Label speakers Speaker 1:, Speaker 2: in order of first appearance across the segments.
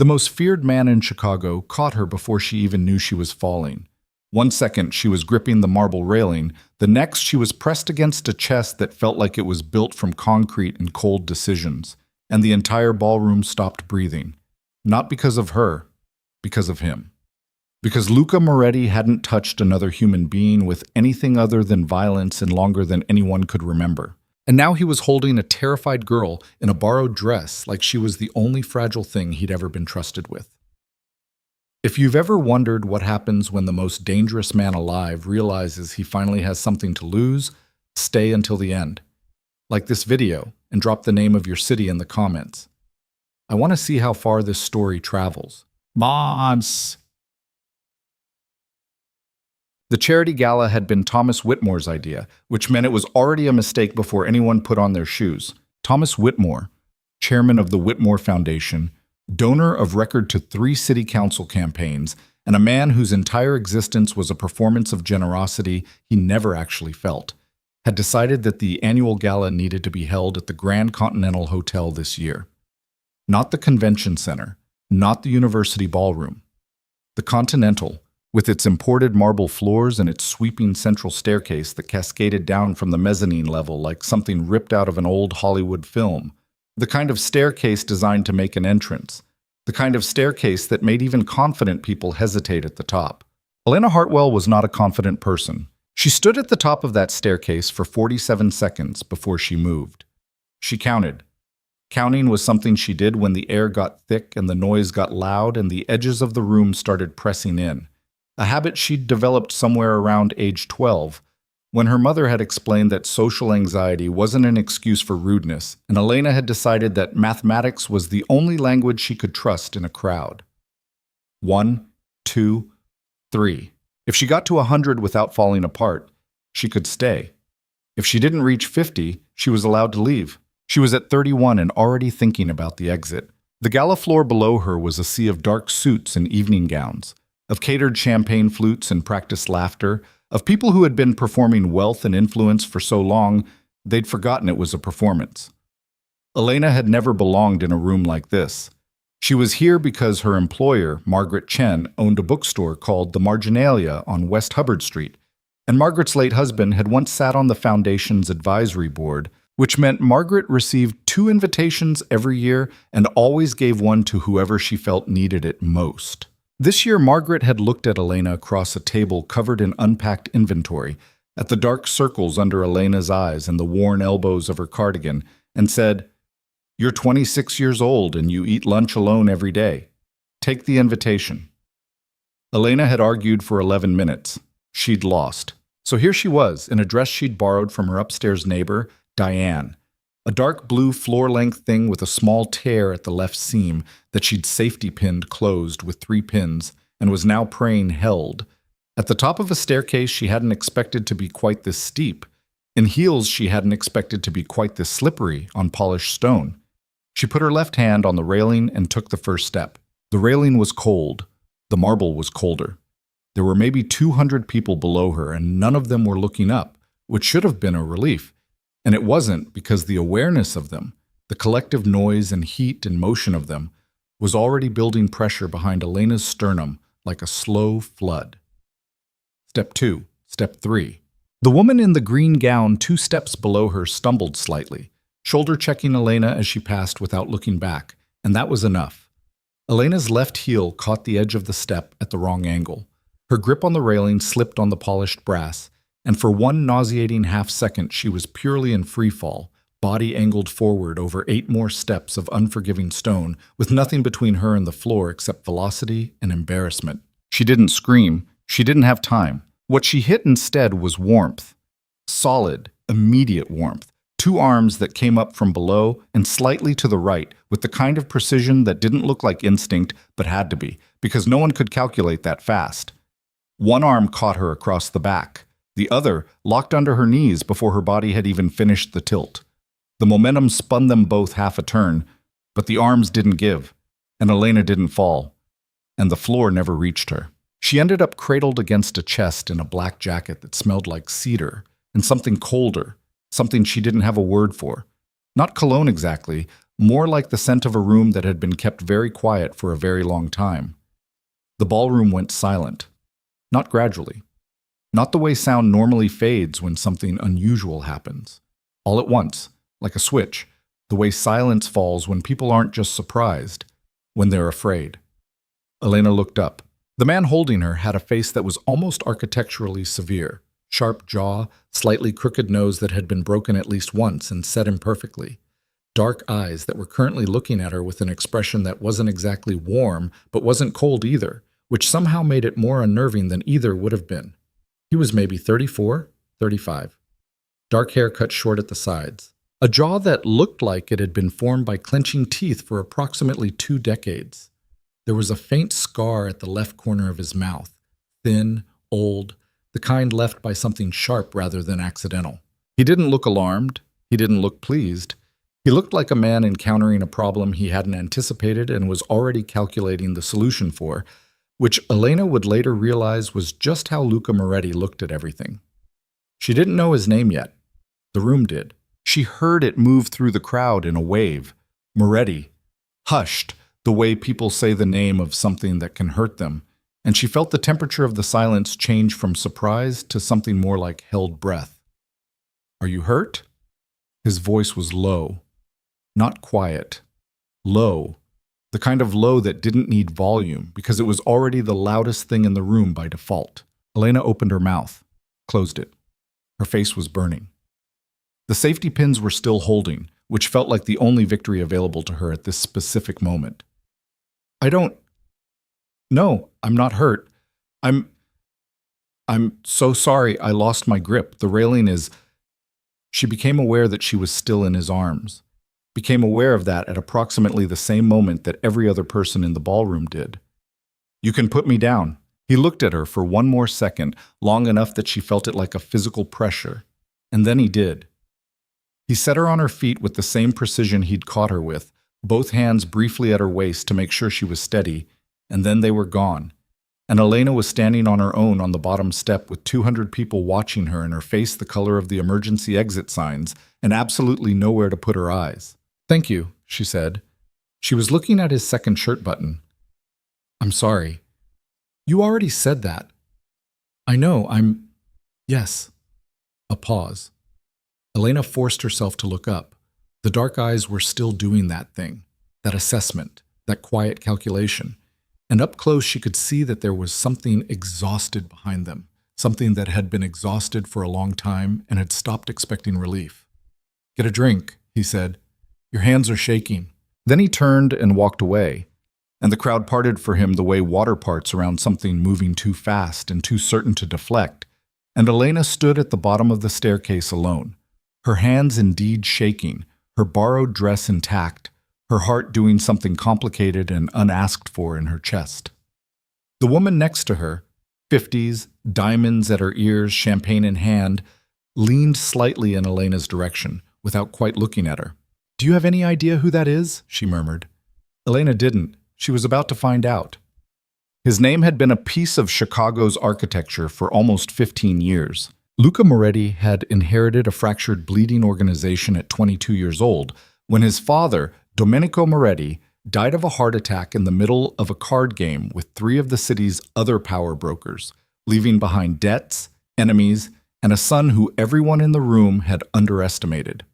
Speaker 1: The most feared man in Chicago caught her before she even knew she was falling. One second she was gripping the marble railing, the next she was pressed against a chest that felt like it was built from concrete and cold decisions, and the entire ballroom stopped breathing. Not because of her, because of him. Because Luca Moretti hadn't touched another human being with anything other than violence in longer than anyone could remember. And now he was holding a terrified girl in a borrowed dress like she was the only fragile thing he'd ever been trusted with. If you've ever wondered what happens when the most dangerous man alive realizes he finally has something to lose, stay until the end. Like this video and drop the name of your city in the comments. I want to see how far this story travels. Moms! The charity gala had been Thomas Whitmore's idea, which meant it was already a mistake before anyone put on their shoes. Thomas Whitmore, chairman of the Whitmore Foundation, donor of record to 3 city council campaigns, and a man whose entire existence was a performance of generosity he never actually felt, had decided that the annual gala needed to be held at the Grand Continental Hotel this year. Not the convention center, not the university ballroom. The Continental, with its imported marble floors and its sweeping central staircase that cascaded down from the mezzanine level like something ripped out of an old Hollywood film. The kind of staircase designed to make an entrance. The kind of staircase that made even confident people hesitate at the top. Elena Hartwell was not a confident person. She stood at the top of that staircase for 47 seconds before she moved. She counted. Counting was something she did when the air got thick and the noise got loud and the edges of the room started pressing in. A habit she'd developed somewhere around age 12, when her mother had explained that social anxiety wasn't an excuse for rudeness, and Elena had decided that mathematics was the only language she could trust in a crowd. 1, 2, 3. If she got to 100 without falling apart, she could stay. If she didn't reach 50, she was allowed to leave. She was at 31 and already thinking about the exit. The gala floor below her was a sea of dark suits and evening gowns, of catered champagne flutes and practiced laughter, of people who had been performing wealth and influence for so long, they'd forgotten it was a performance. Elena had never belonged in a room like this. She was here because her employer, Margaret Chen, owned a bookstore called The Marginalia on West Hubbard Street, and Margaret's late husband had once sat on the foundation's advisory board, which meant Margaret received 2 invitations every year and always gave one to whoever she felt needed it most. This year, Margaret had looked at Elena across a table covered in unpacked inventory, at the dark circles under Elena's eyes and the worn elbows of her cardigan, and said, "You're 26 years old and you eat lunch alone every day. Take the invitation." Elena had argued for 11 minutes. She'd lost. So here she was, in a dress she'd borrowed from her upstairs neighbor, Diane. A dark blue floor-length thing with a small tear at the left seam that she'd safety-pinned closed with 3 pins and was now praying held. At the top of a staircase she hadn't expected to be quite this steep. In heels she hadn't expected to be quite this slippery on polished stone. She put her left hand on the railing and took the first step. The railing was cold. The marble was colder. There were maybe 200 people below her and none of them were looking up, which should have been a relief. And it wasn't, because the awareness of them, the collective noise and heat and motion of them, was already building pressure behind Elena's sternum like a slow flood. Step 2. Step 3. The woman in the green gown 2 steps below her stumbled slightly, shoulder-checking Elena as she passed without looking back, and that was enough. Elena's left heel caught the edge of the step at the wrong angle. Her grip on the railing slipped on the polished brass, and for one nauseating half-second she was purely in free-fall, body angled forward over 8 more steps of unforgiving stone, with nothing between her and the floor except velocity and embarrassment. She didn't scream. She didn't have time. What she hit instead was warmth. Solid, immediate warmth. 2 arms that came up from below and slightly to the right, with the kind of precision that didn't look like instinct, but had to be, because no one could calculate that fast. One arm caught her across the back. The other locked under her knees before her body had even finished the tilt. The momentum spun them both half a turn, but the arms didn't give, and Elena didn't fall, and the floor never reached her. She ended up cradled against a chest in a black jacket that smelled like cedar, and something colder, something she didn't have a word for. Not cologne exactly, more like the scent of a room that had been kept very quiet for a very long time. The ballroom went silent, not gradually, not the way sound normally fades when something unusual happens. All at once, like a switch, the way silence falls when people aren't just surprised, when they're afraid. Elena looked up. The man holding her had a face that was almost architecturally severe. Sharp jaw, slightly crooked nose that had been broken at least once and set imperfectly. Dark eyes that were currently looking at her with an expression that wasn't exactly warm, but wasn't cold either, which somehow made it more unnerving than either would have been. He was maybe 34, 35. Dark hair cut short at the sides. A jaw that looked like it had been formed by clenching teeth for approximately 2 decades. There was a faint scar at the left corner of his mouth, thin, old, the kind left by something sharp rather than accidental. He didn't look alarmed. He didn't look pleased. He looked like a man encountering a problem he hadn't anticipated and was already calculating the solution for, which Elena would later realize was just how Luca Moretti looked at everything. She didn't know his name yet. The room did. She heard it move through the crowd in a wave. Moretti. Hushed, the way people say the name of something that can hurt them, and she felt the temperature of the silence change from surprise to something more like held breath. "Are you hurt?" His voice was low, not quiet, low, the kind of low that didn't need volume because it was already the loudest thing in the room by default. Elena opened her mouth, closed it. Her face was burning. The safety pins were still holding, which felt like the only victory available to her at this specific moment. No, I'm not hurt. I'm so sorry I lost my grip. The railing is..." She became aware that she was still in his arms. Became aware of that at approximately the same moment that every other person in the ballroom did. "You can put me down." He looked at her for one more second, long enough that she felt it like a physical pressure. And then he did. He set her on her feet with the same precision he'd caught her with, both hands briefly at her waist to make sure she was steady, and then they were gone. And Elena was standing on her own on the bottom step with 200 people watching her and her face the color of the emergency exit signs and absolutely nowhere to put her eyes. "Thank you," she said. She was looking at his second shirt button. "I'm sorry." "You already said that." "I know, Yes." A pause. Elena forced herself to look up. The dark eyes were still doing that thing, that assessment, that quiet calculation. And up close she could see that there was something exhausted behind them, something that had been exhausted for a long time and had stopped expecting relief. "Get a drink," he said. "Your hands are shaking." Then he turned and walked away, and the crowd parted for him the way water parts around something moving too fast and too certain to deflect, and Elena stood at the bottom of the staircase alone, her hands indeed shaking, her borrowed dress intact, her heart doing something complicated and unasked for in her chest. The woman next to her, 50s, diamonds at her ears, champagne in hand, leaned slightly in Elena's direction, without quite looking at her. "Do you have any idea who that is?" she murmured. Elena didn't. She was about to find out. His name had been a piece of Chicago's architecture for almost 15 years. Luca Moretti had inherited a fractured bleeding organization at 22 years old when his father, Domenico Moretti, died of a heart attack in the middle of a card game with 3 of the city's other power brokers, leaving behind debts, enemies, and a son who everyone in the room had underestimated.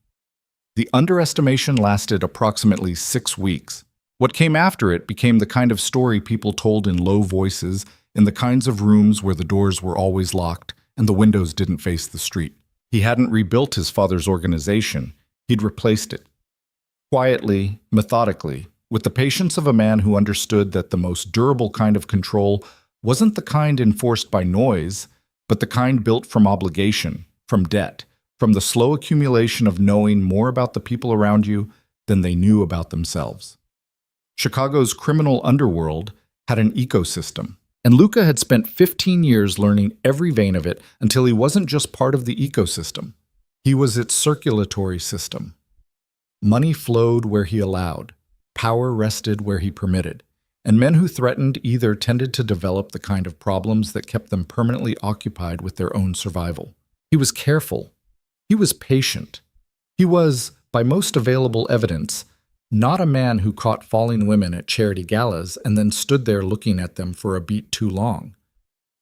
Speaker 1: The underestimation lasted approximately 6 weeks. What came after it became the kind of story people told in low voices, in the kinds of rooms where the doors were always locked and the windows didn't face the street. He hadn't rebuilt his father's organization. He'd replaced it. Quietly, methodically, with the patience of a man who understood that the most durable kind of control wasn't the kind enforced by noise, but the kind built from obligation, from debt, from the slow accumulation of knowing more about the people around you than they knew about themselves. Chicago's criminal underworld had an ecosystem, and Luca had spent 15 years learning every vein of it until he wasn't just part of the ecosystem. He was its circulatory system. Money flowed where he allowed, power rested where he permitted, and men who threatened either tended to develop the kind of problems that kept them permanently occupied with their own survival. He was careful. He was patient. He was, by most available evidence, Not a man who caught falling women at charity galas and then stood there looking at them for a beat too long.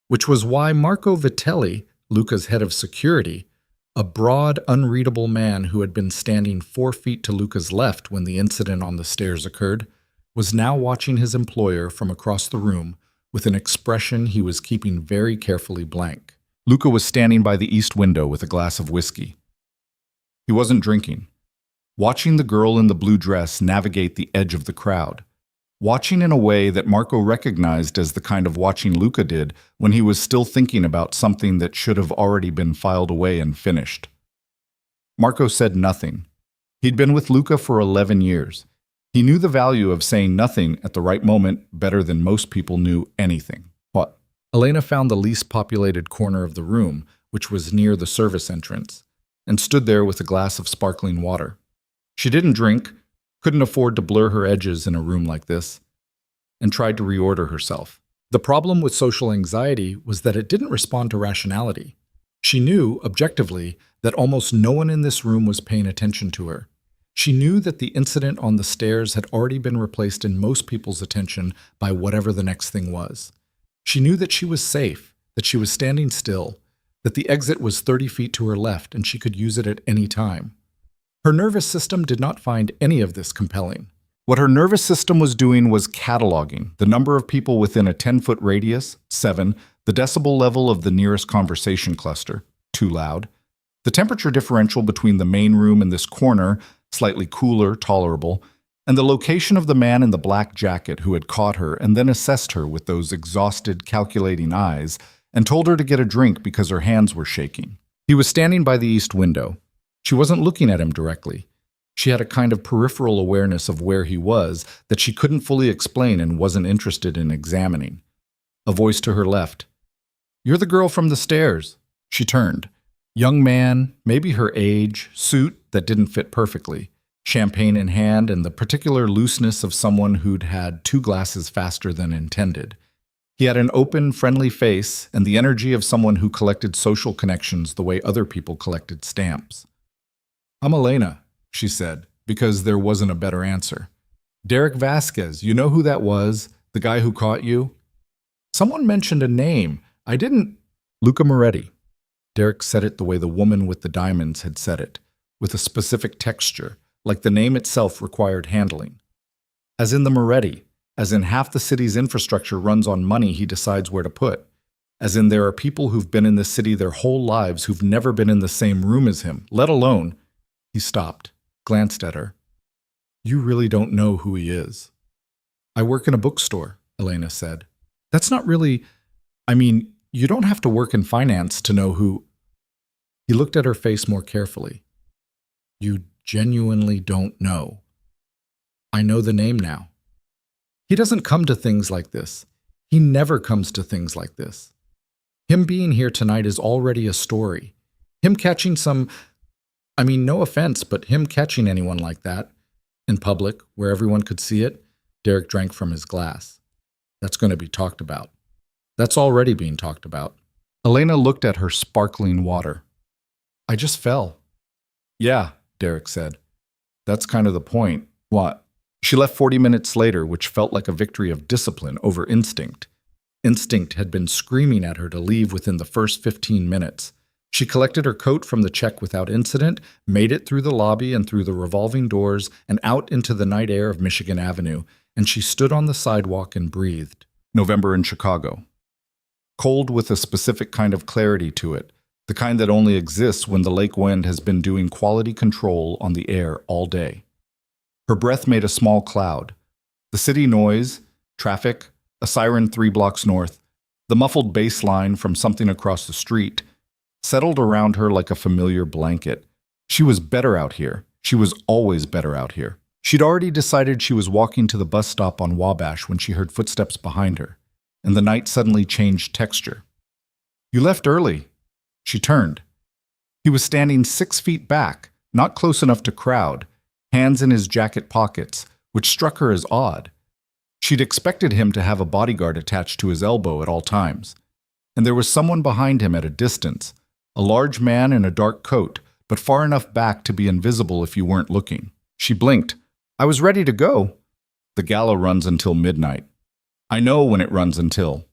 Speaker 1: Which was why Marco Vitelli, Luca's head of security, a broad, unreadable man who had been standing 4 feet to Luca's left when the incident on the stairs occurred, was now watching his employer from across the room with an expression he was keeping very carefully blank. Luca was standing by the east window with a glass of whiskey. He wasn't drinking. Watching the girl in the blue dress navigate the edge of the crowd. Watching in a way that Marco recognized as the kind of watching Luca did when he was still thinking about something that should have already been filed away and finished. Marco said nothing. He'd been with Luca for 11 years. He knew the value of saying nothing at the right moment better than most people knew anything. What? Elena found the least populated corner of the room, which was near the service entrance, and stood there with a glass of sparkling water. She didn't drink, couldn't afford to blur her edges in a room like this, and tried to reorder herself. The problem with social anxiety was that it didn't respond to rationality. She knew, objectively, that almost no one in this room was paying attention to her. She knew that the incident on the stairs had already been replaced in most people's attention by whatever the next thing was. She knew that she was safe, that she was standing still, that the exit was 30 feet to her left and she could use it at any time. Her nervous system did not find any of this compelling. What her nervous system was doing was cataloging the number of people within a 10-foot radius, 7, the decibel level of the nearest conversation cluster, too loud, the temperature differential between the main room and this corner, slightly cooler, tolerable, and the location of the man in the black jacket who had caught her and then assessed her with those exhausted, calculating eyes and told her to get a drink because her hands were shaking. He was standing by the east window. She wasn't looking at him directly. She had a kind of peripheral awareness of where he was that she couldn't fully explain and wasn't interested in examining. A voice to her left. "You're the girl from the stairs." She turned. Young man, maybe her age, suit that didn't fit perfectly, champagne in hand, and the particular looseness of someone who'd had 2 glasses faster than intended. He had an open, friendly face and the energy of someone who collected social connections the way other people collected stamps. "I'm Elena," she said, because there wasn't a better answer. "Derek Vasquez, you know who that was? The guy who caught you?" "Someone mentioned a name. I didn't—" "Luca Moretti." Derek said it the way the woman with the diamonds had said it, with a specific texture, like the name itself required handling. As in the Moretti, as in half the city's infrastructure runs on money he decides where to put, as in there are people who've been in this city their whole lives who've never been in the same room as him, let alone— He stopped, glanced at her. "You really don't know who he is." "I work in a bookstore," Elena said. "That's not really— you don't have to work in finance to know who—" He looked at her face more carefully. "You genuinely don't know." "I know the name now." "He doesn't come to things like this. He never comes to things like this. Him being here tonight is already a story. Him catching no offense, but him catching anyone like that, in public, where everyone could see it," Derek drank from his glass. "That's going to be talked about. That's already being talked about." Elena looked at her sparkling water. "I just fell." "Yeah," Derek said. "That's kind of the point." "What?" She left 40 minutes later, which felt like a victory of discipline over instinct. Instinct had been screaming at her to leave within the first 15 minutes. She collected her coat from the check without incident, made it through the lobby and through the revolving doors and out into the night air of Michigan Avenue, and she stood on the sidewalk and breathed. November in Chicago. Cold with a specific kind of clarity to it, the kind that only exists when the lake wind has been doing quality control on the air all day. Her breath made a small cloud. The city noise, traffic, a siren 3 blocks north, the muffled bass line from something across the street, settled around her like a familiar blanket. She was better out here. She was always better out here. She'd already decided she was walking to the bus stop on Wabash when she heard footsteps behind her, and the night suddenly changed texture. "You left early." She turned. He was standing 6 feet back, not close enough to crowd, hands in his jacket pockets, which struck her as odd. She'd expected him to have a bodyguard attached to his elbow at all times. And there was someone behind him at a distance, a large man in a dark coat, but far enough back to be invisible if you weren't looking. She blinked, I was ready to go. The gala runs until midnight. I know when it runs until.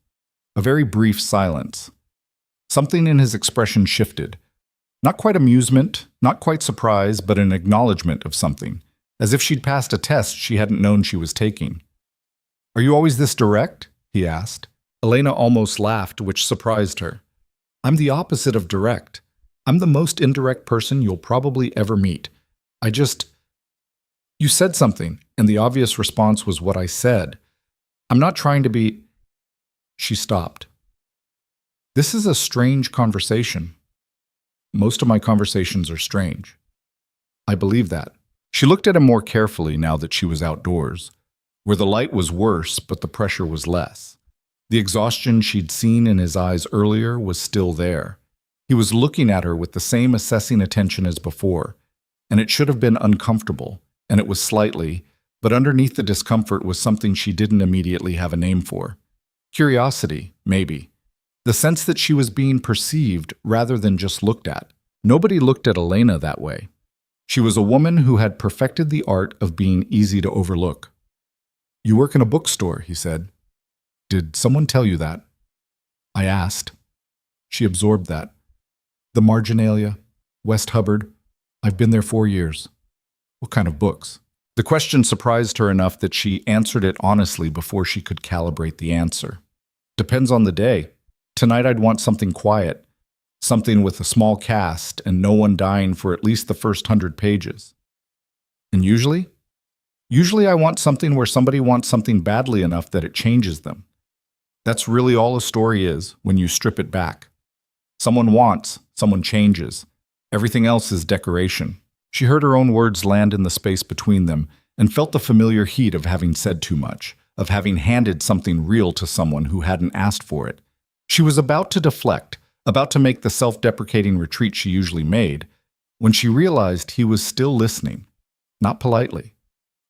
Speaker 1: A very brief silence. Something in his expression shifted. Not quite amusement, not quite surprise, but an acknowledgement of something, as if she'd passed a test she hadn't known she was taking. Are you always this direct? He asked. Elena almost laughed, which surprised her. I'm the opposite of direct. I'm the most indirect person you'll probably ever meet. You said something, and the obvious response was what I said. I'm not trying to be... She stopped. This is a strange conversation. Most of my conversations are strange. I believe that. She looked at him more carefully now that she was outdoors, where the light was worse, but the pressure was less. The exhaustion she'd seen in his eyes earlier was still there. He was looking at her with the same assessing attention as before, and it should have been uncomfortable, and it was slightly, but underneath the discomfort was something she didn't immediately have a name for. Curiosity, maybe. The sense that she was being perceived rather than just looked at. Nobody looked at Elena that way. She was a woman who had perfected the art of being easy to overlook. You work in a bookstore, he said. Did someone tell you that? I asked. She absorbed that. The Marginalia, West Hubbard. I've been there 4 years. What kind of books? The question surprised her enough that she answered it honestly before she could calibrate the answer. Depends on the day. Tonight I'd want something quiet, something with a small cast and no one dying for at least the first 100 pages. And usually? Usually I want something where somebody wants something badly enough that it changes them. That's really all a story is when you strip it back. Someone wants, someone changes. Everything else is decoration. She heard her own words land in the space between them and felt the familiar heat of having said too much, of having handed something real to someone who hadn't asked for it. She was about to deflect, about to make the self-deprecating retreat she usually made, when she realized he was still listening, not politely,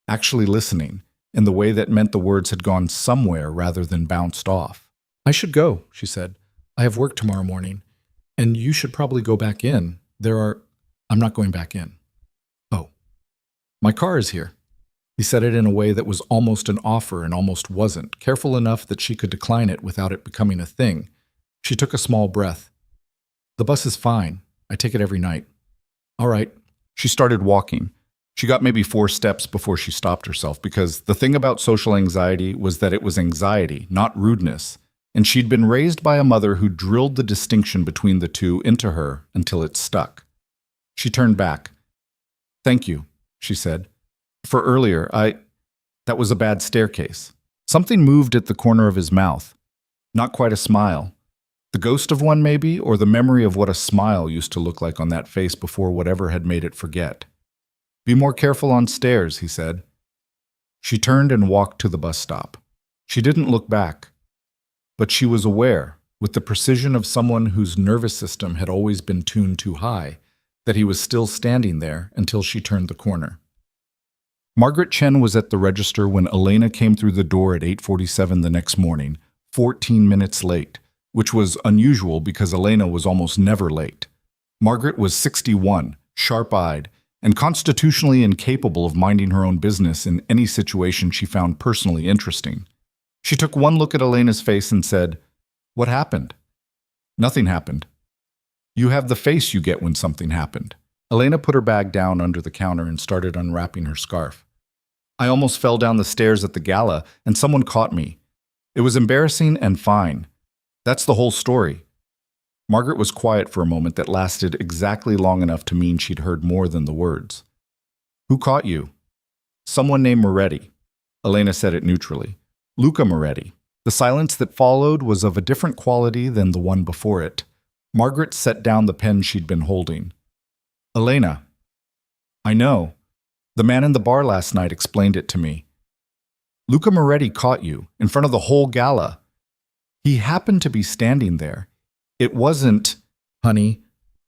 Speaker 1: actually listening, in the way that meant the words had gone somewhere rather than bounced off. I should go, she said. I have work tomorrow morning, and you should probably go back in. I'm not going back in. Oh, my car is here. He said it in a way that was almost an offer and almost wasn't, careful enough that she could decline it without it becoming a thing. She took a small breath. The bus is fine. I take it every night. All right. She started walking. She got maybe 4 steps before she stopped herself, because the thing about social anxiety was that it was anxiety, not rudeness, and she'd been raised by a mother who drilled the distinction between the two into her until it stuck. She turned back. Thank you, she said. For earlier, that was a bad staircase. Something moved at the corner of his mouth. Not quite a smile. The ghost of one, maybe, or the memory of what a smile used to look like on that face before whatever had made it forget. Be more careful on stairs, he said. She turned and walked to the bus stop. She didn't look back. But she was aware, with the precision of someone whose nervous system had always been tuned too high, that he was still standing there until she turned the corner. Margaret Chen was at the register when Elena came through the door at 8:47 the next morning, 14 minutes late, which was unusual because Elena was almost never late. Margaret was 61, sharp-eyed, and constitutionally incapable of minding her own business in any situation she found personally interesting. She took one look at Elena's face and said, "What happened?" "Nothing happened." "You have the face you get when something happened." Elena put her bag down under the counter and started unwrapping her scarf. "I almost fell down the stairs at the gala, and someone caught me. It was embarrassing and fine. That's the whole story." Margaret was quiet for a moment that lasted exactly long enough to mean she'd heard more than the words. "Who caught you?" "Someone named Moretti." Elena said it neutrally. "Luca Moretti." The silence that followed was of a different quality than the one before it. Margaret set down the pen she'd been holding. "Elena." "I know. The man in the bar last night explained it to me. Luca Moretti caught you, in front of the whole gala. He happened to be standing there. It wasn't..." "Honey,"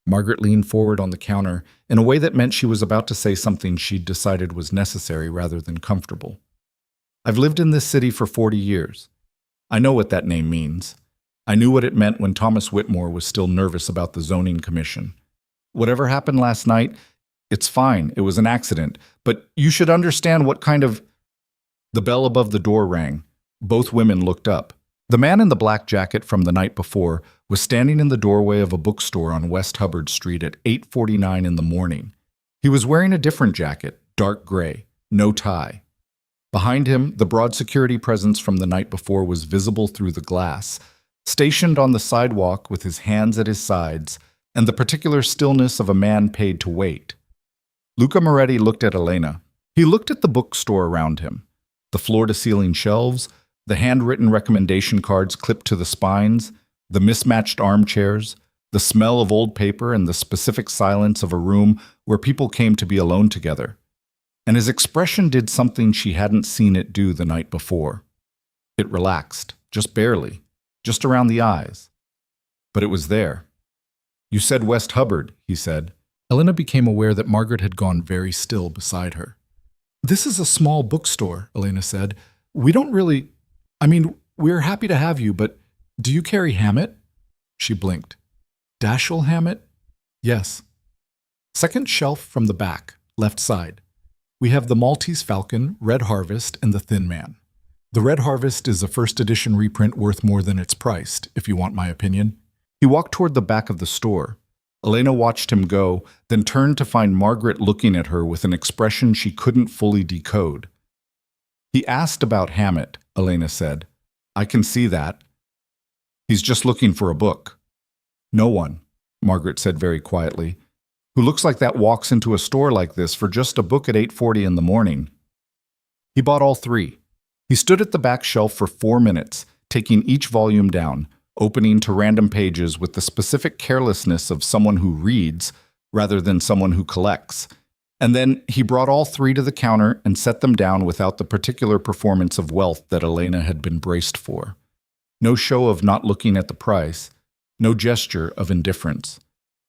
Speaker 1: Margaret leaned forward on the counter in a way that meant she was about to say something she'd decided was necessary rather than comfortable. "I've lived in this city for 40 years. I know what that name means. I knew what it meant when Thomas Whitmore was still nervous about the zoning commission. Whatever happened last night, It's fine. It was an accident. But you should understand what kind of... The bell above the door rang. Both women looked up. The man in the black jacket from the night before was standing in the doorway of a bookstore on West Hubbard Street at 8:49 in the morning. He was wearing a different jacket, dark gray, no tie. Behind him, the broad security presence from the night before was visible through the glass, stationed on the sidewalk with his hands at his sides and the particular stillness of a man paid to wait. Luca Moretti looked at Elena. He looked at the bookstore around him, the floor-to-ceiling shelves, the handwritten recommendation cards clipped to the spines, the mismatched armchairs, the smell of old paper, and the specific silence of a room where people came to be alone together. And his expression did something she hadn't seen it do the night before. It relaxed, just barely, just around the eyes. But it was there. "You said West Hubbard," he said. Elena became aware that Margaret had gone very still beside her. "This is a small bookstore," Elena said. "We don't really... we're happy to have you, but do you carry Hammett?" She blinked. "Dashiell Hammett?" "Yes." "Second shelf from the back, left side. We have the Maltese Falcon, Red Harvest, and the Thin Man. The Red Harvest is a first edition reprint worth more than it's priced, if you want my opinion." He walked toward the back of the store. Elena watched him go, then turned to find Margaret looking at her with an expression she couldn't fully decode. "He asked about Hammett," Elena said. "I can see that. He's just looking for a book." "No one," Margaret said very quietly, "who looks like that walks into a store like this for just a book at 8:40 in the morning." He bought all three. He stood at the back shelf for 4 minutes, taking each volume down, opening to random pages with the specific carelessness of someone who reads rather than someone who collects. And then he brought all three to the counter and set them down without the particular performance of wealth that Elena had been braced for. No show of not looking at the price, no gesture of indifference.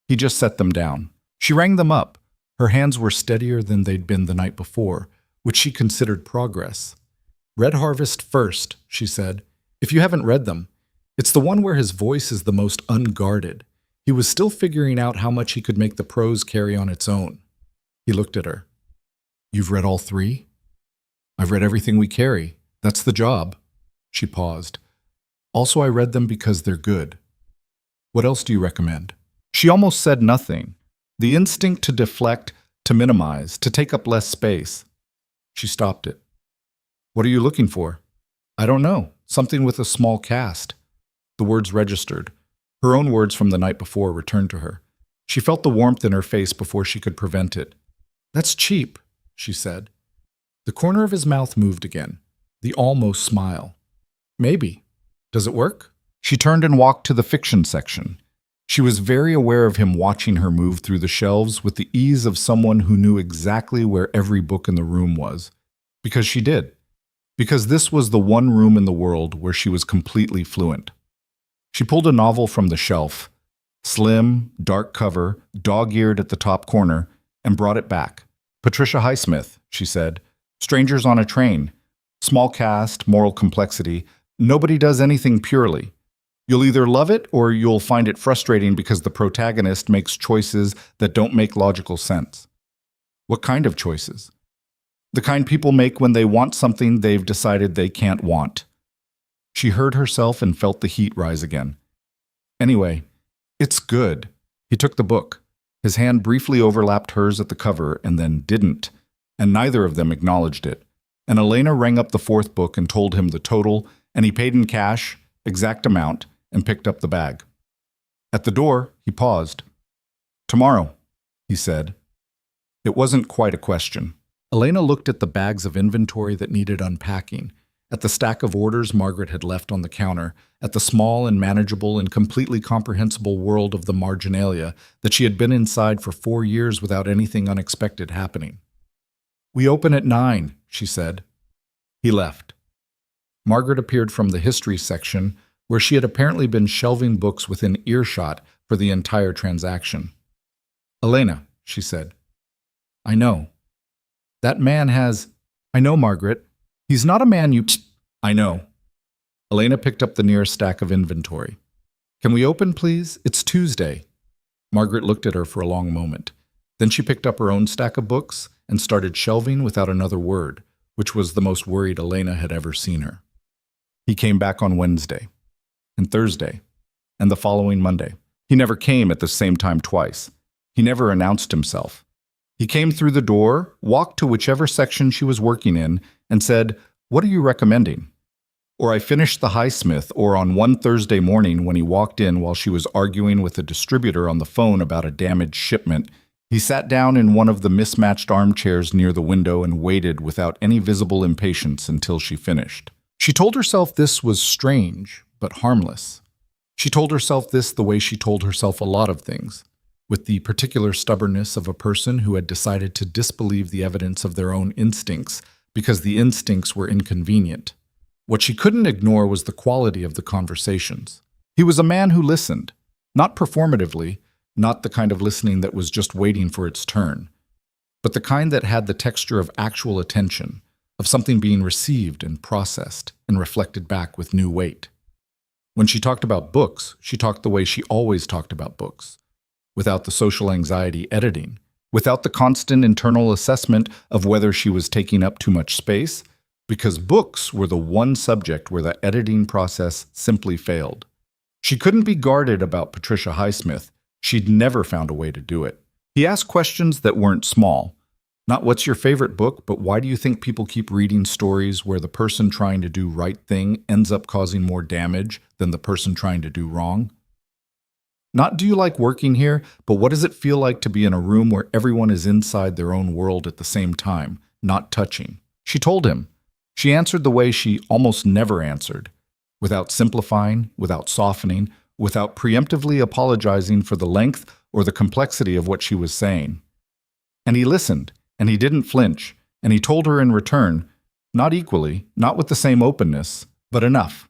Speaker 1: He just set them down. She rang them up. Her hands were steadier than they'd been the night before, which she considered progress. "Red Harvest first," she said. "If you haven't read them, it's the one where his voice is the most unguarded. He was still figuring out how much he could make the prose carry on its own." He looked at her. "You've read all three?" "I've read everything we carry. That's the job." She paused. "Also, I read them because they're good. What else do you recommend?" She almost said nothing. The instinct to deflect, to minimize, to take up less space. She stopped it. "What are you looking for?" "I don't know. Something with a small cast." The words registered. Her own words from the night before returned to her. She felt the warmth in her face before she could prevent it. "That's cheap," she said. The corner of his mouth moved again, the almost smile. "Maybe. Does it work?" She turned and walked to the fiction section. She was very aware of him watching her move through the shelves with the ease of someone who knew exactly where every book in the room was. Because she did. Because this was the one room in the world where she was completely fluent. She pulled a novel from the shelf, slim, dark cover, dog-eared at the top corner, and brought it back. "Patricia Highsmith," she said. "Strangers on a Train. Small cast, moral complexity. Nobody does anything purely. You'll either love it or you'll find it frustrating because the protagonist makes choices that don't make logical sense." "What kind of choices?" "The kind people make when they want something they've decided they can't want." She heard herself and felt the heat rise again. "Anyway, it's good." He took the book. His hand briefly overlapped hers at the cover and then didn't, and neither of them acknowledged it. And Elena rang up the fourth book and told him the total, and he paid in cash, exact amount, and picked up the bag. At the door, he paused. "Tomorrow," he said. It wasn't quite a question. Elena looked at the bags of inventory that needed unpacking, at the stack of orders Margaret had left on the counter, at the small and manageable and completely comprehensible world of the marginalia that she had been inside for 4 years without anything unexpected happening. "We open at 9, she said. He left. Margaret appeared from the history section, where she had apparently been shelving books within earshot for the entire transaction. "Elena," she said. "I know. That man has..." "I know, Margaret. He's not a man you..." "I know." Elena picked up the nearest stack of inventory. "Can we open, please? It's Tuesday." Margaret looked at her for a long moment. Then she picked up her own stack of books and started shelving without another word, which was the most worried Elena had ever seen her. He came back on Wednesday, and Thursday, and the following Monday. He never came at the same time twice. He never announced himself. He came through the door, walked to whichever section she was working in, and said, "What are you recommending?" Or I finished the Highsmith, or on one Thursday morning when he walked in while she was arguing with a distributor on the phone about a damaged shipment, he sat down in one of the mismatched armchairs near the window and waited without any visible impatience until she finished. She told herself this was strange, but harmless. She told herself this the way she told herself a lot of things, with the particular stubbornness of a person who had decided to disbelieve the evidence of their own instincts because the instincts were inconvenient. What she couldn't ignore was the quality of the conversations. He was a man who listened, not performatively, not the kind of listening that was just waiting for its turn, but the kind that had the texture of actual attention, of something being received and processed and reflected back with new weight. When she talked about books, she talked the way she always talked about books, without the social anxiety editing, without the constant internal assessment of whether she was taking up too much space, because books were the one subject where the editing process simply failed. She couldn't be guarded about Patricia Highsmith. She'd never found a way to do it. He asked questions that weren't small. Not what's your favorite book, but why do you think people keep reading stories where the person trying to do right thing ends up causing more damage than the person trying to do wrong? Not do you like working here, but what does it feel like to be in a room where everyone is inside their own world at the same time, not touching? She told him. She answered the way she almost never answered, without simplifying, without softening, without preemptively apologizing for the length or the complexity of what she was saying. And he listened, and he didn't flinch, and he told her in return, not equally, not with the same openness, but enough.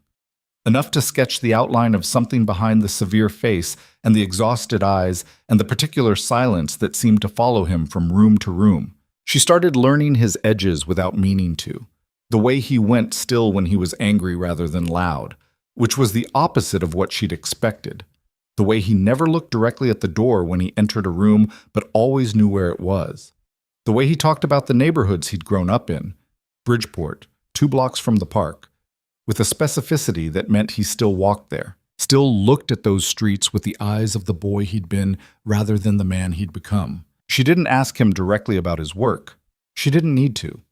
Speaker 1: Enough to sketch the outline of something behind the severe face and the exhausted eyes and the particular silence that seemed to follow him from room to room. She started learning his edges without meaning to. The way he went still when he was angry rather than loud, which was the opposite of what she'd expected. The way he never looked directly at the door when he entered a room but always knew where it was. The way he talked about the neighborhoods he'd grown up in, Bridgeport, 2 blocks from the park, with a specificity that meant he still walked there, still looked at those streets with the eyes of the boy he'd been rather than the man he'd become. She didn't ask him directly about his work. She didn't need to.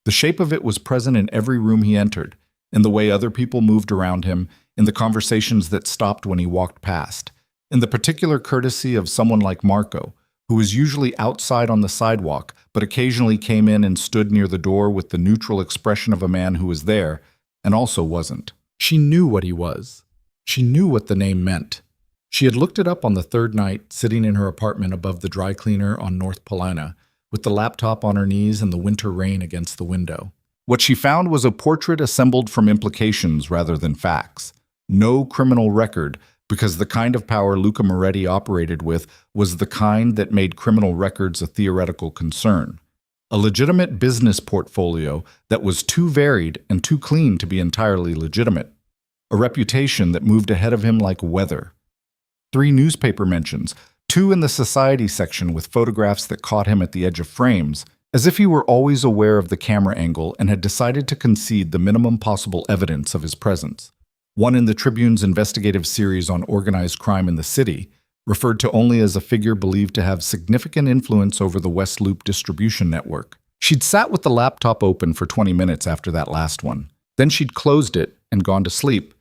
Speaker 1: The shape of it was present in every room he entered, in the way other people moved around him, in the conversations that stopped when he walked past, in the particular courtesy of someone like Marco, who was usually outside on the sidewalk, but occasionally came in and stood near the door with the neutral expression of a man who was there, and also wasn't. She knew what he was. She knew what the name meant. She had looked it up on the third night, sitting in her apartment above the dry cleaner on North Paulina, with the laptop on her knees and the winter rain against the window. What she found was a portrait assembled from implications rather than facts. No criminal record, because the kind of power Luca Moretti operated with was the kind that made criminal records a theoretical concern. A legitimate business portfolio that was too varied and too clean to be entirely legitimate. A reputation that moved ahead of him like weather. 3 newspaper mentions, 2 in the society section with photographs that caught him at the edge of frames, as if he were always aware of the camera angle and had decided to concede the minimum possible evidence of his presence. 1 in the Tribune's investigative series on organized crime in the city, referred to only as a figure believed to have significant influence over the West Loop distribution network. She'd sat with the laptop open for 20 minutes after that last one. Then she'd closed it and gone to sleep,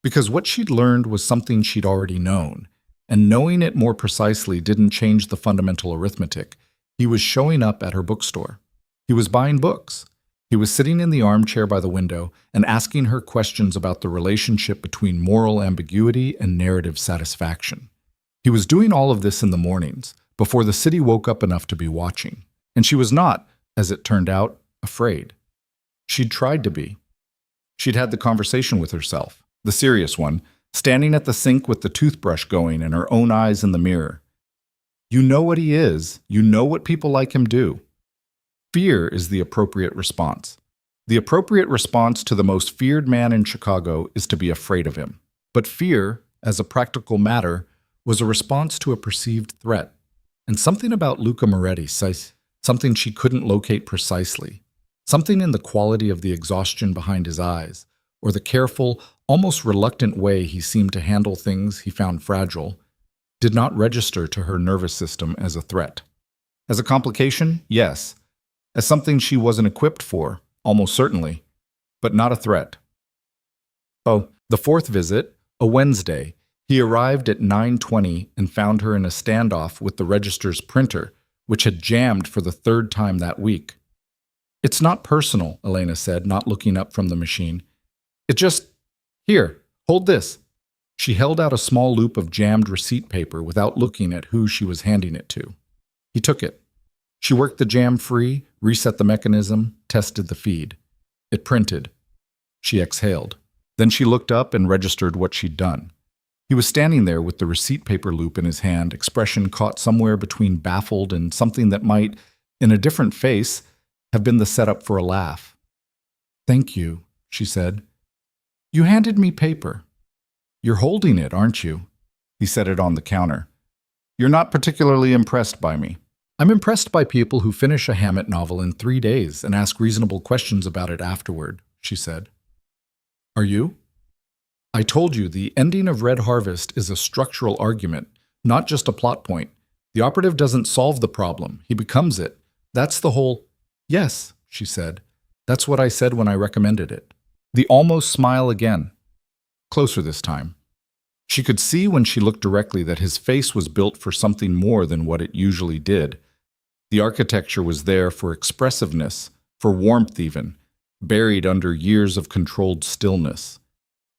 Speaker 1: because what she'd learned was something she'd already known, and knowing it more precisely didn't change the fundamental arithmetic. He was showing up at her bookstore. He was buying books. He was sitting in the armchair by the window and asking her questions about the relationship between moral ambiguity and narrative satisfaction. He was doing all of this in the mornings, before the city woke up enough to be watching. And she was not, as it turned out, afraid. She'd tried to be. She'd had the conversation with herself, the serious one, standing at the sink with the toothbrush going and her own eyes in the mirror. You know what he is. You know what people like him do. Fear is the appropriate response. The appropriate response to the most feared man in Chicago is to be afraid of him. But fear, as a practical matter, was a response to a perceived threat. And something about Luca Moretti, something she couldn't locate precisely. Something in the quality of the exhaustion behind his eyes, or the careful, almost reluctant way he seemed to handle things he found fragile, did not register to her nervous system as a threat. As a complication, yes. As something she wasn't equipped for, almost certainly, but not a threat. Oh, the fourth visit, a Wednesday, he arrived at 9:20 and found her in a standoff with the register's printer, which had jammed for the third time that week. "It's not personal," Elena said, not looking up from the machine. "It just... Here, hold this." She held out a small loop of jammed receipt paper without looking at who she was handing it to. He took it. She worked the jam free, reset the mechanism, tested the feed. It printed. She exhaled. Then she looked up and registered what she'd done. He was standing there with the receipt paper loop in his hand, expression caught somewhere between baffled and something that might, in a different face, have been the setup for a laugh. "Thank you," she said. "You handed me paper." "You're holding it, aren't you?" He set it on the counter. "You're not particularly impressed by me." "I'm impressed by people who finish a Hammett novel in 3 days and ask reasonable questions about it afterward," she said. "Are you?" "I told you the ending of Red Harvest is a structural argument, not just a plot point. The operative doesn't solve the problem, he becomes it. That's the whole—" "Yes," she said. "That's what I said when I recommended it." The almost smile again. Closer this time. She could see when she looked directly that his face was built for something more than what it usually did. The architecture was there for expressiveness, for warmth even, buried under years of controlled stillness.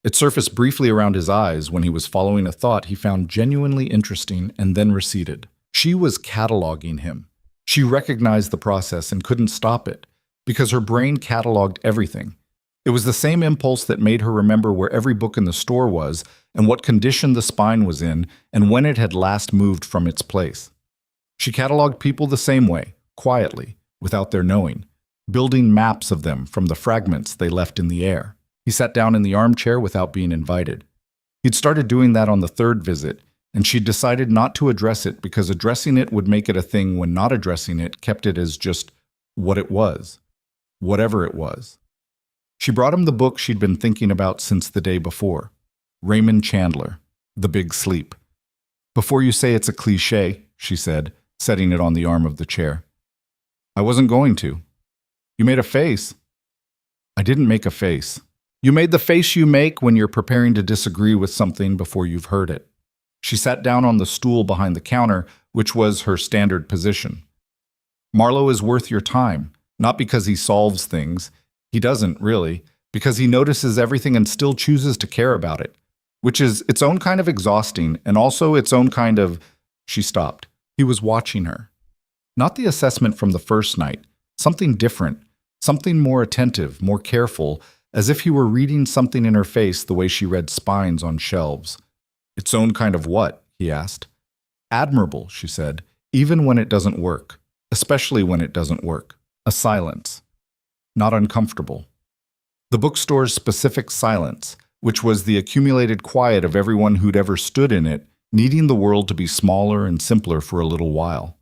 Speaker 1: It surfaced briefly around his eyes when he was following a thought he found genuinely interesting and then receded. She was cataloging him. She recognized the process and couldn't stop it, because her brain cataloged everything. It was the same impulse that made her remember where every book in the store was and what condition the spine was in and when it had last moved from its place. She cataloged people the same way, quietly, without their knowing, building maps of them from the fragments they left in the air. He sat down in the armchair without being invited. He'd started doing that on the third visit, and she'd decided not to address it because addressing it would make it a thing when not addressing it kept it as just what it was, whatever it was. She brought him the book she'd been thinking about since the day before, Raymond Chandler, The Big Sleep. "Before you say it's a cliché," she said, setting it on the arm of the chair. "I wasn't going to." "You made a face." "I didn't make a face. You made the face you make when you're preparing to disagree with something before you've heard it." She sat down on the stool behind the counter, which was her standard position. "Marlowe is worth your time, not because he solves things. He doesn't, really, because he notices everything and still chooses to care about it, which is its own kind of exhausting and also its own kind of—" She stopped. He was watching her. Not the assessment from the first night, something different, something more attentive, more careful, as if he were reading something in her face the way she read spines on shelves. "Its own kind of what?" he asked. "Admirable," she said, "even when it doesn't work, especially when it doesn't work. A silence. Not uncomfortable. The bookstore's specific silence, which was the accumulated quiet of everyone who'd ever stood in it, needing the world to be smaller and simpler for a little while.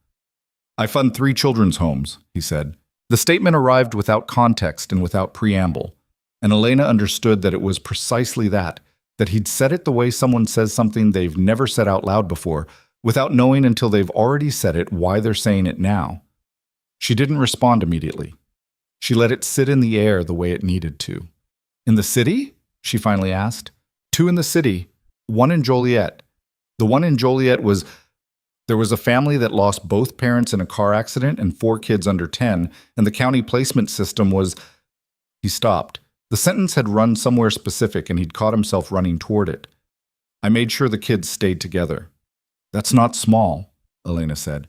Speaker 1: "I fund 3 children's homes," he said. The statement arrived without context and without preamble, and Elena understood that it was precisely that he'd said it the way someone says something they've never said out loud before, without knowing until they've already said it why they're saying it now. She didn't respond immediately. She let it sit in the air the way it needed to. "In the city?" she finally asked. 2 in the city, 1 in Joliet. The one in Joliet was, there was a family that lost both parents in a car accident and 4 kids under 10, and the county placement system was—" He stopped. The sentence had run somewhere specific and he'd caught himself running toward it. "I made sure the kids stayed together." "That's not small," Elena said.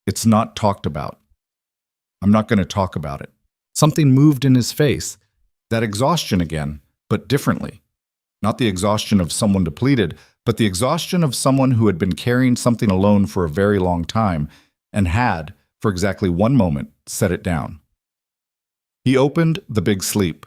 Speaker 1: "It's not talked about." "I'm not going to talk about it." Something moved in his face. That exhaustion again, but differently. Not the exhaustion of someone depleted, but the exhaustion of someone who had been carrying something alone for a very long time and had, for exactly 1 moment, set it down. He opened The Big Sleep.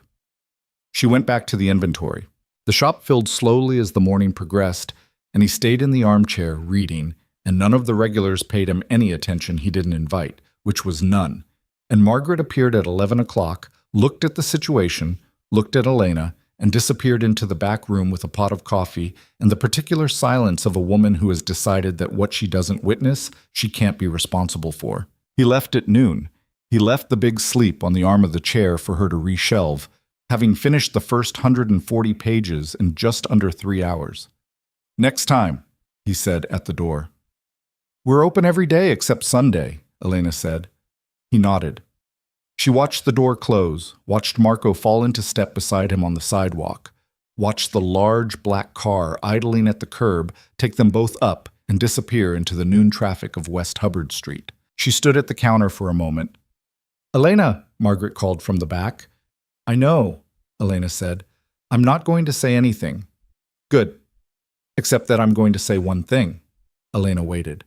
Speaker 1: She went back to the inventory. The shop filled slowly as the morning progressed, and he stayed in the armchair, reading, and none of the regulars paid him any attention he didn't invite, which was none. And Margaret appeared at 11 o'clock, looked at the situation, looked at Elena, and disappeared into the back room with a pot of coffee and the particular silence of a woman who has decided that what she doesn't witness, she can't be responsible for. He left at noon. He left the big sleep on the arm of the chair for her to reshelve, having finished the first 140 pages in just under 3 hours. "Next time," he said at the door. "We're open every day except Sunday," Elena said. He nodded. She watched the door close, watched Marco fall into step beside him on the sidewalk, watched the large black car idling at the curb take them both up and disappear into the noon traffic of West Hubbard Street. She stood at the counter for a moment. "Elena," Margaret called from the back. "I know," Elena said. "I'm not going to say anything." "Good. Except that I'm going to say one thing." Elena waited.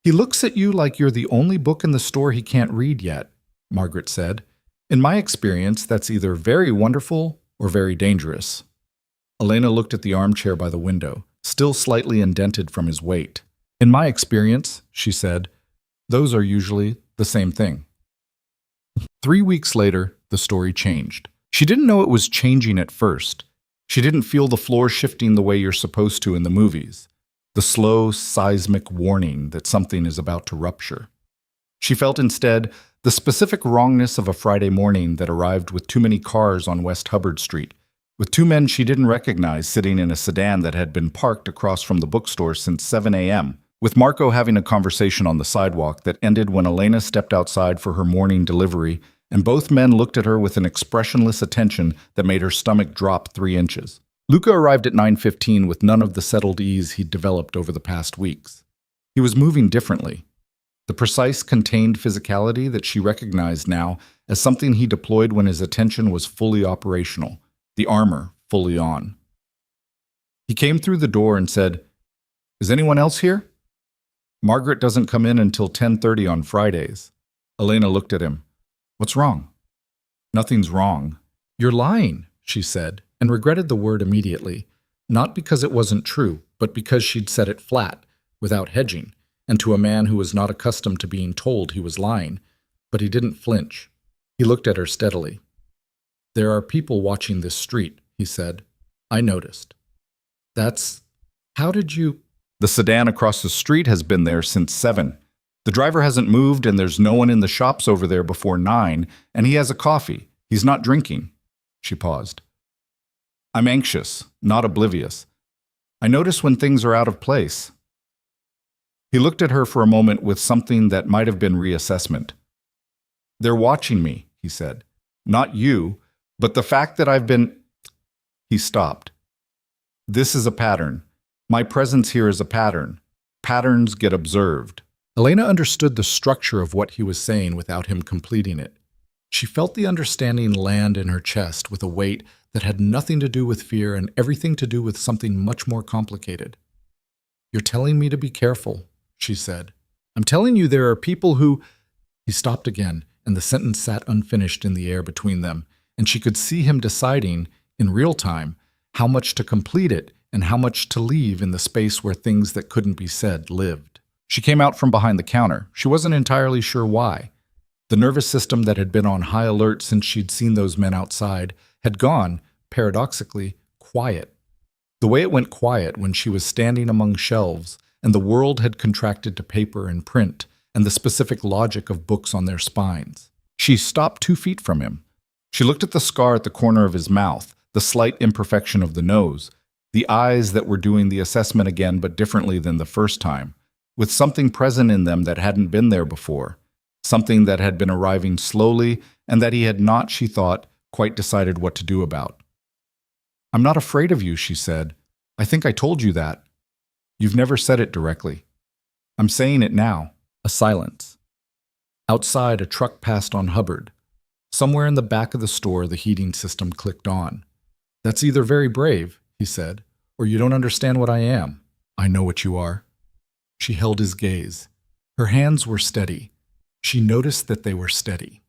Speaker 1: "He looks at you like you're the only book in the store he can't read yet," Margaret said. "In my experience, that's either very wonderful or very dangerous." Elena looked at the armchair by the window, still slightly indented from his weight. "In my experience," she said, "those are usually the same thing." 3 weeks later, the story changed. She didn't know it was changing at first. She didn't feel the floor shifting the way you're supposed to in the movies, the slow, seismic warning that something is about to rupture. She felt instead the specific wrongness of a Friday morning that arrived with too many cars on West Hubbard Street, with 2 men she didn't recognize sitting in a sedan that had been parked across from the bookstore since 7 a.m., with Marco having a conversation on the sidewalk that ended when Elena stepped outside for her morning delivery, and both men looked at her with an expressionless attention that made her stomach drop 3 inches. Luca arrived at 9:15 with none of the settled ease he'd developed over the past weeks. He was moving differently. The precise, contained physicality that she recognized now as something he deployed when his attention was fully operational, the armor fully on. He came through the door and said, "Is anyone else here?" "Margaret doesn't come in until 10:30 on Fridays." Elena looked at him. "What's wrong?" "Nothing's wrong." "You're lying," she said, and regretted the word immediately, not because it wasn't true, but because she'd said it flat, without hedging, and to a man who was not accustomed to being told he was lying, but he didn't flinch. He looked at her steadily. "There are people watching this street," he said. "I noticed." How did you—" "The sedan across the street has been there since 7. The driver hasn't moved and there's no one in the shops over there before 9, and he has a coffee. He's not drinking." She paused. "I'm anxious, not oblivious. I notice when things are out of place." He looked at her for a moment with something that might have been reassessment. "They're watching me," he said. "Not you, but the fact that I've been—" He stopped. "This is a pattern. My presence here is a pattern. Patterns get observed." Elena understood the structure of what he was saying without him completing it. She felt the understanding land in her chest with a weight that had nothing to do with fear and everything to do with something much more complicated. "You're telling me to be careful," she said. "I'm telling you there are people who—" He stopped again, and the sentence sat unfinished in the air between them, and she could see him deciding, in real time, how much to complete it and how much to leave in the space where things that couldn't be said lived. She came out from behind the counter. She wasn't entirely sure why. The nervous system that had been on high alert since she'd seen those men outside had gone, paradoxically, quiet. The way it went quiet when she was standing among shelves and the world had contracted to paper and print and the specific logic of books on their spines. She stopped 2 feet from him. She looked at the scar at the corner of his mouth, the slight imperfection of the nose, the eyes that were doing the assessment again but differently than the first time, with something present in them that hadn't been there before, something that had been arriving slowly and that he had not, she thought, quite decided what to do about. "I'm not afraid of you," she said. "I think I told you that. You've never said it directly. I'm saying it now." A silence. Outside, a truck passed on Hubbard. Somewhere in the back of the store, the heating system clicked on. "That's either very brave," he said, "or you don't understand what I am." "I know what you are." She held his gaze. Her hands were steady. She noticed that they were steady.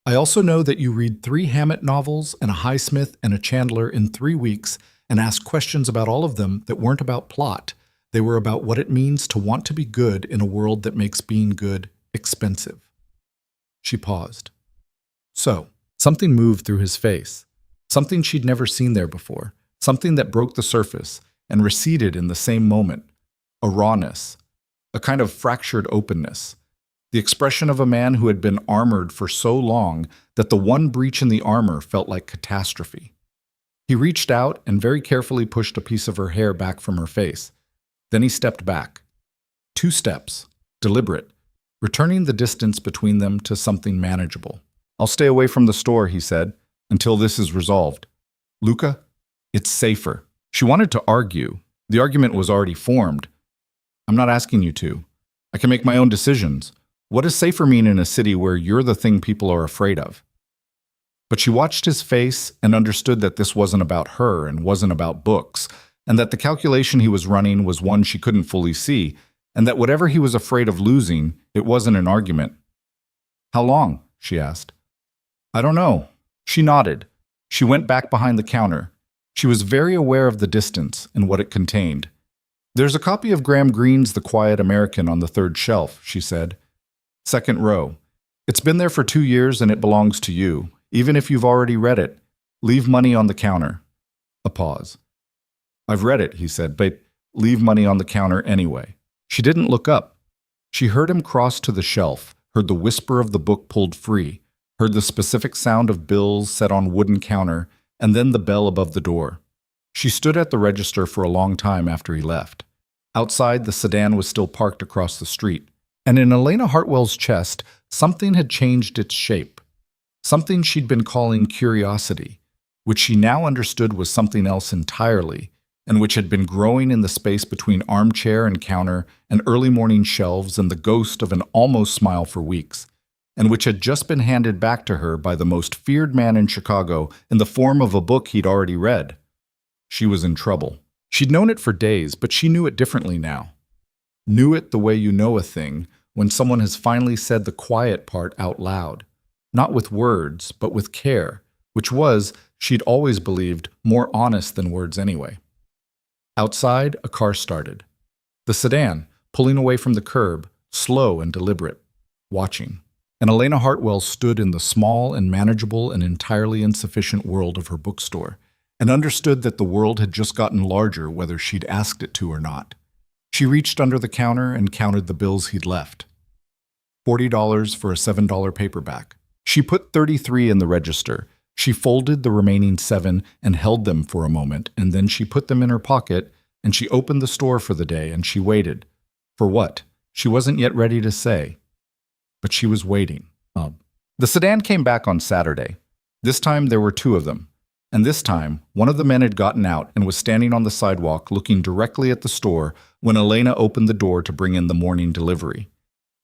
Speaker 1: "I also know that you read 3 Hammett novels and a Highsmith and a Chandler in 3 weeks and ask questions about all of them that weren't about plot, They were about what it means to want to be good in a world that makes being good expensive. She paused. So, something moved through his face. Something she'd never seen there before. Something that broke the surface and receded in the same moment. A rawness. A kind of fractured openness. The expression of a man who had been armored for so long that the one breach in the armor felt like catastrophe. He reached out and very carefully pushed a piece of her hair back from her face. Then he stepped back. 2 steps, deliberate, returning the distance between them to something manageable. "I'll stay away from the store," he said, "until this is resolved. Luca, it's safer." She wanted to argue. The argument was already formed. "I'm not asking you to. I can make my own decisions. What does safer mean in a city where you're the thing people are afraid of?" But she watched his face and understood that this wasn't about her and wasn't about books, and that the calculation he was running was one she couldn't fully see, and that whatever he was afraid of losing, it wasn't an argument. "How long?" she asked. "I don't know." She nodded. She went back behind the counter. She was very aware of the distance and what it contained. "There's a copy of Graham Greene's The Quiet American on the 3rd shelf," she said. "2nd row. It's been there for 2 years and it belongs to you, even if you've already read it. Leave money on the counter." A pause. "I've read it," he said, "but leave money on the counter anyway." She didn't look up. She heard him cross to the shelf, heard the whisper of the book pulled free, heard the specific sound of bills set on wooden counter, and then the bell above the door. She stood at the register for a long time after he left. Outside, the sedan was still parked across the street, and in Elena Hartwell's chest, something had changed its shape. Something she'd been calling curiosity, which she now understood was something else entirely, and which had been growing in the space between armchair and counter and early morning shelves and the ghost of an almost smile for weeks, and which had just been handed back to her by the most feared man in Chicago in the form of a book he'd already read. She was in trouble. She'd known it for days, but she knew it differently now. Knew it the way you know a thing when someone has finally said the quiet part out loud, not with words, but with care, which was, she'd always believed, more honest than words anyway. Outside, a car started. The sedan, pulling away from the curb, slow and deliberate, watching. And Elena Hartwell stood in the small and manageable and entirely insufficient world of her bookstore, and understood that the world had just gotten larger whether she'd asked it to or not. She reached under the counter and counted the bills he'd left. $40 for a $7 paperback. She put 33 in the register. She folded the remaining 7 and held them for a moment, and then she put them in her pocket, and she opened the store for the day, and she waited. For what? She wasn't yet ready to say. But she was waiting. The sedan came back on Saturday. This time there were 2 of them. And this time, one of the men had gotten out and was standing on the sidewalk looking directly at the store when Elena opened the door to bring in the morning delivery.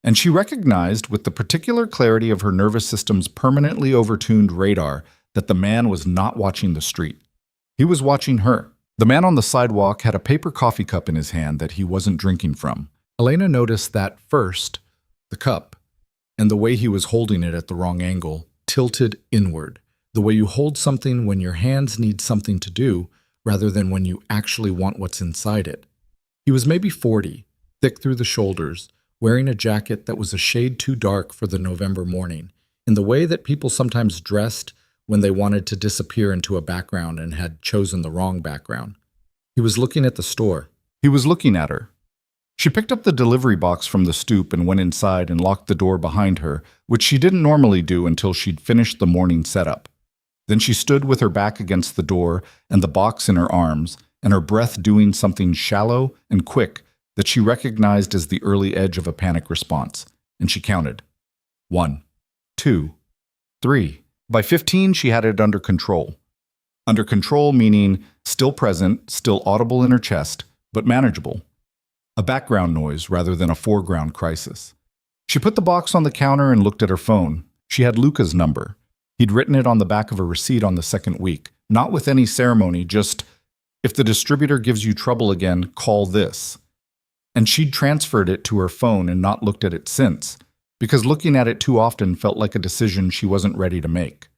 Speaker 1: And she recognized, with the particular clarity of her nervous system's permanently overtuned radar, that the man was not watching the street. He was watching her. The man on the sidewalk had a paper coffee cup in his hand that he wasn't drinking from. Elena noticed that, first, the cup, and the way he was holding it at the wrong angle, tilted inward. The way you hold something when your hands need something to do, rather than when you actually want what's inside it. He was maybe 40, thick through the shoulders, wearing a jacket that was a shade too dark for the November morning, in the way that people sometimes dressed when they wanted to disappear into a background and had chosen the wrong background. He was looking at the store. He was looking at her. She picked up the delivery box from the stoop and went inside and locked the door behind her, which she didn't normally do until she'd finished the morning setup. Then she stood with her back against the door and the box in her arms, and her breath doing something shallow and quick that she recognized as the early edge of a panic response, and she counted. 1, 2, 3. By 15, she had it under control. Under control meaning still present, still audible in her chest, but manageable. A background noise rather than a foreground crisis. She put the box on the counter and looked at her phone. She had Luca's number. He'd written it on the back of a receipt on the 2nd week, not with any ceremony, just, "If the distributor gives you trouble again, call this." And she'd transferred it to her phone and not looked at it since, because looking at it too often felt like a decision she wasn't ready to make.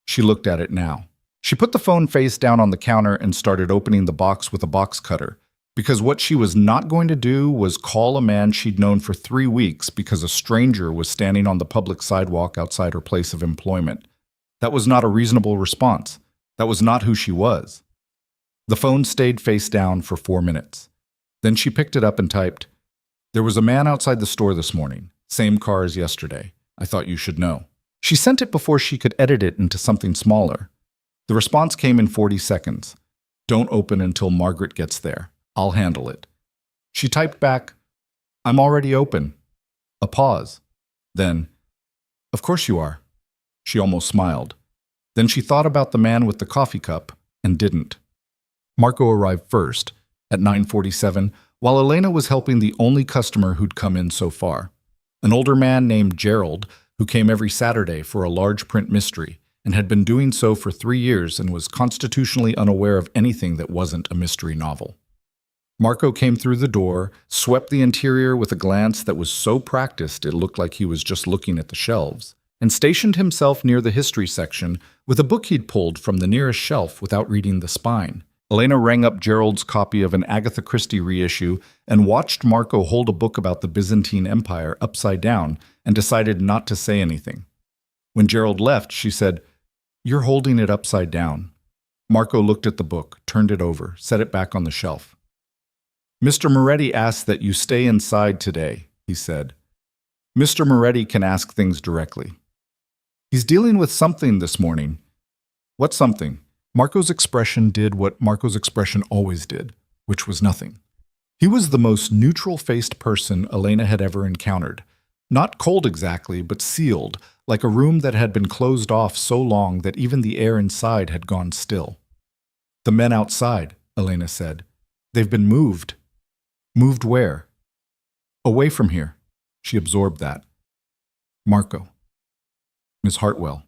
Speaker 1: She looked at it now. She put the phone face down on the counter and started opening the box with a box cutter, Because what she was not going to do was call a man she'd known for 3 weeks because a stranger was standing on the public sidewalk outside her place of employment. That was not a reasonable response. That was not who she was. The phone stayed face down for 4 minutes. Then she picked it up and typed, "There was a man outside the store this morning. Same car as yesterday. I thought you should know." She sent it before she could edit it into something smaller. The response came in 40 seconds. "Don't open until Margaret gets there. I'll handle it." She typed back, "I'm already open." A pause. Then, "Of course you are." She almost smiled. Then she thought about the man with the coffee cup and didn't. Marco arrived first, at 9:47, while Elena was helping the only customer who'd come in so far. An older man named Gerald, who came every Saturday for a large print mystery, and had been doing so for 3 years and was constitutionally unaware of anything that wasn't a mystery novel. Marco came through the door, swept the interior with a glance that was so practiced it looked like he was just looking at the shelves, and stationed himself near the history section with a book he'd pulled from the nearest shelf without reading the spine. Elena rang up Gerald's copy of an Agatha Christie reissue and watched Marco hold a book about the Byzantine Empire upside down and decided not to say anything. When Gerald left, she said, "You're holding it upside down." Marco looked at the book, turned it over, set it back on the shelf. "Mr. Moretti asked that you stay inside today," he said. "Mr. Moretti can ask things directly. He's dealing with something this morning." "What something?" Marco's expression did what Marco's expression always did, which was nothing. He was the most neutral-faced person Elena had ever encountered. Not cold exactly, but sealed, like a room that had been closed off so long that even the air inside had gone still. "The men outside," Elena said. "They've been moved." "Moved where?" "Away from here." She absorbed that. "Marco." "Miss Hartwell."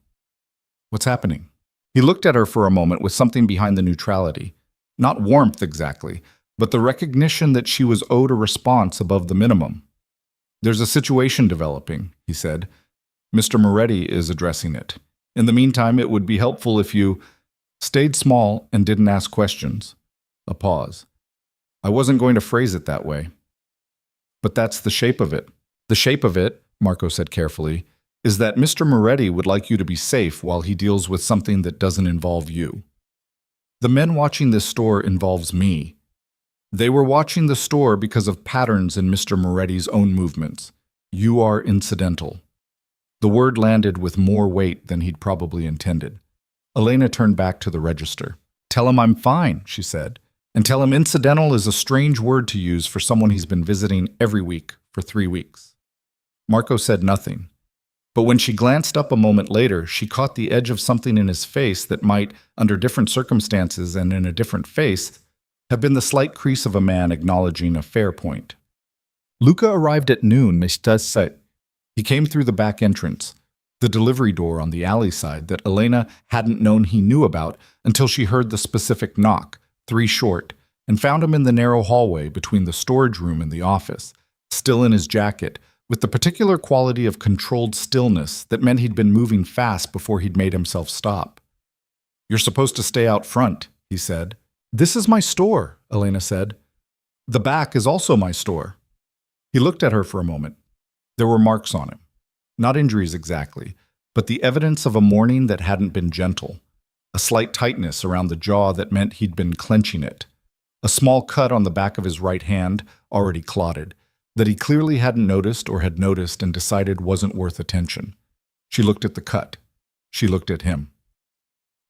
Speaker 1: "What's happening?" He looked at her for a moment with something behind the neutrality. Not warmth exactly, but the recognition that she was owed a response above the minimum. "There's a situation developing," he said. "Mr. Moretti is addressing it. In the meantime, it would be helpful if you stayed small and didn't ask questions." A pause. "I wasn't going to phrase it that way." "But that's the shape of it." "The shape of it," Marco said carefully, "is that Mr. Moretti would like you to be safe while he deals with something that doesn't involve you. The men watching this store involves me. They were watching the store because of patterns in Mr. Moretti's own movements. You are incidental." The word landed with more weight than he'd probably intended. Elena turned back to the register. "Tell him I'm fine," she said, "and tell him incidental is a strange word to use for someone he's been visiting every week for 3 weeks. Marco said nothing. But when she glanced up a moment later, she caught the edge of something in his face that might, under different circumstances and in a different face, have been the slight crease of a man acknowledging a fair point. Luca arrived at noon, He came through the back entrance, the delivery door on the alley side that Elena hadn't known he knew about until she heard the specific knock, 3 short, and found him in the narrow hallway between the storage room and the office, still in his jacket, with the particular quality of controlled stillness that meant he'd been moving fast before he'd made himself stop. "You're supposed to stay out front," he said. "This is my store," Elena said. "The back is also my store." He looked at her for a moment. There were marks on him. Not injuries exactly, but the evidence of a morning that hadn't been gentle. A slight tightness around the jaw that meant he'd been clenching it. A small cut on the back of his right hand, already clotted, that he clearly hadn't noticed or had noticed and decided wasn't worth attention. She looked at the cut. She looked at him.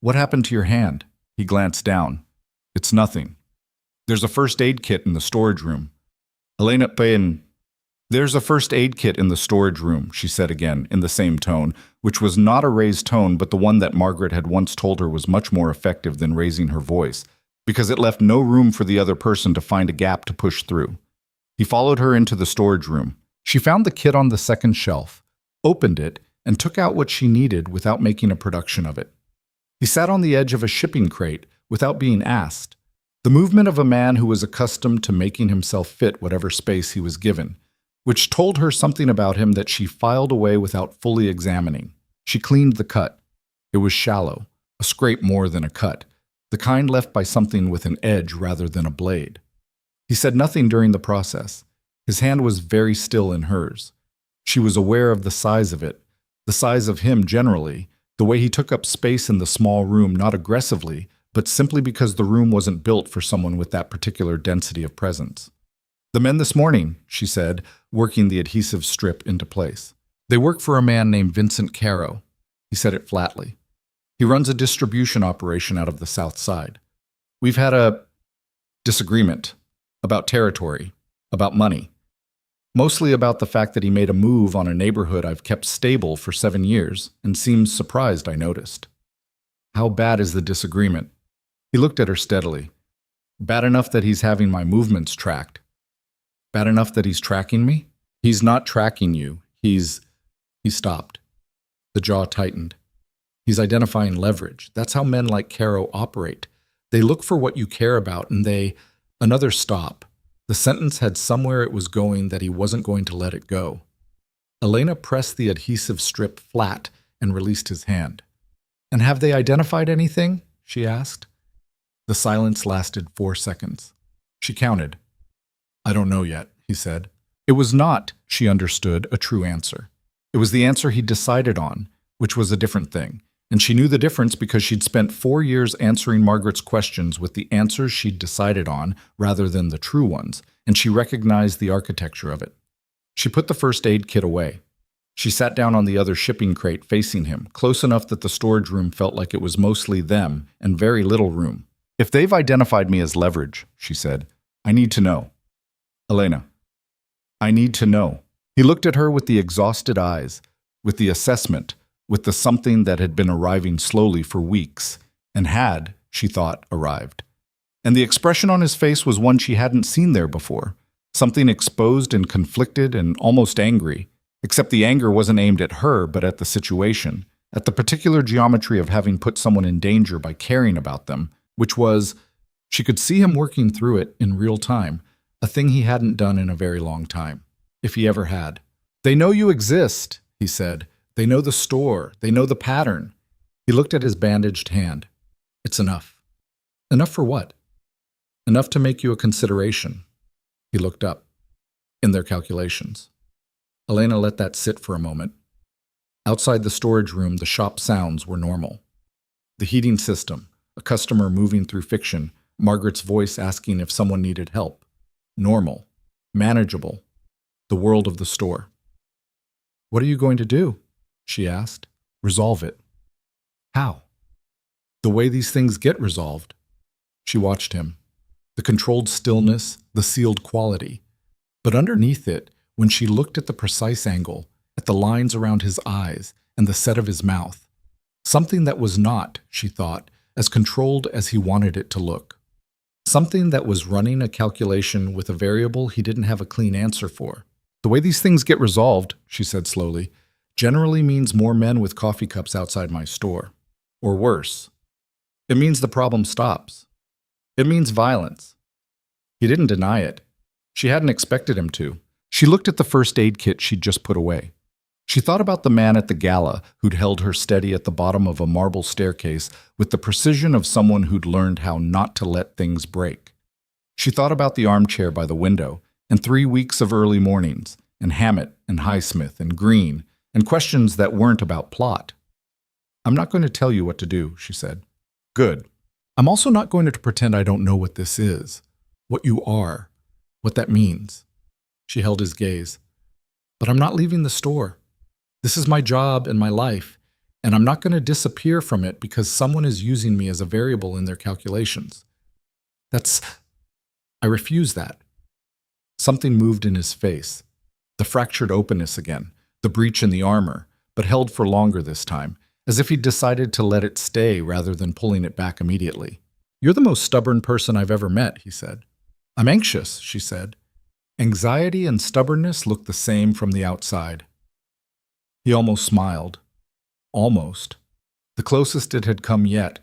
Speaker 1: "What happened to your hand?" He glanced down. "It's nothing. There's a first aid kit in the storage room." Elena Payne. "There's a first aid kit in the storage room," she said again, in the same tone, which was not a raised tone, but the one that Margaret had once told her was much more effective than raising her voice, because it left no room for the other person to find a gap to push through. He followed her into the storage room. She found the kit on the second shelf, opened it, and took out what she needed without making a production of it. He sat on the edge of a shipping crate without being asked, the movement of a man who was accustomed to making himself fit whatever space he was given, which told her something about him that she filed away without fully examining. She cleaned the cut. It was shallow, a scrape more than a cut, the kind left by something with an edge rather than a blade. He said nothing during the process. His hand was very still in hers. She was aware of the size of it, the size of him generally, the way he took up space in the small room, not aggressively, but simply because the room wasn't built for someone with that particular density of presence. "The men this morning," she said, working the adhesive strip into place. "They work for a man named Vincent Caro." He said it flatly. "He runs a distribution operation out of the South Side. We've had a disagreement about territory, about money. Mostly about the fact that he made a move on a neighborhood I've kept stable for 7 years and seems surprised I noticed." "How bad is the disagreement?" He looked at her steadily. "Bad enough that he's having my movements tracked." "Bad enough that he's tracking me?" "He's not tracking you. He stopped. The jaw tightened. "He's identifying leverage. That's how men like Caro operate. They look for what you care about and they..." Another stop. The sentence had somewhere it was going that he wasn't going to let it go. Elena pressed the adhesive strip flat and released his hand. "And have they identified anything?" she asked. The silence lasted 4 seconds. She counted. "I don't know yet," he said. It was not, she understood, a true answer. It was the answer he decided on, which was a different thing. And she knew the difference because she'd spent 4 years answering Margaret's questions with the answers she'd decided on rather than the true ones, and she recognized the architecture of it. She put the first aid kit away. She sat down on the other shipping crate facing him, close enough that the storage room felt like it was mostly them and very little room. "If they've identified me as leverage," she said, "I need to know. Elena, I need to know." He looked at her with the exhausted eyes, with the assessment, with the something that had been arriving slowly for weeks, and had, she thought, arrived. And the expression on his face was one she hadn't seen there before, something exposed and conflicted and almost angry, except the anger wasn't aimed at her but at the situation, at the particular geometry of having put someone in danger by caring about them, which was, she could see him working through it in real time, a thing he hadn't done in a very long time, if he ever had. "They know you exist," he said. "They know the store. They know the pattern." He looked at his bandaged hand. "It's enough." "Enough for what?" "Enough to make you a consideration." He looked up. "In their calculations." Elena let that sit for a moment. Outside the storage room, the shop sounds were normal. The heating system, a customer moving through fiction, Margaret's voice asking if someone needed help. Normal. Manageable. The world of the store. "What are you going to do?" she asked. "Resolve it." "How?" "The way these things get resolved." She watched him. The controlled stillness, the sealed quality. But underneath it, when she looked at the precise angle, at the lines around his eyes and the set of his mouth, something that was not, she thought, as controlled as he wanted it to look. Something that was running a calculation with a variable he didn't have a clean answer for. "The way these things get resolved," she said slowly, "generally means more men with coffee cups outside my store. Or worse. It means the problem stops. It means violence." He didn't deny it. She hadn't expected him to. She looked at the first aid kit she'd just put away. She thought about the man at the gala who'd held her steady at the bottom of a marble staircase with the precision of someone who'd learned how not to let things break. She thought about the armchair by the window, and 3 weeks of early mornings, and Hammett, and Highsmith, and Green, and questions that weren't about plot. "I'm not going to tell you what to do," she said. "Good. I'm also not going to pretend I don't know what this is, what you are, what that means." She held his gaze. "But I'm not leaving the store. This is my job and my life, and I'm not going to disappear from it because someone is using me as a variable in their calculations. I refuse that." Something moved in his face. The fractured openness again, the breach in the armor, but held for longer this time, as if he'd decided to let it stay rather than pulling it back immediately. "You're the most stubborn person I've ever met," he said. "I'm anxious," she said. Anxiety and stubbornness looked the same from the outside. He almost smiled. Almost. The closest it had come yet.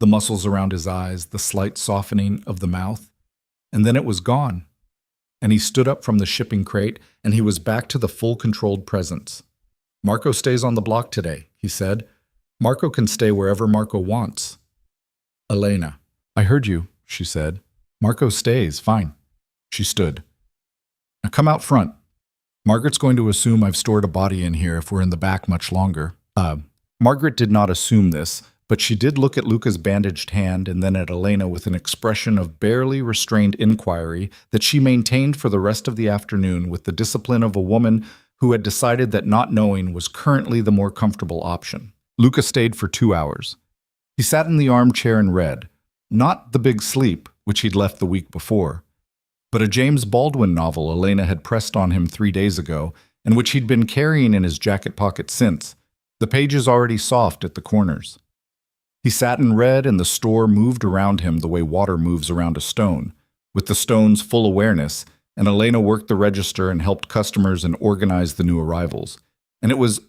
Speaker 1: The muscles around his eyes, the slight softening of the mouth. And then it was gone. And he stood up from the shipping crate, and he was back to the full controlled presence. "Marco stays on the block today," he said. "Marco can stay wherever Marco wants." "Elena." "I heard you," she said. "Marco stays, fine." She stood. Now come out front. Margaret's going to assume I've stored a body in here if we're in the back much longer. Margaret did not assume this, but she did look at Luca's bandaged hand and then at Elena with an expression of barely restrained inquiry that she maintained for the rest of the afternoon with the discipline of a woman who had decided that not knowing was currently the more comfortable option. Luca stayed for 2 hours. He sat in the armchair and read, not The Big Sleep, which he'd left the week before, but a James Baldwin novel Elena had pressed on him 3 days ago and which he'd been carrying in his jacket pocket since, the pages already soft at the corners. He sat and read, and the store moved around him the way water moves around a stone, with the stone's full awareness, and Elena worked the register and helped customers and organize the new arrivals. And it was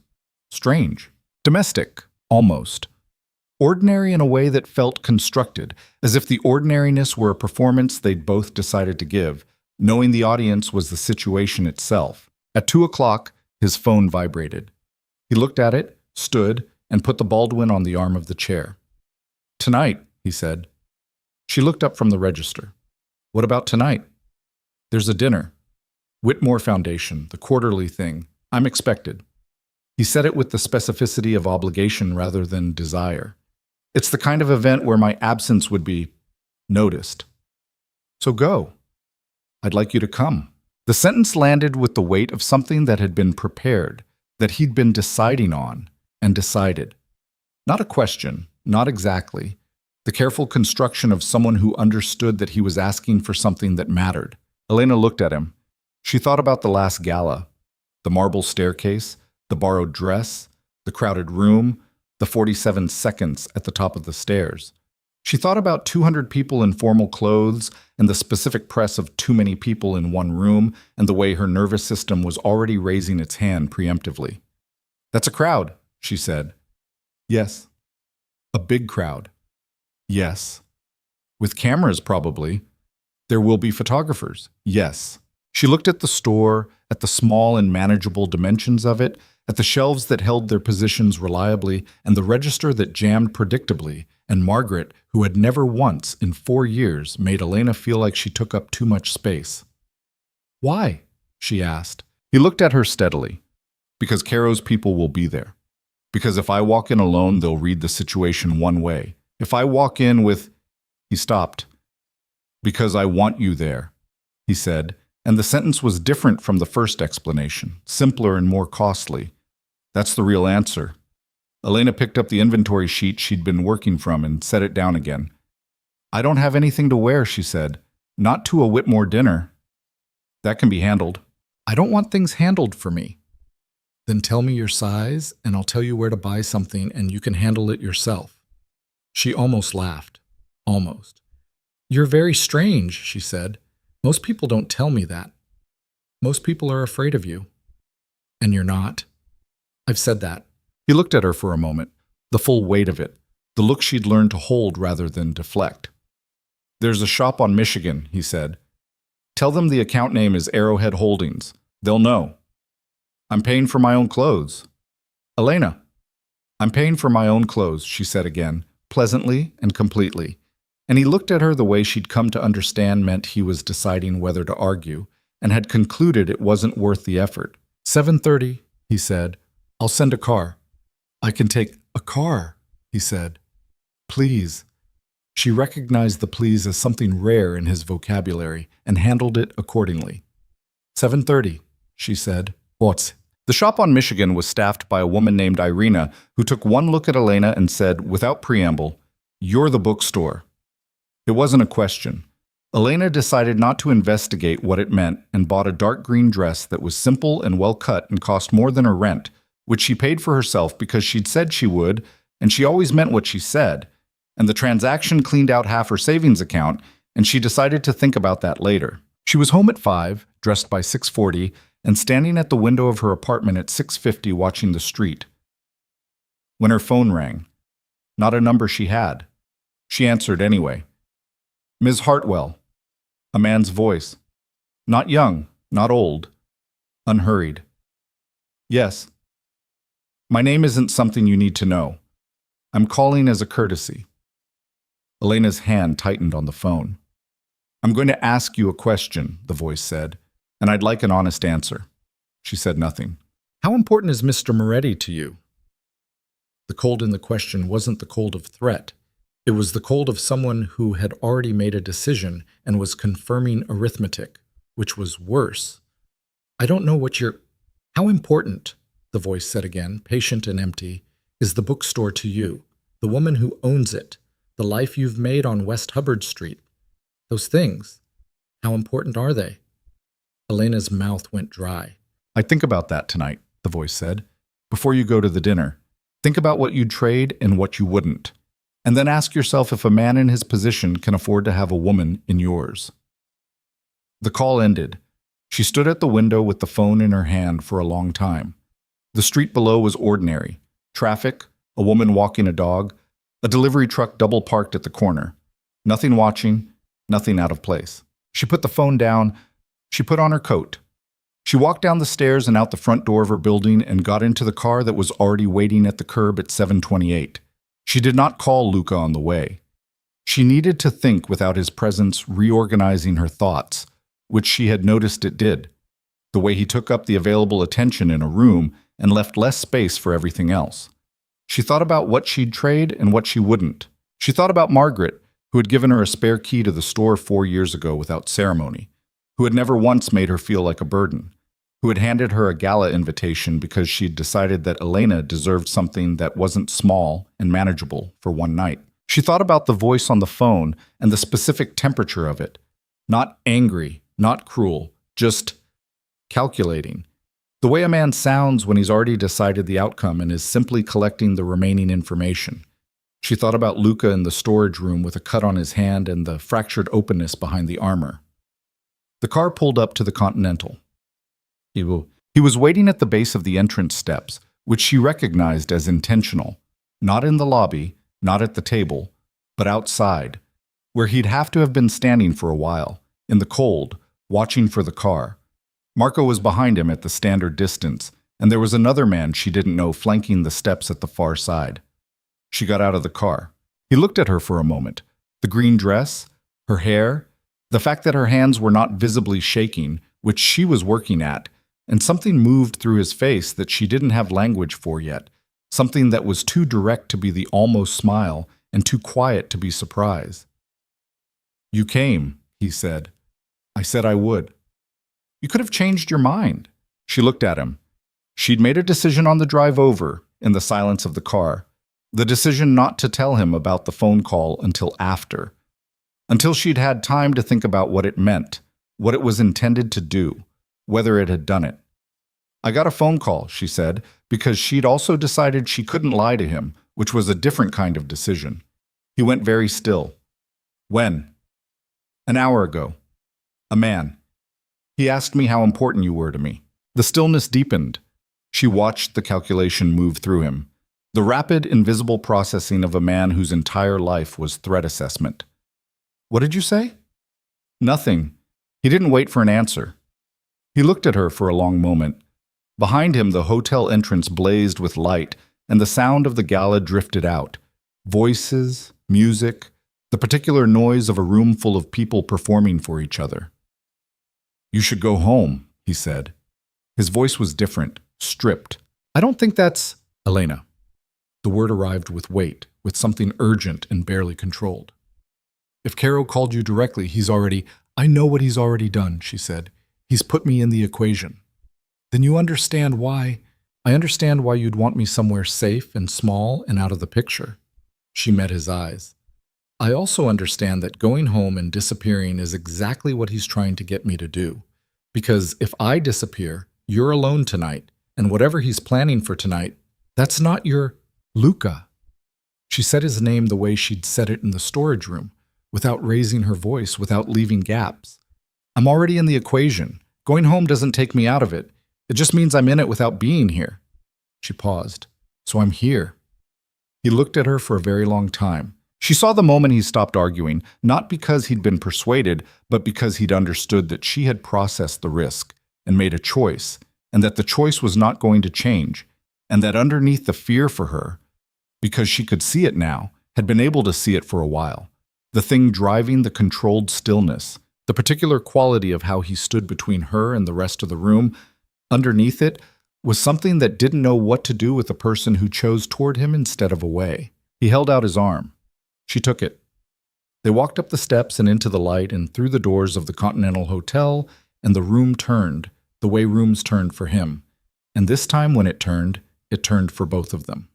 Speaker 1: strange, domestic, almost. Ordinary in a way that felt constructed, as if the ordinariness were a performance they'd both decided to give, knowing the audience was the situation itself. At 2 o'clock, his phone vibrated. He looked at it, stood, and put the Baldwin on the arm of the chair. Tonight, he said. She looked up from the register. What about tonight? There's a dinner. Whitmore Foundation, the quarterly thing. I'm expected. He said it with the specificity of obligation rather than desire. It's the kind of event where my absence would be noticed. So go. I'd like you to come. The sentence landed with the weight of something that had been prepared, that he'd been deciding on, and decided. Not a question, not exactly. The careful construction of someone who understood that he was asking for something that mattered. Elena looked at him. She thought about the last gala, the marble staircase, the borrowed dress, the crowded room, the 47 seconds at the top of the stairs. She thought about 200 people in formal clothes and the specific press of too many people in one room and the way her nervous system was already raising its hand preemptively. That's a crowd, she said. Yes. A big crowd. Yes. With cameras, probably. There will be photographers. Yes. She looked at the store, at the small and manageable dimensions of it, at the shelves that held their positions reliably, and the register that jammed predictably, and Margaret, who had never once in 4 years made Elena feel like she took up too much space. Why? She asked. He looked at her steadily. Because Caro's people will be there. Because if I walk in alone, they'll read the situation one way. If I walk in with... He stopped. Because I want you there, he said, and the sentence was different from the first explanation, simpler and more costly. That's the real answer. Elena picked up the inventory sheet she'd been working from and set it down again. I don't have anything to wear, she said. Not to a Whitmore dinner. That can be handled. I don't want things handled for me. Then tell me your size, and I'll tell you where to buy something, and you can handle it yourself. She almost laughed. Almost. You're very strange, she said. Most people don't tell me that. Most people are afraid of you. And you're not. I've said that. He looked at her for a moment, the full weight of it, the look she'd learned to hold rather than deflect. There's a shop on Michigan, he said. Tell them the account name is Arrowhead Holdings. They'll know. I'm paying for my own clothes. Elena. I'm paying for my own clothes, she said again, pleasantly and completely. And he looked at her the way she'd come to understand meant he was deciding whether to argue, and had concluded it wasn't worth the effort. 7:30, he said. I'll send a car. I can take a car, he said. Please. She recognized the please as something rare in his vocabulary and handled it accordingly. 7:30, she said. What? The shop on Michigan was staffed by a woman named Irina, who took one look at Elena and said, without preamble, You're the bookstore. It wasn't a question. Elena decided not to investigate what it meant and bought a dark green dress that was simple and well cut and cost more than her rent, which she paid for herself because she'd said she would, and she always meant what she said. And the transaction cleaned out half her savings account, and she decided to think about that later. She was home at 5, dressed by 6:40, and standing at the window of her apartment at 6:50 watching the street. When her phone rang. Not a number she had. She answered anyway. Ms. Hartwell. A man's voice. Not young, not old. Unhurried. Yes. My name isn't something you need to know. I'm calling as a courtesy. Elena's hand tightened on the phone. I'm going to ask you a question, the voice said, and I'd like an honest answer. She said nothing. How important is Mr. Moretti to you? The cold in the question wasn't the cold of threat. It was the cold of someone who had already made a decision and was confirming arithmetic, which was worse. I don't know what you're... How important, the voice said again, patient and empty, is the bookstore to you, the woman who owns it, the life you've made on West Hubbard Street? Those things, how important are they? Elena's mouth went dry. I think about that tonight, the voice said. Before you go to the dinner, think about what you'd trade and what you wouldn't. And then ask yourself if a man in his position can afford to have a woman in yours. The call ended. She stood at the window with the phone in her hand for a long time. The street below was ordinary. Traffic, a woman walking a dog, a delivery truck double parked at the corner. Nothing watching, nothing out of place. She put the phone down. She put on her coat. She walked down the stairs and out the front door of her building and got into the car that was already waiting at the curb at 7:28. She did not call Luca on the way. She needed to think without his presence reorganizing her thoughts, which she had noticed it did. The way he took up the available attention in a room and left less space for everything else. She thought about what she'd trade and what she wouldn't. She thought about Margaret, who had given her a spare key to the store 4 years ago without ceremony, who had never once made her feel like a burden, who had handed her a gala invitation because she'd decided that Elena deserved something that wasn't small and manageable for one night. She thought about the voice on the phone and the specific temperature of it. Not angry, not cruel, just calculating. The way a man sounds when he's already decided the outcome and is simply collecting the remaining information. She thought about Luca in the storage room with a cut on his hand and the fractured openness behind the armor. The car pulled up to the Continental. He was waiting at the base of the entrance steps, which she recognized as intentional, not in the lobby, not at the table, but outside, where he'd have to have been standing for a while, in the cold, watching for the car. Marco was behind him at the standard distance, and there was another man she didn't know flanking the steps at the far side. She got out of the car. He looked at her for a moment. The green dress, her hair, the fact that her hands were not visibly shaking, which she was working at, and something moved through his face that she didn't have language for yet, something that was too direct to be the almost smile and too quiet to be surprise. "You came," he said. "I said I would." "You could have changed your mind." She looked at him. She'd made a decision on the drive over, in the silence of the car, the decision not to tell him about the phone call until after, until she'd had time to think about what it meant, what it was intended to do, whether it had done it. "I got a phone call," she said, because she'd also decided she couldn't lie to him, which was a different kind of decision. He went very still. "When?" "An hour ago. A man. He asked me how important you were to me." The stillness deepened. She watched the calculation move through him, the rapid, invisible processing of a man whose entire life was threat assessment. "What did you say?" "Nothing." He didn't wait for an answer. He looked at her for a long moment. Behind him, the hotel entrance blazed with light, and the sound of the gala drifted out. Voices, music, the particular noise of a room full of people performing for each other. "You should go home," he said. His voice was different, stripped. "I don't think that's..." "Elena." The word arrived with weight, with something urgent and barely controlled. "If Caro called you directly, he's already..." "I know what he's already done," she said. "He's put me in the equation." "Then you understand why..." "I understand why you'd want me somewhere safe and small and out of the picture." She met his eyes. "I also understand that going home and disappearing is exactly what he's trying to get me to do. Because if I disappear, you're alone tonight, and whatever he's planning for tonight, that's not your Luca." She said his name the way she'd said it in the storage room, without raising her voice, without leaving gaps. "I'm already in the equation. Going home doesn't take me out of it. It just means I'm in it without being here." She paused. "So I'm here." He looked at her for a very long time. She saw the moment he stopped arguing, not because he'd been persuaded, but because he'd understood that she had processed the risk and made a choice, and that the choice was not going to change, and that underneath the fear for her, because she could see it now, had been able to see it for a while, the thing driving the controlled stillness, The particular quality of how he stood between her and the rest of the room, underneath it, was something that didn't know what to do with a person who chose toward him instead of away. He held out his arm. She took it. They walked up the steps and into the light and through the doors of the Continental Hotel, and the room turned, the way rooms turned for him. And this time when it turned for both of them.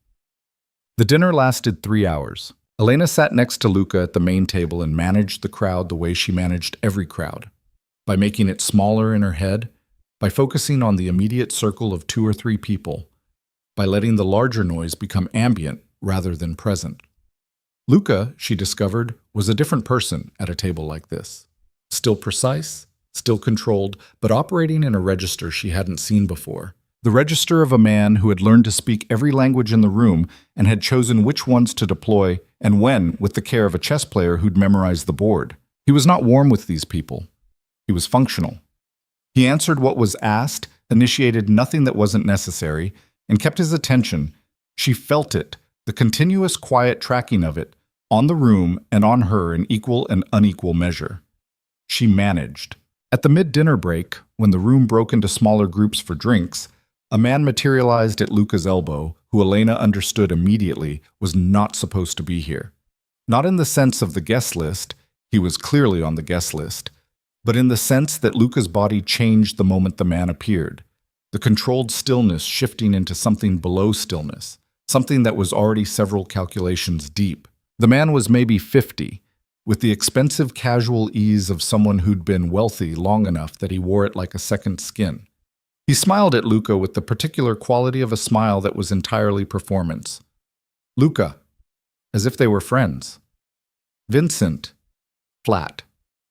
Speaker 1: The dinner lasted 3 hours. Elena sat next to Luca at the main table and managed the crowd the way she managed every crowd, by making it smaller in her head, by focusing on the immediate circle of 2 or 3 people, by letting the larger noise become ambient rather than present. Luca, she discovered, was a different person at a table like this. Still precise, still controlled, but operating in a register she hadn't seen before. The register of a man who had learned to speak every language in the room and had chosen which ones to deploy and when with the care of a chess player who'd memorized the board. He was not warm with these people. He was functional. He answered what was asked, initiated nothing that wasn't necessary, and kept his attention. She felt it, the continuous quiet tracking of it, on the room and on her in equal and unequal measure. She managed. At the mid-dinner break, when the room broke into smaller groups for drinks, a man materialized at Luca's elbow, who Elena understood immediately was not supposed to be here. Not in the sense of the guest list, he was clearly on the guest list, but in the sense that Luca's body changed the moment the man appeared, the controlled stillness shifting into something below stillness, something that was already several calculations deep. The man was maybe 50, with the expensive casual ease of someone who'd been wealthy long enough that he wore it like a second skin. He smiled at Luca with the particular quality of a smile that was entirely performance. Luca, as if they were friends. Vincent, flat.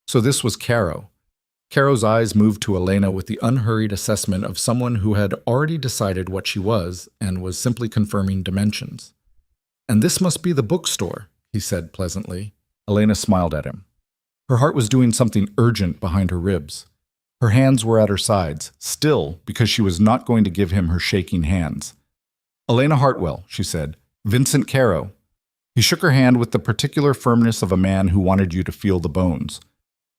Speaker 1: So this was Caro. Caro's eyes moved to Elena with the unhurried assessment of someone who had already decided what she was and was simply confirming dimensions. And this must be the bookstore, he said pleasantly. Elena smiled at him. Her heart was doing something urgent behind her ribs. Her hands were at her sides, still, because she was not going to give him her shaking hands. Elena Hartwell, she said. Vincent Caro. He shook her hand with the particular firmness of a man who wanted you to feel the bones.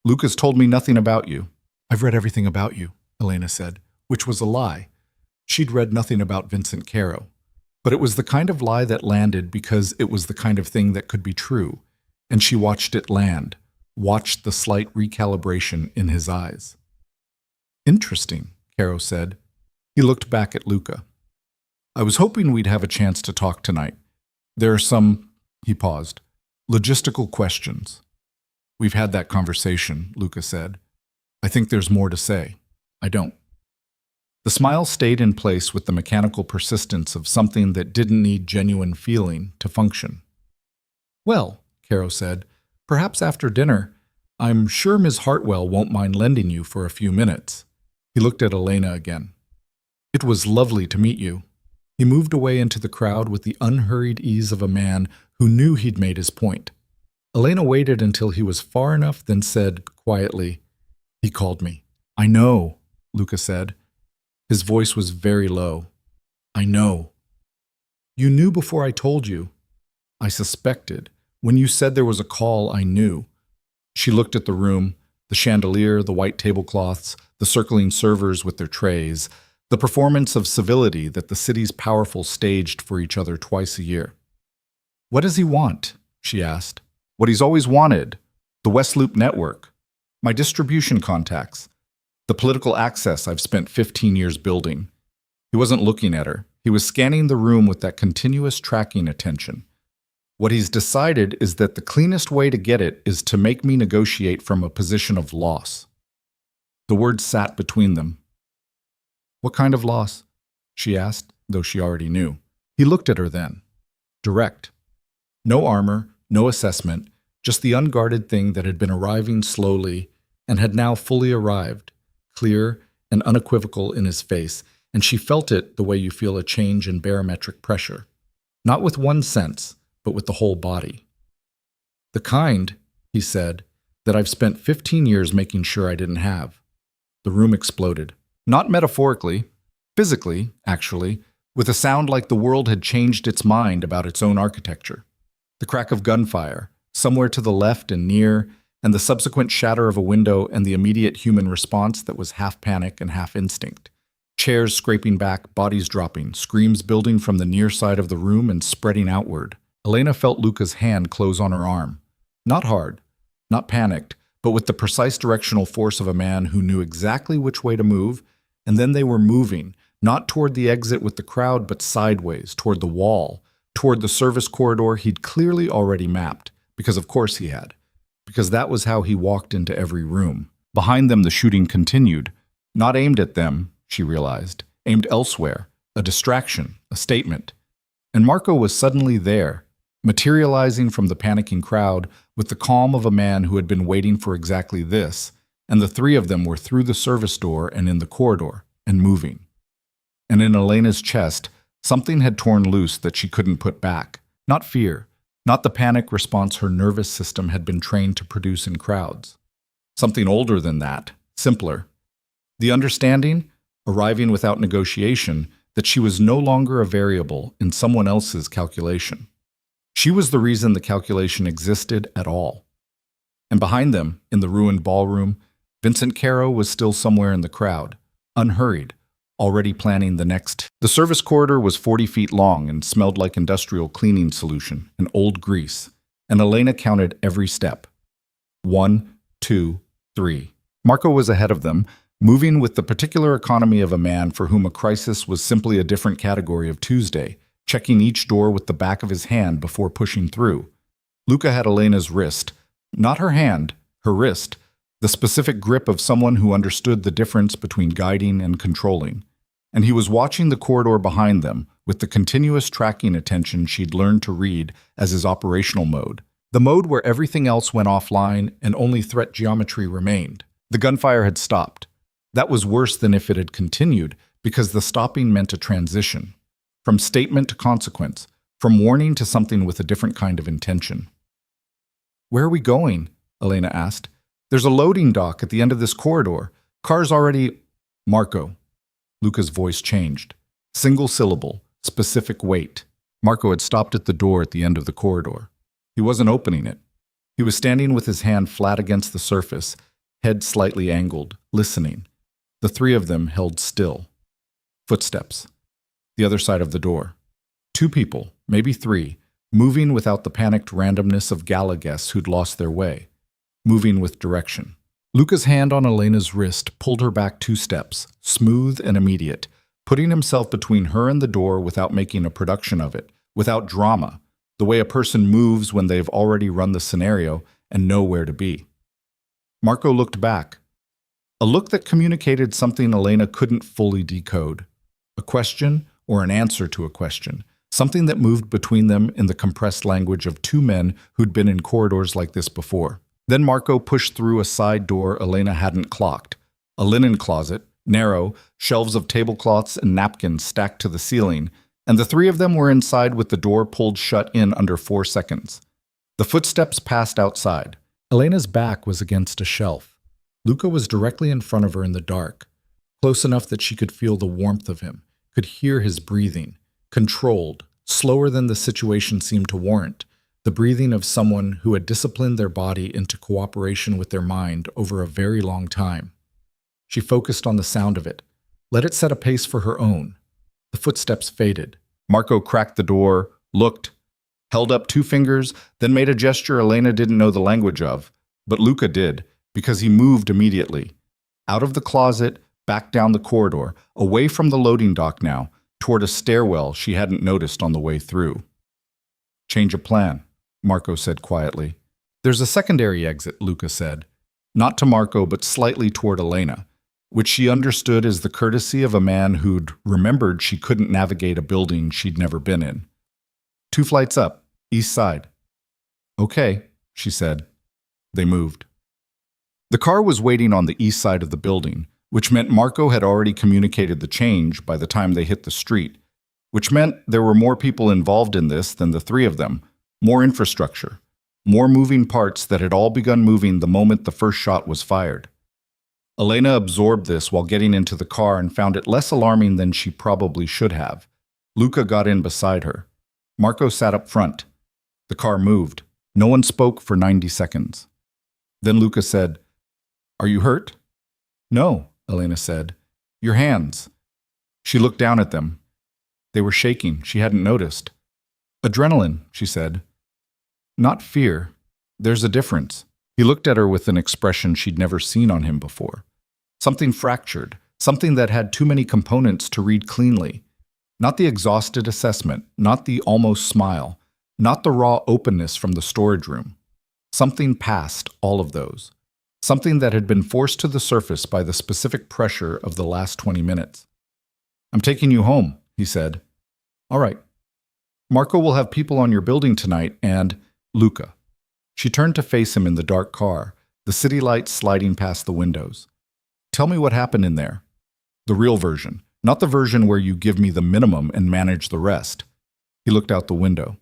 Speaker 1: Lucas told me nothing about you. I've read everything about you, Elena said, which was a lie. She'd read nothing about Vincent Caro. But it was the kind of lie that landed because it was the kind of thing that could be true, and she watched it land, watched the slight recalibration in his eyes. Interesting, Caro said. He looked back at Luca. I was hoping we'd have a chance to talk tonight. There are some, he paused, logistical questions. We've had that conversation, Luca said. I think there's more to say. I don't. The smile stayed in place with the mechanical persistence of something that didn't need genuine feeling to function. Well, Caro said, perhaps after dinner, I'm sure Ms. Hartwell won't mind lending you for a few minutes. He looked at Elena again. It was lovely to meet you. He moved away into the crowd with the unhurried ease of a man who knew he'd made his point. Elena waited until he was far enough, then said quietly, He called me. I know, Luca said. His voice was very low. I know. You knew before I told you. I suspected. When you said there was a call, I knew. She looked at the room, the chandelier, the white tablecloths, the circling servers with their trays, the performance of civility that the city's powerful staged for each other twice a year. What does he want? She asked. What he's always wanted. The West Loop network. My distribution contacts. The political access I've spent 15 years building. He wasn't looking at her. He was scanning the room with that continuous tracking attention. What he's decided is that the cleanest way to get it is to make me negotiate from a position of loss. The words sat between them. What kind of loss? She asked, though she already knew. He looked at her then. Direct. No armor, no assessment, just the unguarded thing that had been arriving slowly and had now fully arrived, clear and unequivocal in his face, and she felt it the way you feel a change in barometric pressure. Not with one sense, but with the whole body. The kind, he said, that I've spent 15 years making sure I didn't have. The room exploded. Not metaphorically, physically, actually, with a sound like the world had changed its mind about its own architecture. The crack of gunfire, somewhere to the left and near, and the subsequent shatter of a window and the immediate human response that was half panic and half instinct. Chairs scraping back, bodies dropping, screams building from the near side of the room and spreading outward. Elena felt Luca's hand close on her arm. Not hard, not panicked, but with the precise directional force of a man who knew exactly which way to move, and then they were moving, not toward the exit with the crowd, but sideways, toward the wall, toward the service corridor he'd clearly already mapped, because of course he had, because that was how he walked into every room. Behind them the shooting continued, not aimed at them, she realized, aimed elsewhere, a distraction, a statement. And Marco was suddenly there, materializing from the panicking crowd with the calm of a man who had been waiting for exactly this, and the three of them were through the service door and in the corridor, and moving. And in Elena's chest, something had torn loose that she couldn't put back. Not fear, not the panic response her nervous system had been trained to produce in crowds. Something older than that, simpler. The understanding, arriving without negotiation, that she was no longer a variable in someone else's calculation. She was the reason the calculation existed at all. And behind them, in the ruined ballroom, Vincent Caro was still somewhere in the crowd, unhurried, already planning the next. The service corridor was 40 feet long and smelled like industrial cleaning solution and old grease, and Elena counted every step. 1, 2, 3. Marco was ahead of them, moving with the particular economy of a man for whom a crisis was simply a different category of Tuesday, checking each door with the back of his hand before pushing through. Luca had Elena's wrist, not her hand, her wrist, the specific grip of someone who understood the difference between guiding and controlling. And he was watching the corridor behind them with the continuous tracking attention she'd learned to read as his operational mode, the mode where everything else went offline and only threat geometry remained. The gunfire had stopped. That was worse than if it had continued, because the stopping meant a transition. From statement to consequence, from warning to something with a different kind of intention. "Where are we going?" Elena asked. "There's a loading dock at the end of this corridor. Cars already—" "Marco." Luca's voice changed. Single syllable, specific weight. Marco had stopped at the door at the end of the corridor. He wasn't opening it. He was standing with his hand flat against the surface, head slightly angled, listening. The three of them held still. Footsteps. The other side of the door. 2 people, maybe 3, moving without the panicked randomness of gala guests who'd lost their way. Moving with direction. Luca's hand on Elena's wrist pulled her back 2 steps, smooth and immediate, putting himself between her and the door without making a production of it, without drama, the way a person moves when they've already run the scenario and know where to be. Marco looked back. A look that communicated something Elena couldn't fully decode. A question or an answer to a question. Something that moved between them in the compressed language of 2 men who'd been in corridors like this before. Then Marco pushed through a side door Elena hadn't clocked. A linen closet, narrow, shelves of tablecloths and napkins stacked to the ceiling, and the 3 of them were inside with the door pulled shut in under 4 seconds. The footsteps passed outside. Elena's back was against a shelf. Luca was directly in front of her in the dark, close enough that she could feel the warmth of him, could hear his breathing, controlled, slower than the situation seemed to warrant, the breathing of someone who had disciplined their body into cooperation with their mind over a very long time. She focused on the sound of it, let it set a pace for her own. The footsteps faded. Marco cracked the door, looked, held up 2 fingers, then made a gesture Elena didn't know the language of, but Luca did, because he moved immediately. Out of the closet, back down the corridor, away from the loading dock now, toward a stairwell she hadn't noticed on the way through. "Change of plan," Marco said quietly. "There's a secondary exit," Luca said. Not to Marco, but slightly toward Elena, which she understood as the courtesy of a man who'd remembered she couldn't navigate a building she'd never been in. 2 flights up, east side. "Okay," she said. They moved. The car was waiting on the east side of the building, which meant Marco had already communicated the change by the time they hit the street, which meant there were more people involved in this than the 3 of them, more infrastructure, more moving parts that had all begun moving the moment the first shot was fired. Elena absorbed this while getting into the car and found it less alarming than she probably should have. Luca got in beside her. Marco sat up front. The car moved. No one spoke for 90 seconds. Then Luca said, "Are you hurt?" "No," Elena said. "Your hands." She looked down at them. They were shaking. She hadn't noticed. "Adrenaline," she said. "Not fear. There's a difference." He looked at her with an expression she'd never seen on him before. Something fractured, something that had too many components to read cleanly. Not the exhausted assessment, not the almost smile, not the raw openness from the storage room. Something past all of those. Something that had been forced to the surface by the specific pressure of the last 20 minutes. "I'm taking you home," he said. "All right. Marco will have people on your building tonight and Luca." She turned to face him in the dark car, the city lights sliding past the windows. "Tell me what happened in there. The real version, not the version where you give me the minimum and manage the rest." He looked out the window.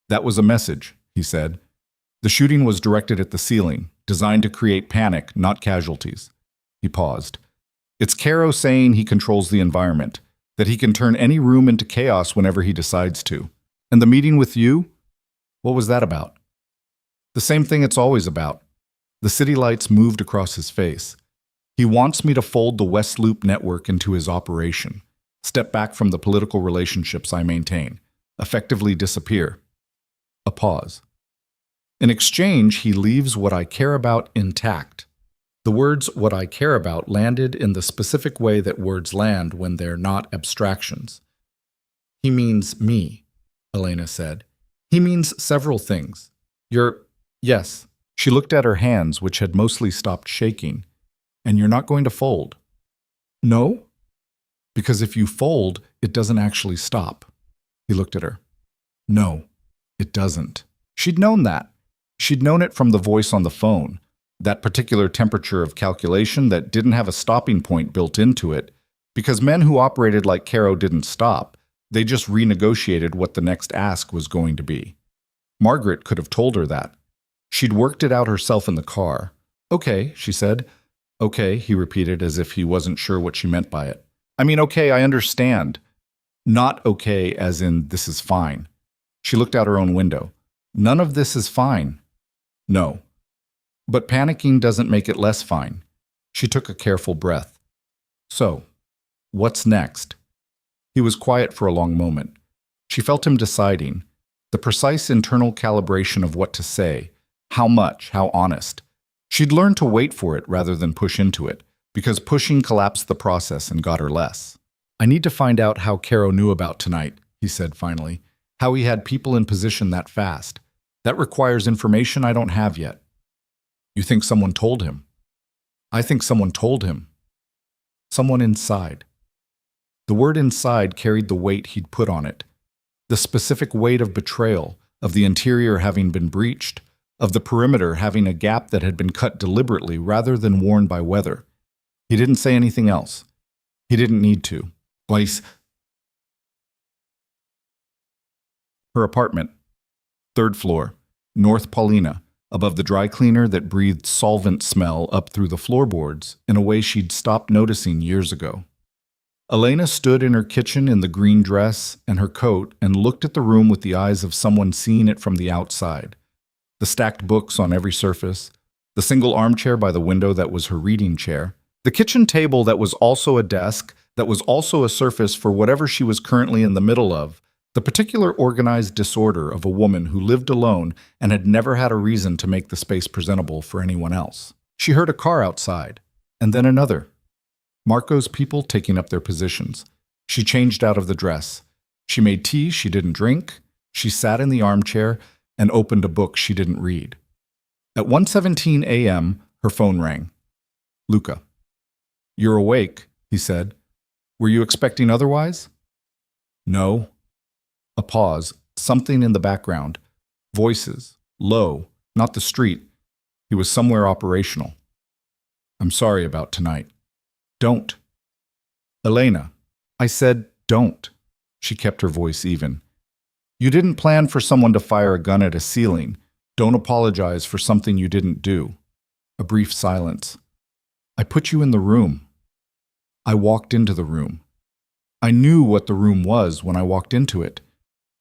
Speaker 1: "That was a message," he said. "The shooting was directed at the ceiling, designed to create panic, not casualties." He paused. "It's Caro saying he controls the environment, that he can turn any room into chaos whenever he decides to. And the meeting with you? What was that about?" "The same thing it's always about." The city lights moved across his face. "He wants me to fold the West Loop network into his operation, step back from the political relationships I maintain, effectively disappear." A pause. "In exchange, he leaves what I care about intact." The words "what I care about" landed in the specific way that words land when they're not abstractions. "He means me," Elena said. "He means several things. Yes." She looked at her hands, which had mostly stopped shaking. "And you're not going to fold?" "No." "Because if you fold, it doesn't actually stop." He looked at her. "No, it doesn't." She'd known that. She'd known it from the voice on the phone, that particular temperature of calculation that didn't have a stopping point built into it, because men who operated like Caro didn't stop. They just renegotiated what the next ask was going to be. Margaret could have told her that. She'd worked it out herself in the car. "Okay," she said. "Okay," he repeated as if he wasn't sure what she meant by it. "I mean, okay, I understand. Not okay as in this is fine." She looked out her own window. "None of this is fine." "No. But panicking doesn't make it less fine." She took a careful breath. "So, what's next?" He was quiet for a long moment. She felt him deciding, the precise internal calibration of what to say, how much, how honest. She'd learned to wait for it rather than push into it, because pushing collapsed the process and got her less. "I need to find out how Caro knew about tonight," he said finally, "how he had people in position that fast. That requires information I don't have yet." "You think someone told him?" "I think someone told him." "Someone inside." The word inside carried the weight he'd put on it. The specific weight of betrayal, of the interior having been breached, of the perimeter having a gap that had been cut deliberately rather than worn by weather. He didn't say anything else. He didn't need to. Place. Her apartment. 3rd floor, North Paulina, above the dry cleaner that breathed solvent smell up through the floorboards in a way she'd stopped noticing years ago. Elena stood in her kitchen in the green dress and her coat and looked at the room with the eyes of someone seeing it from the outside. The stacked books on every surface, the single armchair by the window that was her reading chair, the kitchen table that was also a desk, that was also a surface for whatever she was currently in the middle of, the particular organized disorder of a woman who lived alone and had never had a reason to make the space presentable for anyone else. She heard a car outside, and then another. Marco's people taking up their positions. She changed out of the dress. She made tea she didn't drink. She sat in the armchair and opened a book she didn't read. At 1:17 a.m., her phone rang. Luca. "You're awake," he said. "Were you expecting otherwise?" "No." A pause, something in the background. Voices, low, not the street. He was somewhere operational. "I'm sorry about tonight." "Don't." "Elena." "I said don't." She kept her voice even. "You didn't plan for someone to fire a gun at a ceiling. Don't apologize for something you didn't do." A brief silence. "I put you in the room." "I walked into the room." "I knew what the room was when I walked into it."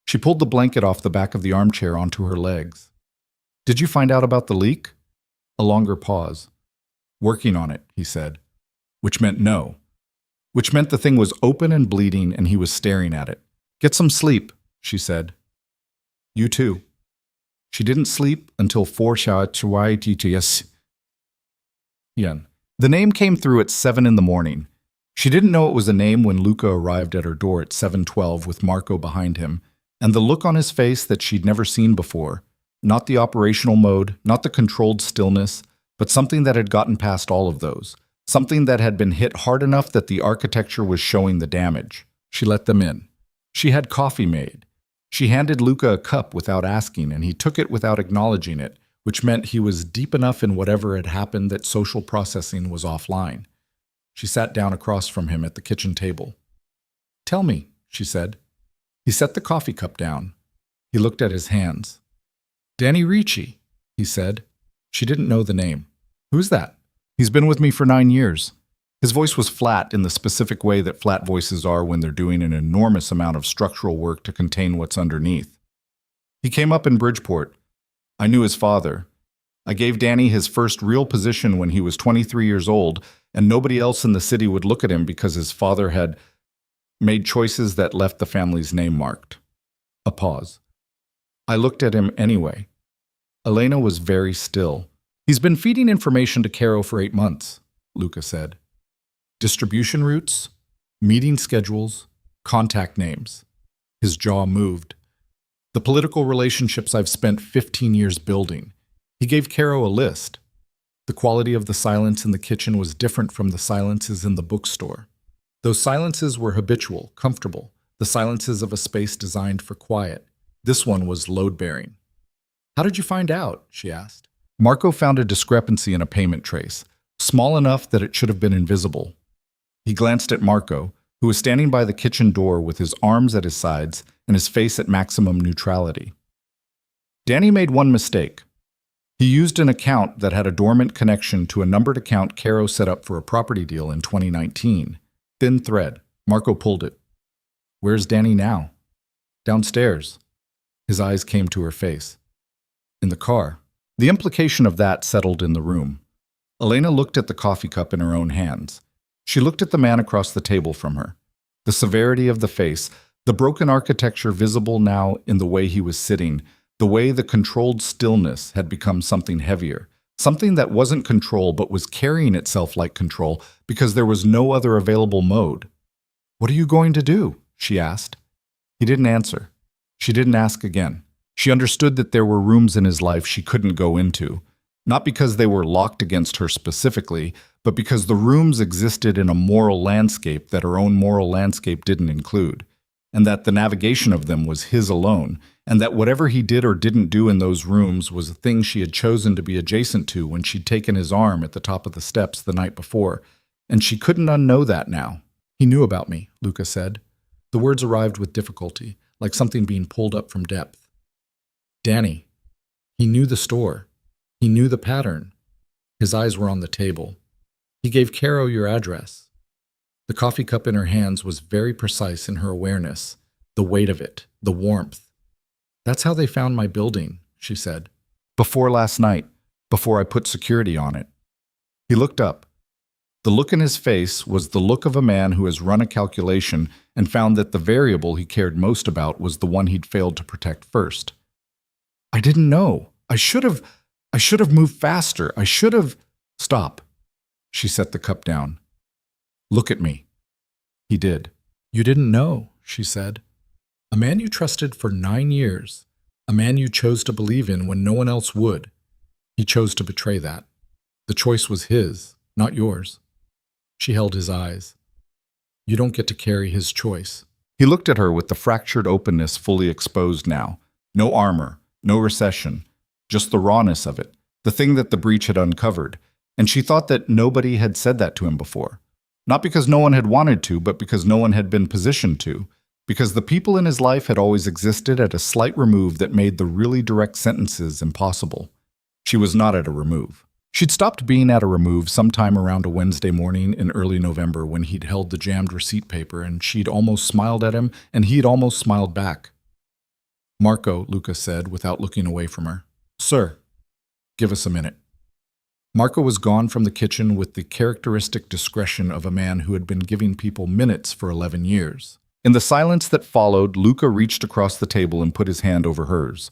Speaker 1: She pulled the blanket off the back of the armchair onto her legs. "Did you find out about the leak?" A longer pause. Working on it, he said. Which meant no. Which meant the thing was open and bleeding and he was staring at it. Get some sleep, she said. You too. She didn't sleep until 4 hours. The name came through at 7 in the morning. She didn't know it was a name when Luca arrived at her door at 7:12 with Marco behind him, and the look on his face that she'd never seen before. Not the operational mode, not the controlled stillness, but something that had gotten past all of those. Something that had been hit hard enough that the architecture was showing the damage. She let them in. She had coffee made. She handed Luca a cup without asking, and he took it without acknowledging it, which meant he was deep enough in whatever had happened that social processing was offline. She sat down across from him at the kitchen table. Tell me, she said. He set the coffee cup down. He looked at his hands. Danny Ricci, he said. She didn't know the name. Who's that? He's been with me for 9 years. His voice was flat in the specific way that flat voices are when they're doing an enormous amount of structural work to contain what's underneath. He came up in Bridgeport. I knew his father. I gave Danny his first real position when he was 23 years old, and nobody else in the city would look at him because his father had made choices that left the family's name marked. A pause. I looked at him anyway. Elena was very still. He's been feeding information to Caro for 8 months, Luca said. Distribution routes, meeting schedules, contact names. His jaw moved. The political relationships I've spent 15 years building. He gave Caro a list. The quality of the silence in the kitchen was different from the silences in the bookstore. Those silences were habitual, comfortable, the silences of a space designed for quiet. This one was load-bearing. How did you find out? She asked. Marco found a discrepancy in a payment trace, small enough that it should have been invisible. He glanced at Marco, who was standing by the kitchen door with his arms at his sides and his face at maximum neutrality. Danny made one mistake. He used an account that had a dormant connection to a numbered account Caro set up for a property deal in 2019. Thin thread. Marco pulled it. Where's Danny now? Downstairs. His eyes came to her face. In the car. The implication of that settled in the room. Elena looked at the coffee cup in her own hands. She looked at the man across the table from her. The severity of the face, the broken architecture visible now in the way he was sitting, the way the controlled stillness had become something heavier, something that wasn't control but was carrying itself like control because there was no other available mode. What are you going to do? She asked. He didn't answer. She didn't ask again. She understood that there were rooms in his life she couldn't go into, not because they were locked against her specifically, but because the rooms existed in a moral landscape that her own moral landscape didn't include, and that the navigation of them was his alone, and that whatever he did or didn't do in those rooms was a thing she had chosen to be adjacent to when she'd taken his arm at the top of the steps the night before, and she couldn't unknow that now. He knew about me, Luca said. The words arrived with difficulty, like something being pulled up from depth. Danny. He knew the store. He knew the pattern. His eyes were on the table. He gave Caro your address. The coffee cup in her hands was very precise in her awareness, the weight of it, the warmth. That's how they found my building, she said. Before last night, before I put security on it. He looked up. The look in his face was the look of a man who has run a calculation and found that the variable he cared most about was the one he'd failed to protect first. I didn't know. I should have moved faster. I should have... Stop. She set the cup down. Look at me. He did. You didn't know, she said. A man you trusted for 9 years. A man you chose to believe in when no one else would. He chose to betray that. The choice was his, not yours. She held his eyes. You don't get to carry his choice. He looked at her with the fractured openness fully exposed now. No armor, no recession, just the rawness of it, the thing that the breach had uncovered. And she thought that nobody had said that to him before. Not because no one had wanted to, but because no one had been positioned to. Because the people in his life had always existed at a slight remove that made the really direct sentences impossible. She was not at a remove. She'd stopped being at a remove sometime around a Wednesday morning in early November when he'd held the jammed receipt paper and she'd almost smiled at him and he'd almost smiled back. Marco, Luca said without looking away from her. Sir, give us a minute. Marco was gone from the kitchen with the characteristic discretion of a man who had been giving people minutes for 11 years. In the silence that followed, Luca reached across the table and put his hand over hers.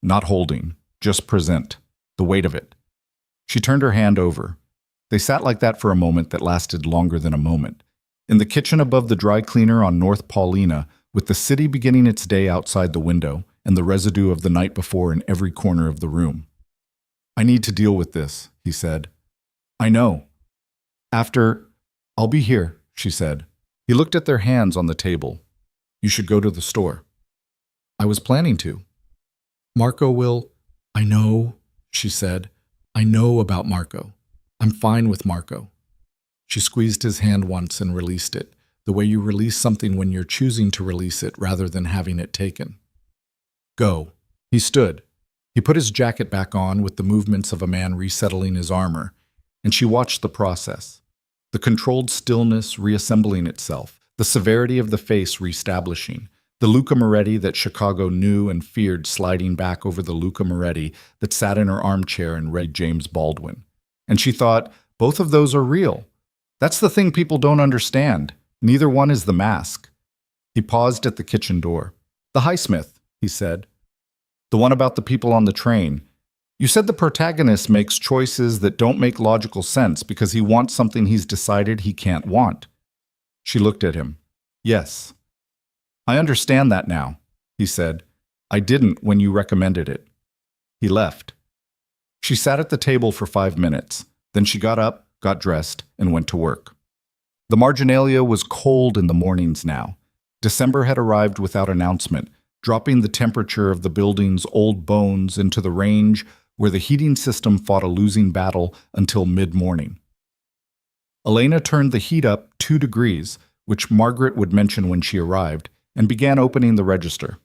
Speaker 1: Not holding, just present. The weight of it. She turned her hand over. They sat like that for a moment that lasted longer than a moment. In the kitchen above the dry cleaner on North Paulina, with the city beginning its day outside the window and the residue of the night before in every corner of the room. I need to deal with this, he said. I know. I'll be here, she said. He looked at their hands on the table. You should go to the store. I was planning to. Marco will. I know, she said. I know about Marco. I'm fine with Marco. She squeezed his hand once and released it, the way you release something when you're choosing to release it rather than having it taken. Go. He stood. He put his jacket back on with the movements of a man resettling his armor, and she watched the process. The controlled stillness reassembling itself, the severity of the face reestablishing, the Luca Moretti that Chicago knew and feared sliding back over the Luca Moretti that sat in her armchair and read James Baldwin. And she thought, both of those are real. That's the thing people don't understand. Neither one is the mask. He paused at the kitchen door. The Highsmith, he said. The one about the people on the train. You said the protagonist makes choices that don't make logical sense because he wants something he's decided he can't want. She looked at him. Yes. I understand that now, he said. I didn't when you recommended it. He left. She sat at the table for 5 minutes. Then she got up, got dressed, and went to work. The marginalia was cold in the mornings now. December had arrived without announcement, dropping the temperature of the building's old bones into the range where the heating system fought a losing battle until mid-morning. Elena turned the heat up 2 degrees, which Margaret would mention when she arrived, and began opening the register.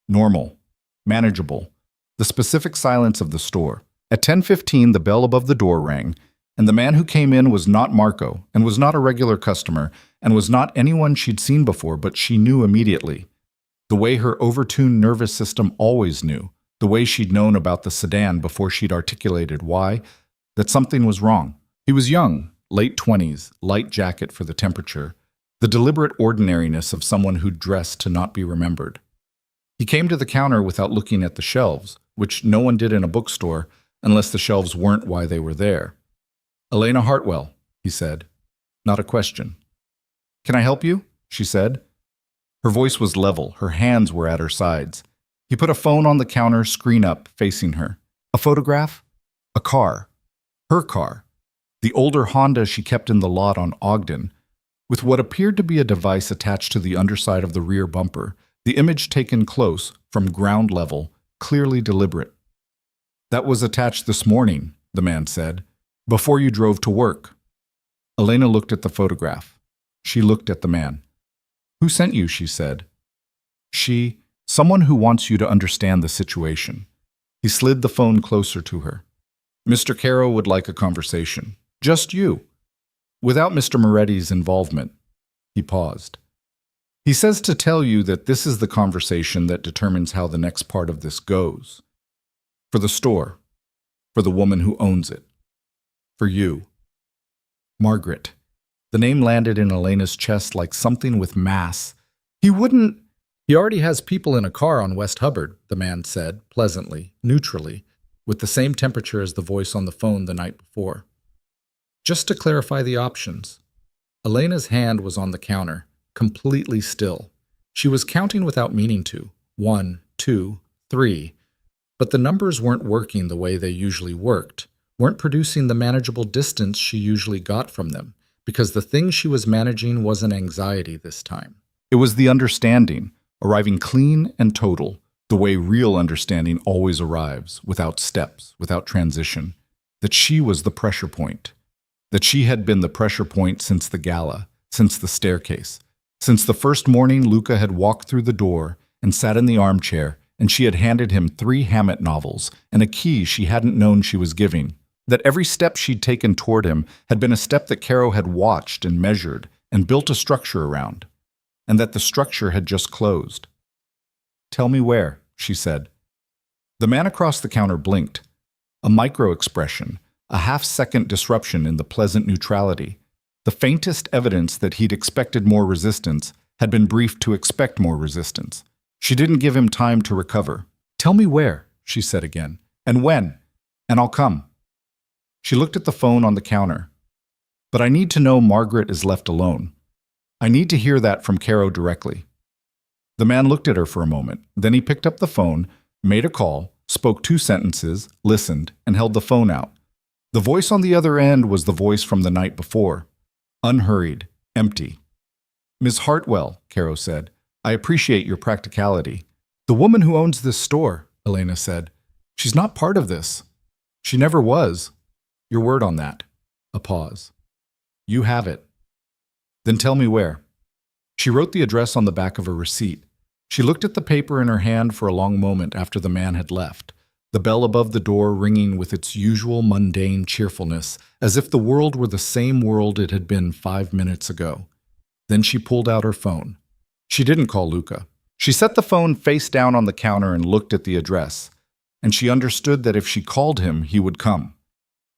Speaker 1: Normal. Manageable. The specific silence of the store. At 10:15, the bell above the door rang, and the man who came in was not Marco, and was not a regular customer, and was not anyone she'd seen before, but she knew immediately. The way her overtuned nervous system always knew, the way she'd known about the sedan before she'd articulated why, that something was wrong. He was young, late 20s, light jacket for the temperature, the deliberate ordinariness of someone who'd dressed to not be remembered. He came to the counter without looking at the shelves, which no one did in a bookstore unless the shelves weren't why they were there. Elena Hartwell, he said. Not a question. Can I help you? She said. Her voice was level, her hands were at her sides. He put a phone on the counter, screen up, facing her. A photograph? A car. Her car. The older Honda she kept in the lot on Ogden, with what appeared to be a device attached to the underside of the rear bumper, the image taken close, from ground level, clearly deliberate. That was attached this morning, the man said, before you drove to work. Elena looked at the photograph. She looked at the man. Who sent you, she said. Someone who wants you to understand the situation. He slid the phone closer to her. Mr. Caro would like a conversation. Just you. Without Mr. Moretti's involvement. He paused. He says to tell you that this is the conversation that determines how the next part of this goes. For the store. For the woman who owns it. For you. Margaret. The name landed in Elena's chest like something with mass. He already has people in a car on West Hubbard, the man said, pleasantly, neutrally, with the same temperature as the voice on the phone the night before. Just to clarify the options. Elena's hand was on the counter, completely still. She was counting without meaning to. 1, 2, 3. But the numbers weren't working the way they usually worked, weren't producing the manageable distance she usually got from them, because the thing she was managing wasn't anxiety this time. It was the understanding, arriving clean and total, the way real understanding always arrives, without steps, without transition, that she was the pressure point, that she had been the pressure point since the gala, since the staircase, since the first morning Luca had walked through the door and sat in the armchair, and she had handed him 3 Hammett novels and a key she hadn't known she was giving, that every step she'd taken toward him had been a step that Caro had watched and measured and built a structure around, and that the structure had just closed. Tell me where, she said. The man across the counter blinked. A micro-expression, a half-second disruption in the pleasant neutrality. The faintest evidence that he'd expected more resistance had been briefed to expect more resistance. She didn't give him time to recover. "Tell me where," she said again, "and when, and I'll come." She looked at the phone on the counter. "But I need to know Margaret is left alone. I need to hear that from Caro directly." The man looked at her for a moment. Then he picked up the phone, made a call, spoke 2 sentences, listened, and held the phone out. The voice on the other end was the voice from the night before. Unhurried, empty. "Ms. Hartwell," Caro said, "I appreciate your practicality." "The woman who owns this store," Elena said. "She's not part of this. She never was. Your word on that." A pause. "You have it." "Then tell me where." She wrote the address on the back of a receipt. She looked at the paper in her hand for a long moment after the man had left, the bell above the door ringing with its usual mundane cheerfulness, as if the world were the same world it had been 5 minutes ago. Then she pulled out her phone. She didn't call Luca. She set the phone face down on the counter and looked at the address, and she understood that if she called him, he would come.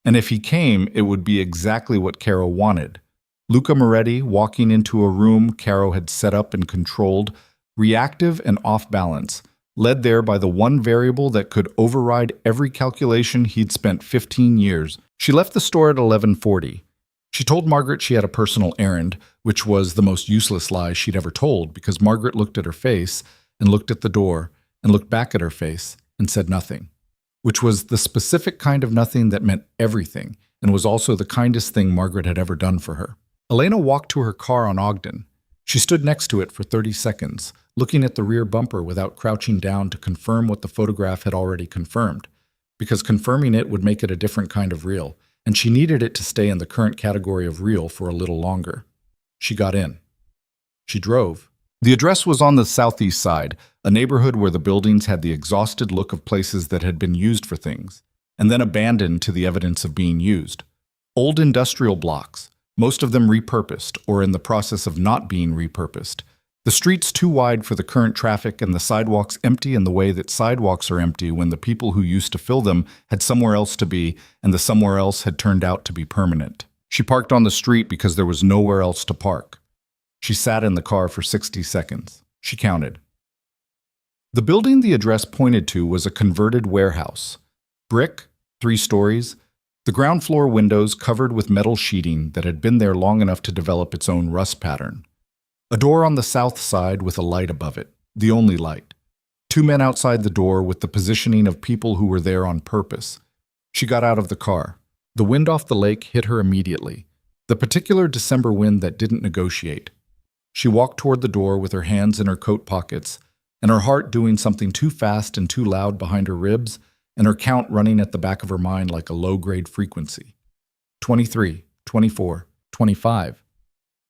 Speaker 1: And if he came, it would be exactly what Caro wanted. Luca Moretti walking into a room Caro had set up and controlled, reactive and off balance, led there by the one variable that could override every calculation he'd spent 15 years. She left the store at 11:40. She told Margaret she had a personal errand, which was the most useless lie she'd ever told, because Margaret looked at her face and looked at the door and looked back at her face and said nothing, which was the specific kind of nothing that meant everything and was also the kindest thing Margaret had ever done for her. Elena walked to her car on Ogden. She stood next to it for 30 seconds, looking at the rear bumper without crouching down to confirm what the photograph had already confirmed, because confirming it would make it a different kind of real, and she needed it to stay in the current category of real for a little longer. She got in. She drove. The address was on the southeast side, a neighborhood where the buildings had the exhausted look of places that had been used for things, and then abandoned to the evidence of being used. Old industrial blocks, most of them repurposed or in the process of not being repurposed. The streets too wide for the current traffic and the sidewalks empty in the way that sidewalks are empty when the people who used to fill them had somewhere else to be and the somewhere else had turned out to be permanent. She parked on the street because there was nowhere else to park. She sat in the car for 60 seconds. She counted. The building the address pointed to was a converted warehouse. Brick, 3 stories, the ground floor windows covered with metal sheeting that had been there long enough to develop its own rust pattern. A door on the south side with a light above it, the only light. 2 men outside the door with the positioning of people who were there on purpose. She got out of the car. The wind off the lake hit her immediately, the particular December wind that didn't negotiate. She walked toward the door with her hands in her coat pockets, and her heart doing something too fast and too loud behind her ribs, and her count running at the back of her mind like a low-grade frequency. 23, 24, 25.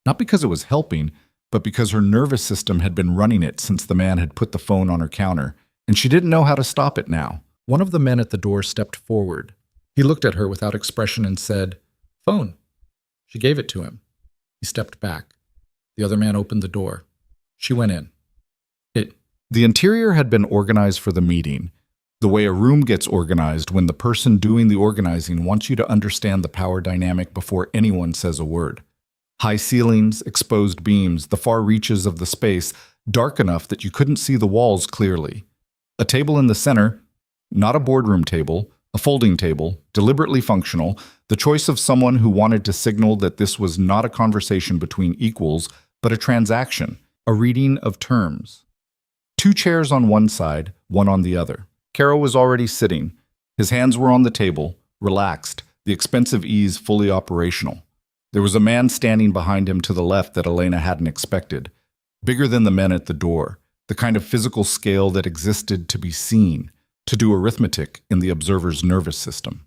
Speaker 1: Not because it was helping, but because her nervous system had been running it since the man had put the phone on her counter, and she didn't know how to stop it now. One of the men at the door stepped forward. He looked at her without expression and said, "Phone." She gave it to him. He stepped back. The other man opened the door. She went in. The interior had been organized for the meeting, the way a room gets organized when the person doing the organizing wants you to understand the power dynamic before anyone says a word. High ceilings, exposed beams, the far reaches of the space, dark enough that you couldn't see the walls clearly. A table in the center, not a boardroom table, a folding table, deliberately functional, the choice of someone who wanted to signal that this was not a conversation between equals, but a transaction, a reading of terms. 2 chairs on one side, one on the other. Caro was already sitting. His hands were on the table, relaxed, the expensive ease fully operational. There was a man standing behind him to the left that Elena hadn't expected, bigger than the men at the door, the kind of physical scale that existed to be seen, to do arithmetic in the observer's nervous system.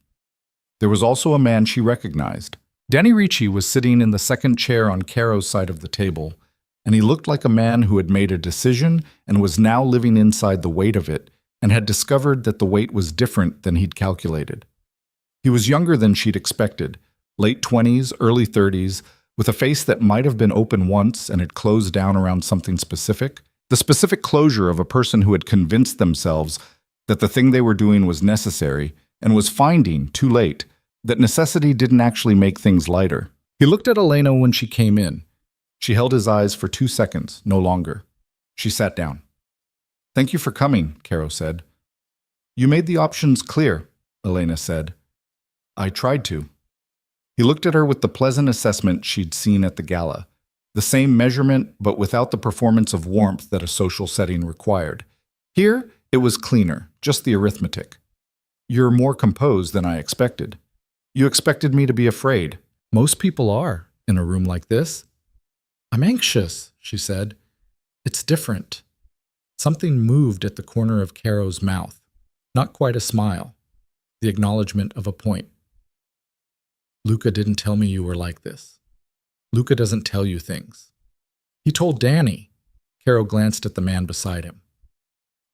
Speaker 1: There was also a man she recognized. Danny Ricci was sitting in the second chair on Caro's side of the table, and he looked like a man who had made a decision and was now living inside the weight of it, and had discovered that the weight was different than he'd calculated. He was younger than she'd expected, late 20s, early 30s, with a face that might have been open once and had closed down around something specific, the specific closure of a person who had convinced themselves that the thing they were doing was necessary and was finding, too late, that necessity didn't actually make things lighter. He looked at Elena when she came in. She held his eyes for 2 seconds, no longer. She sat down. "Thank you for coming," Caro said. "You made the options clear," Elena said. "I tried to." He looked at her with the pleasant assessment she'd seen at the gala. The same measurement, but without the performance of warmth that a social setting required. Here, it was cleaner, just the arithmetic. "You're more composed than I expected. You expected me to be afraid." "Most people are, in a room like this." "I'm anxious," she said. "It's different." Something moved at the corner of Caro's mouth. Not quite a smile. The acknowledgement of a point. "Luca didn't tell me you were like this. Luca doesn't tell you things. He told Danny." Caro glanced at the man beside him.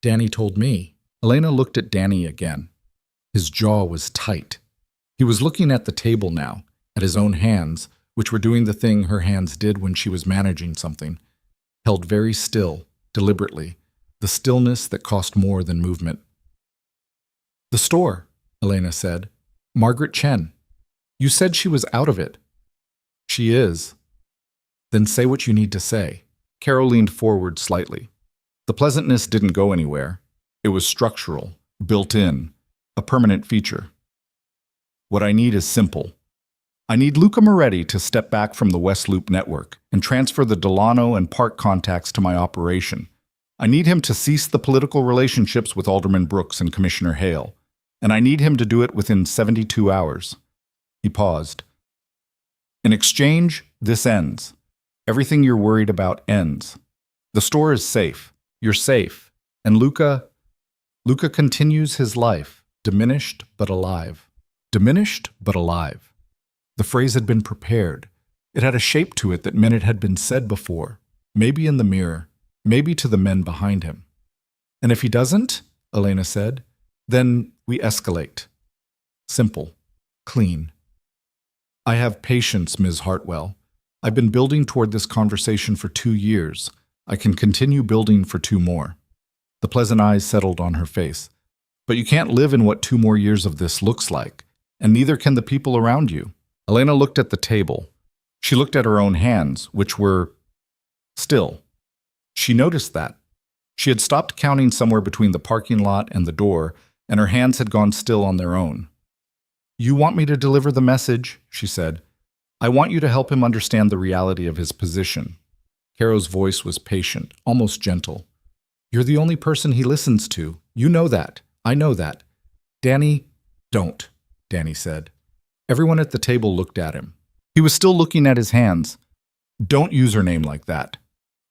Speaker 1: "Danny told me." Elena looked at Danny again. His jaw was tight. He was looking at the table now, at his own hands, which were doing the thing her hands did when she was managing something. Held very still, deliberately, the stillness that cost more than movement. "The store," Elena said. "Margaret Chen. You said she was out of it." "She is." "Then say what you need to say." Caro leaned forward slightly. The pleasantness didn't go anywhere. It was structural, built in, a permanent feature. "What I need is simple. I need Luca Moretti to step back from the West Loop network and transfer the Delano and Park contacts to my operation. I need him to cease the political relationships with Alderman Brooks and Commissioner Hale, and I need him to do it within 72 hours. He paused. "In exchange, this ends. Everything you're worried about ends. The store is safe. You're safe. And Luca continues his life, diminished but alive." Diminished but alive. The phrase had been prepared. It had a shape to it that meant it had been said before, maybe in the mirror, maybe to the men behind him. "And if he doesn't," Elena said, "then we escalate. Simple. Clean." "I have patience, Ms. Hartwell. I've been building toward this conversation for 2 years. I can continue building for 2 more. The pleasant eyes settled on her face. "But you can't live in what 2 more years of this looks like, and neither can the people around you." Elena looked at the table. She looked at her own hands, which were still. She noticed that. She had stopped counting somewhere between the parking lot and the door, and her hands had gone still on their own. "You want me to deliver the message," she said. "I want you to help him understand the reality of his position." Caro's voice was patient, almost gentle. "You're the only person he listens to. You know that. I know that." "Danny, don't," Danny said. Everyone at the table looked at him. He was still looking at his hands. "Don't use her name like that."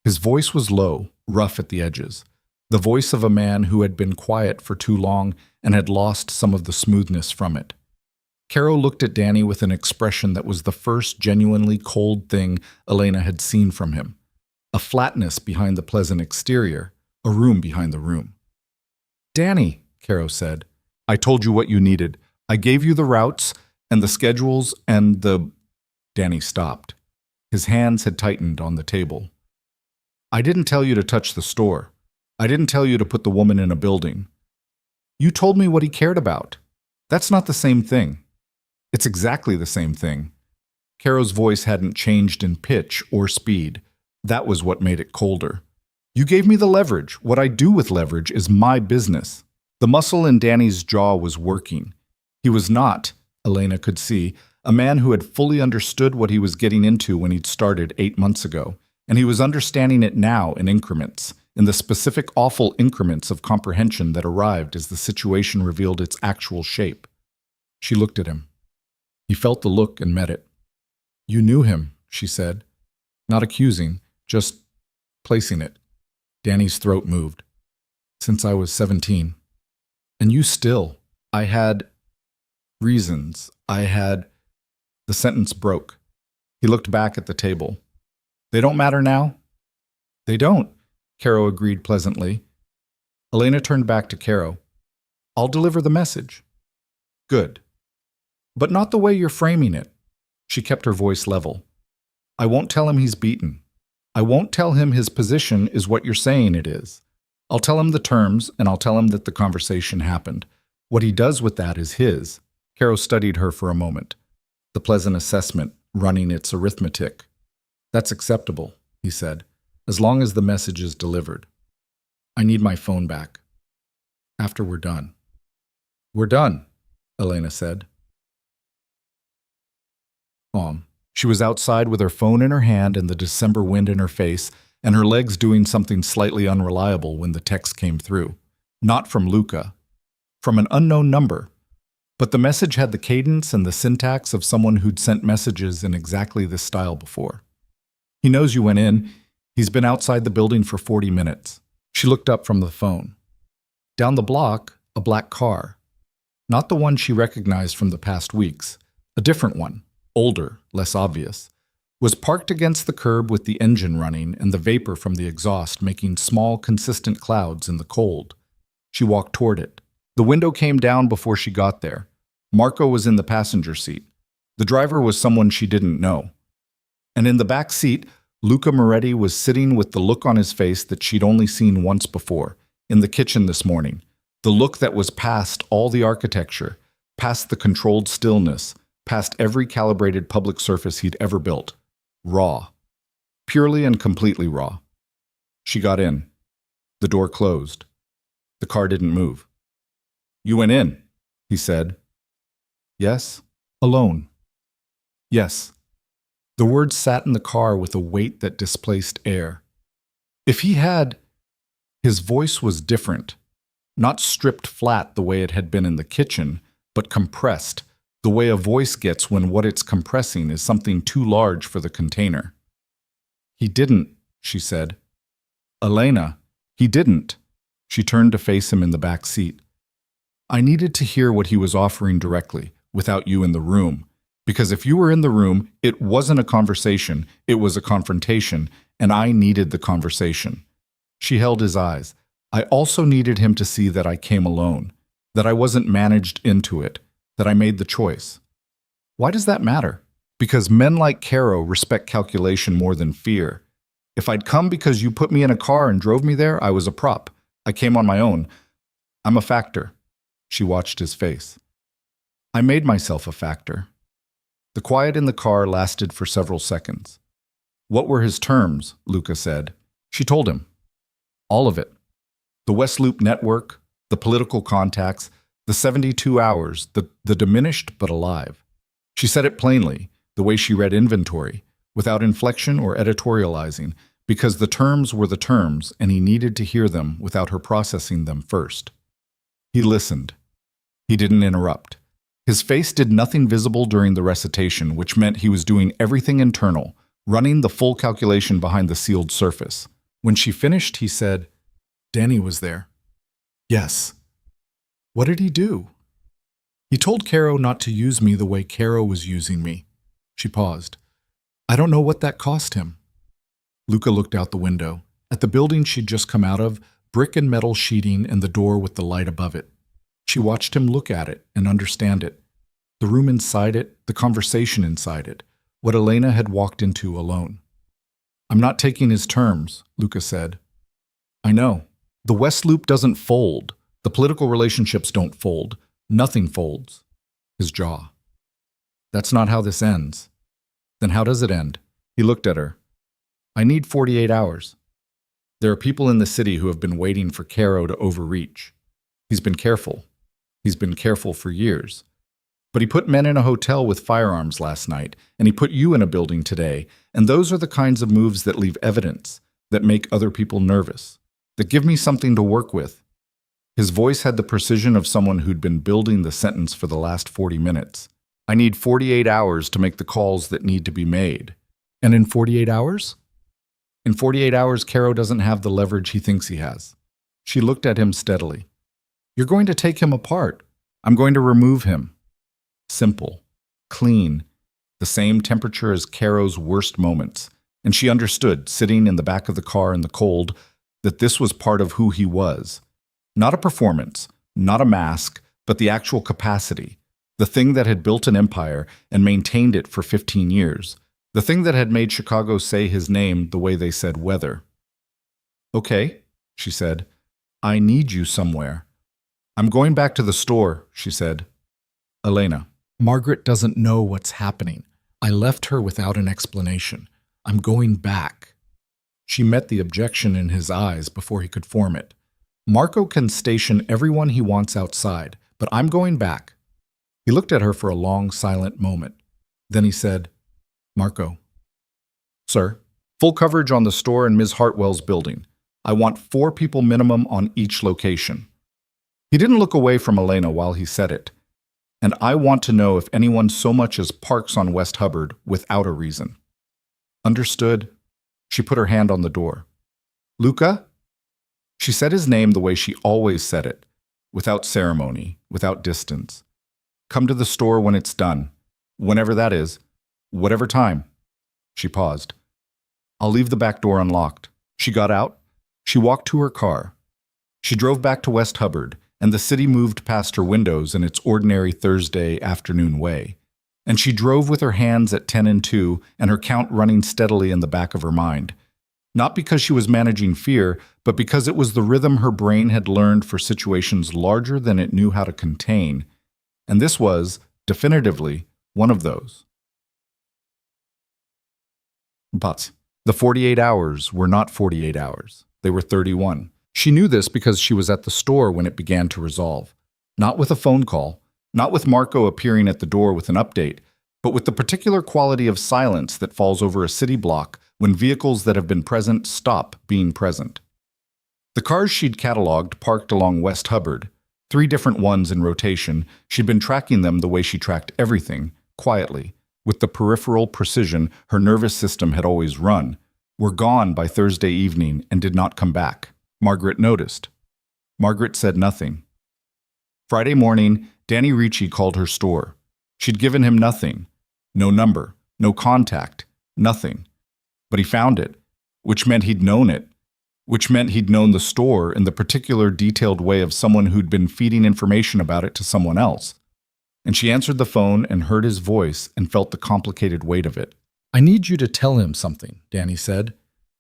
Speaker 1: His voice was low, rough at the edges. The voice of a man who had been quiet for too long and had lost some of the smoothness from it. Caro looked at Danny with an expression that was the first genuinely cold thing Elena had seen from him. A flatness behind the pleasant exterior, a room behind the room. "Danny," Caro said, "I told you what you needed. I gave you the routes and the schedules and the—" Danny stopped. His hands had tightened on the table. "I didn't tell you to touch the store. I didn't tell you to put the woman in a building. You told me what he cared about. That's not the same thing." "It's exactly the same thing." Caro's voice hadn't changed in pitch or speed. That was what made it colder. "You gave me the leverage. What I do with leverage is my business." The muscle in Danny's jaw was working. He was not, Elena could see, a man who had fully understood what he was getting into when he'd started 8 months ago, and he was understanding it now in increments, in the specific awful increments of comprehension that arrived as the situation revealed its actual shape. She looked at him. He felt the look and met it. "You knew him," she said, not accusing, just placing it. Danny's throat moved. "Since I was 17. And you still. I had reasons. I had—" The sentence broke. He looked back at the table. "They don't matter now?" "They don't," Caro agreed pleasantly. Elena turned back to Caro. "I'll deliver the message." "Good. But not the way you're framing it." She kept her voice level. "I won't tell him he's beaten. I won't tell him his position is what you're saying it is. I'll tell him the terms, and I'll tell him that the conversation happened. What he does with that is his. Caro studied her for a moment, the pleasant assessment running its arithmetic. That's acceptable, he said, as long as the message is delivered. I need my phone back. After we're done. We're done, Elena said. She was outside with her phone in her hand and the December wind in her face, and her legs doing something slightly unreliable when the text came through. Not from Luca. From an unknown number. But the message had the cadence and the syntax of someone who'd sent messages in exactly this style before. He knows you went in. He's been outside the building for 40 minutes. She looked up from the phone. Down the block, a black car. Not the one she recognized from the past weeks. A different one, older, less obvious, was parked against the curb with the engine running and the vapor from the exhaust making small, consistent clouds in the cold. She walked toward it. The window came down before she got there. Marco was in the passenger seat. The driver was someone she didn't know. And in the back seat, Luca Moretti was sitting with the look on his face that she'd only seen once before, in the kitchen this morning. The look that was past all the architecture, past the controlled stillness, past every calibrated public surface he'd ever built. Raw. Purely and completely raw. She got in. The door closed. The car didn't move. You went in, he said. Yes. Alone. Yes. The words sat in the car with a weight that displaced air. If he had, his voice was different. Not stripped flat the way it had been in the kitchen, but compressed, the way a voice gets when what it's compressing is something too large for the container. He didn't, she said. Elena, he didn't. She turned to face him in the back seat. I needed to hear what he was offering directly, without you in the room. Because if you were in the room, it wasn't a conversation, it was a confrontation, and I needed the conversation. She held his eyes. I also needed him to see that I came alone, that I wasn't managed into it, that I made the choice. Why does that matter? Because men like Caro respect calculation more than fear. If I'd come because you put me in a car and drove me there, I was a prop. I came on my own. I'm a factor. She watched his face. I made myself a factor. The quiet in the car lasted for several seconds. What were his terms? Luca said. She told him. All of it. The West Loop network, the political contacts, the 72 hours, the diminished but alive. She said it plainly, the way she read inventory, without inflection or editorializing, because the terms were the terms and he needed to hear them without her processing them first. He listened. He didn't interrupt. His face did nothing visible during the recitation, which meant he was doing everything internal, running the full calculation behind the sealed surface. When she finished, he said, Danny was there. Yes. What did he do? He told Caro not to use me the way Caro was using me. She paused. I don't know what that cost him. Luca looked out the window, at the building she'd just come out of, brick and metal sheeting and the door with the light above it. She watched him look at it and understand it. The room inside it, the conversation inside it, what Elena had walked into alone. I'm not taking his terms, Luca said. I know. The West Loop doesn't fold. The political relationships don't fold. Nothing folds. His jaw. That's not how this ends. Then how does it end? He looked at her. I need 48 hours. There are people in the city who have been waiting for Caro to overreach. He's been careful. He's been careful for years. But he put men in a hotel with firearms last night, and he put you in a building today, and those are the kinds of moves that leave evidence, that make other people nervous, that give me something to work with. His voice had the precision of someone who'd been building the sentence for the last 40 minutes. I need 48 hours to make the calls that need to be made. And in 48 hours? In 48 hours, Caro doesn't have the leverage he thinks he has. She looked at him steadily. You're going to take him apart. I'm going to remove him. Simple, clean, the same temperature as Caro's worst moments. And she understood, sitting in the back of the car in the cold, that this was part of who he was. Not a performance, not a mask, but the actual capacity. The thing that had built an empire and maintained it for 15 years. The thing that had made Chicago say his name the way they said weather. Okay, she said. I need you somewhere. I'm going back to the store, she said. Elena. Margaret doesn't know what's happening. I left her without an explanation. I'm going back. She met the objection in his eyes before he could form it. Marco can station everyone he wants outside, but I'm going back. He looked at her for a long, silent moment. Then he said, Marco. Sir, full coverage on the store in Ms. Hartwell's building. I want 4 people minimum on each location. He didn't look away from Elena while he said it. And I want to know if anyone so much as parks on West Hubbard without a reason. Understood. She put her hand on the door. Luca? She said his name the way she always said it, without ceremony, without distance. Come to the store when it's done, whenever that is, whatever time. She paused. I'll leave the back door unlocked. She got out. She walked to her car. She drove back to West Hubbard, and the city moved past her windows in its ordinary Thursday afternoon way. And she drove with her hands at 10 and 2 and her count running steadily in the back of her mind. Not because she was managing fear, but because it was the rhythm her brain had learned for situations larger than it knew how to contain. And this was, definitively, one of those. But the 48 hours were not 48 hours. They were 31. She knew this because she was at the store when it began to resolve. Not with a phone call, not with Marco appearing at the door with an update, but with the particular quality of silence that falls over a city block when vehicles that have been present stop being present. The cars she'd cataloged parked along West Hubbard, 3 different ones in rotation. She'd been tracking them the way she tracked everything, quietly, with the peripheral precision her nervous system had always run, were gone by Thursday evening and did not come back. Margaret noticed. Margaret said nothing. Friday morning, Danny Ricci called her store. She'd given him nothing. No number, no contact, nothing. But he found it, which meant he'd known it, which meant he'd known the store in the particular detailed way of someone who'd been feeding information about it to someone else. And she answered the phone and heard his voice and felt the complicated weight of it. I need you to tell him something, Danny said.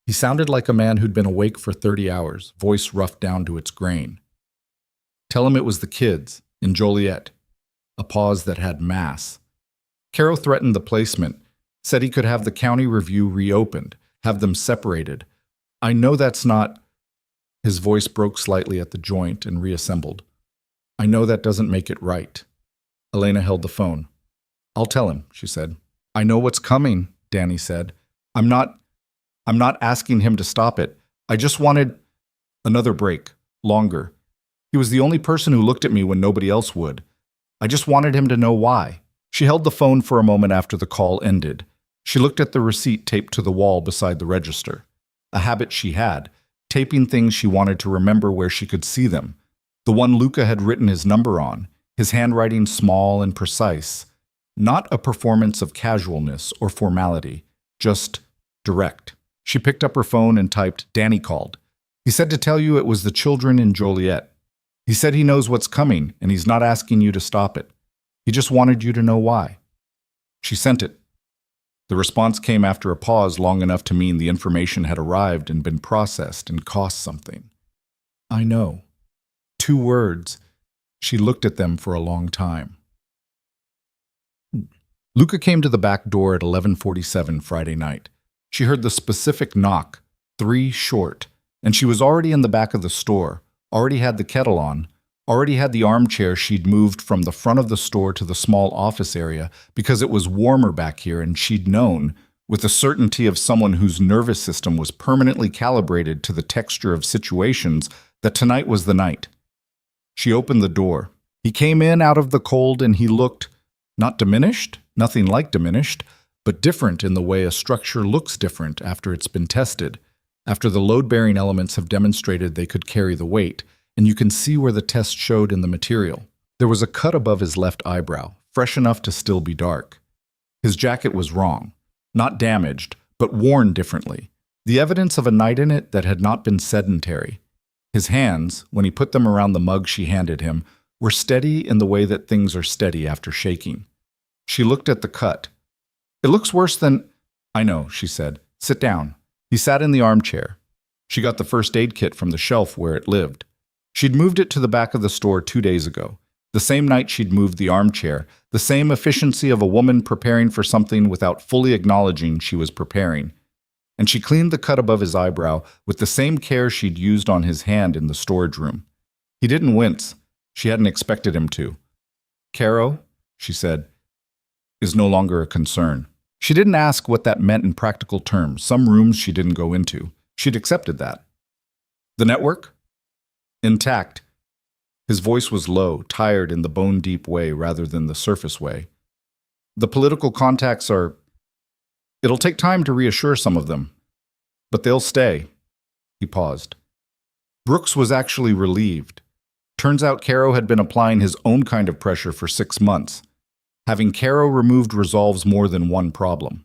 Speaker 1: He sounded like a man who'd been awake for 30 hours, voice roughed down to its grain. Tell him it was the kids, in Joliet. A pause that had mass. Caro threatened the placement, said he could have the county review reopened, have them separated. I know that's not... His voice broke slightly at the joint and reassembled. I know that doesn't make it right. Elena held the phone. I'll tell him, she said. I know what's coming, Danny said. I'm not asking him to stop it. I just wanted another break, longer. He was the only person who looked at me when nobody else would. I just wanted him to know why. She held the phone for a moment after the call ended. She looked at the receipt taped to the wall beside the register. A habit she had, taping things she wanted to remember where she could see them. The one Luca had written his number on, his handwriting small and precise. Not a performance of casualness or formality, just direct. She picked up her phone and typed, Danny called. He said to tell you it was the children in Joliet. He said he knows what's coming, and he's not asking you to stop it. He just wanted you to know why. She sent it. The response came after a pause long enough to mean the information had arrived and been processed and cost something. I know. 2 words. She looked at them for a long time. Luca came to the back door at 11:47 Friday night. She heard the specific knock, 3 short, and she was already in the back of the store, already had the kettle on, already had the armchair she'd moved from the front of the store to the small office area because it was warmer back here, and she'd known, with the certainty of someone whose nervous system was permanently calibrated to the texture of situations, that tonight was the night. She opened the door. He came in out of the cold and he looked, not diminished, nothing like diminished, but different in the way a structure looks different after it's been tested, after the load-bearing elements have demonstrated they could carry the weight, and you can see where the test showed in the material. There was a cut above his left eyebrow, fresh enough to still be dark. His jacket was wrong, not damaged, but worn differently, the evidence of a night in it that had not been sedentary. His hands, when he put them around the mug she handed him, were steady in the way that things are steady after shaking. She looked at the cut. It looks worse than... I know, she said. Sit down. He sat in the armchair. She got the first aid kit from the shelf where it lived. She'd moved it to the back of the store 2 days ago. The same night she'd moved the armchair, the same efficiency of a woman preparing for something without fully acknowledging she was preparing. And she cleaned the cut above his eyebrow with the same care she'd used on his hand in the storage room. He didn't wince. She hadn't expected him to. "Caro," she said, "is no longer a concern." She didn't ask what that meant in practical terms. Some rooms she didn't go into. She'd accepted that. "The network?" "Intact." His voice was low, tired in the bone-deep way rather than the surface way. "The political contacts are... It'll take time to reassure some of them, but they'll stay." He paused. Brooks was actually relieved. Turns out Caro had been applying his own kind of pressure for 6 months. Having Caro removed resolves more than one problem.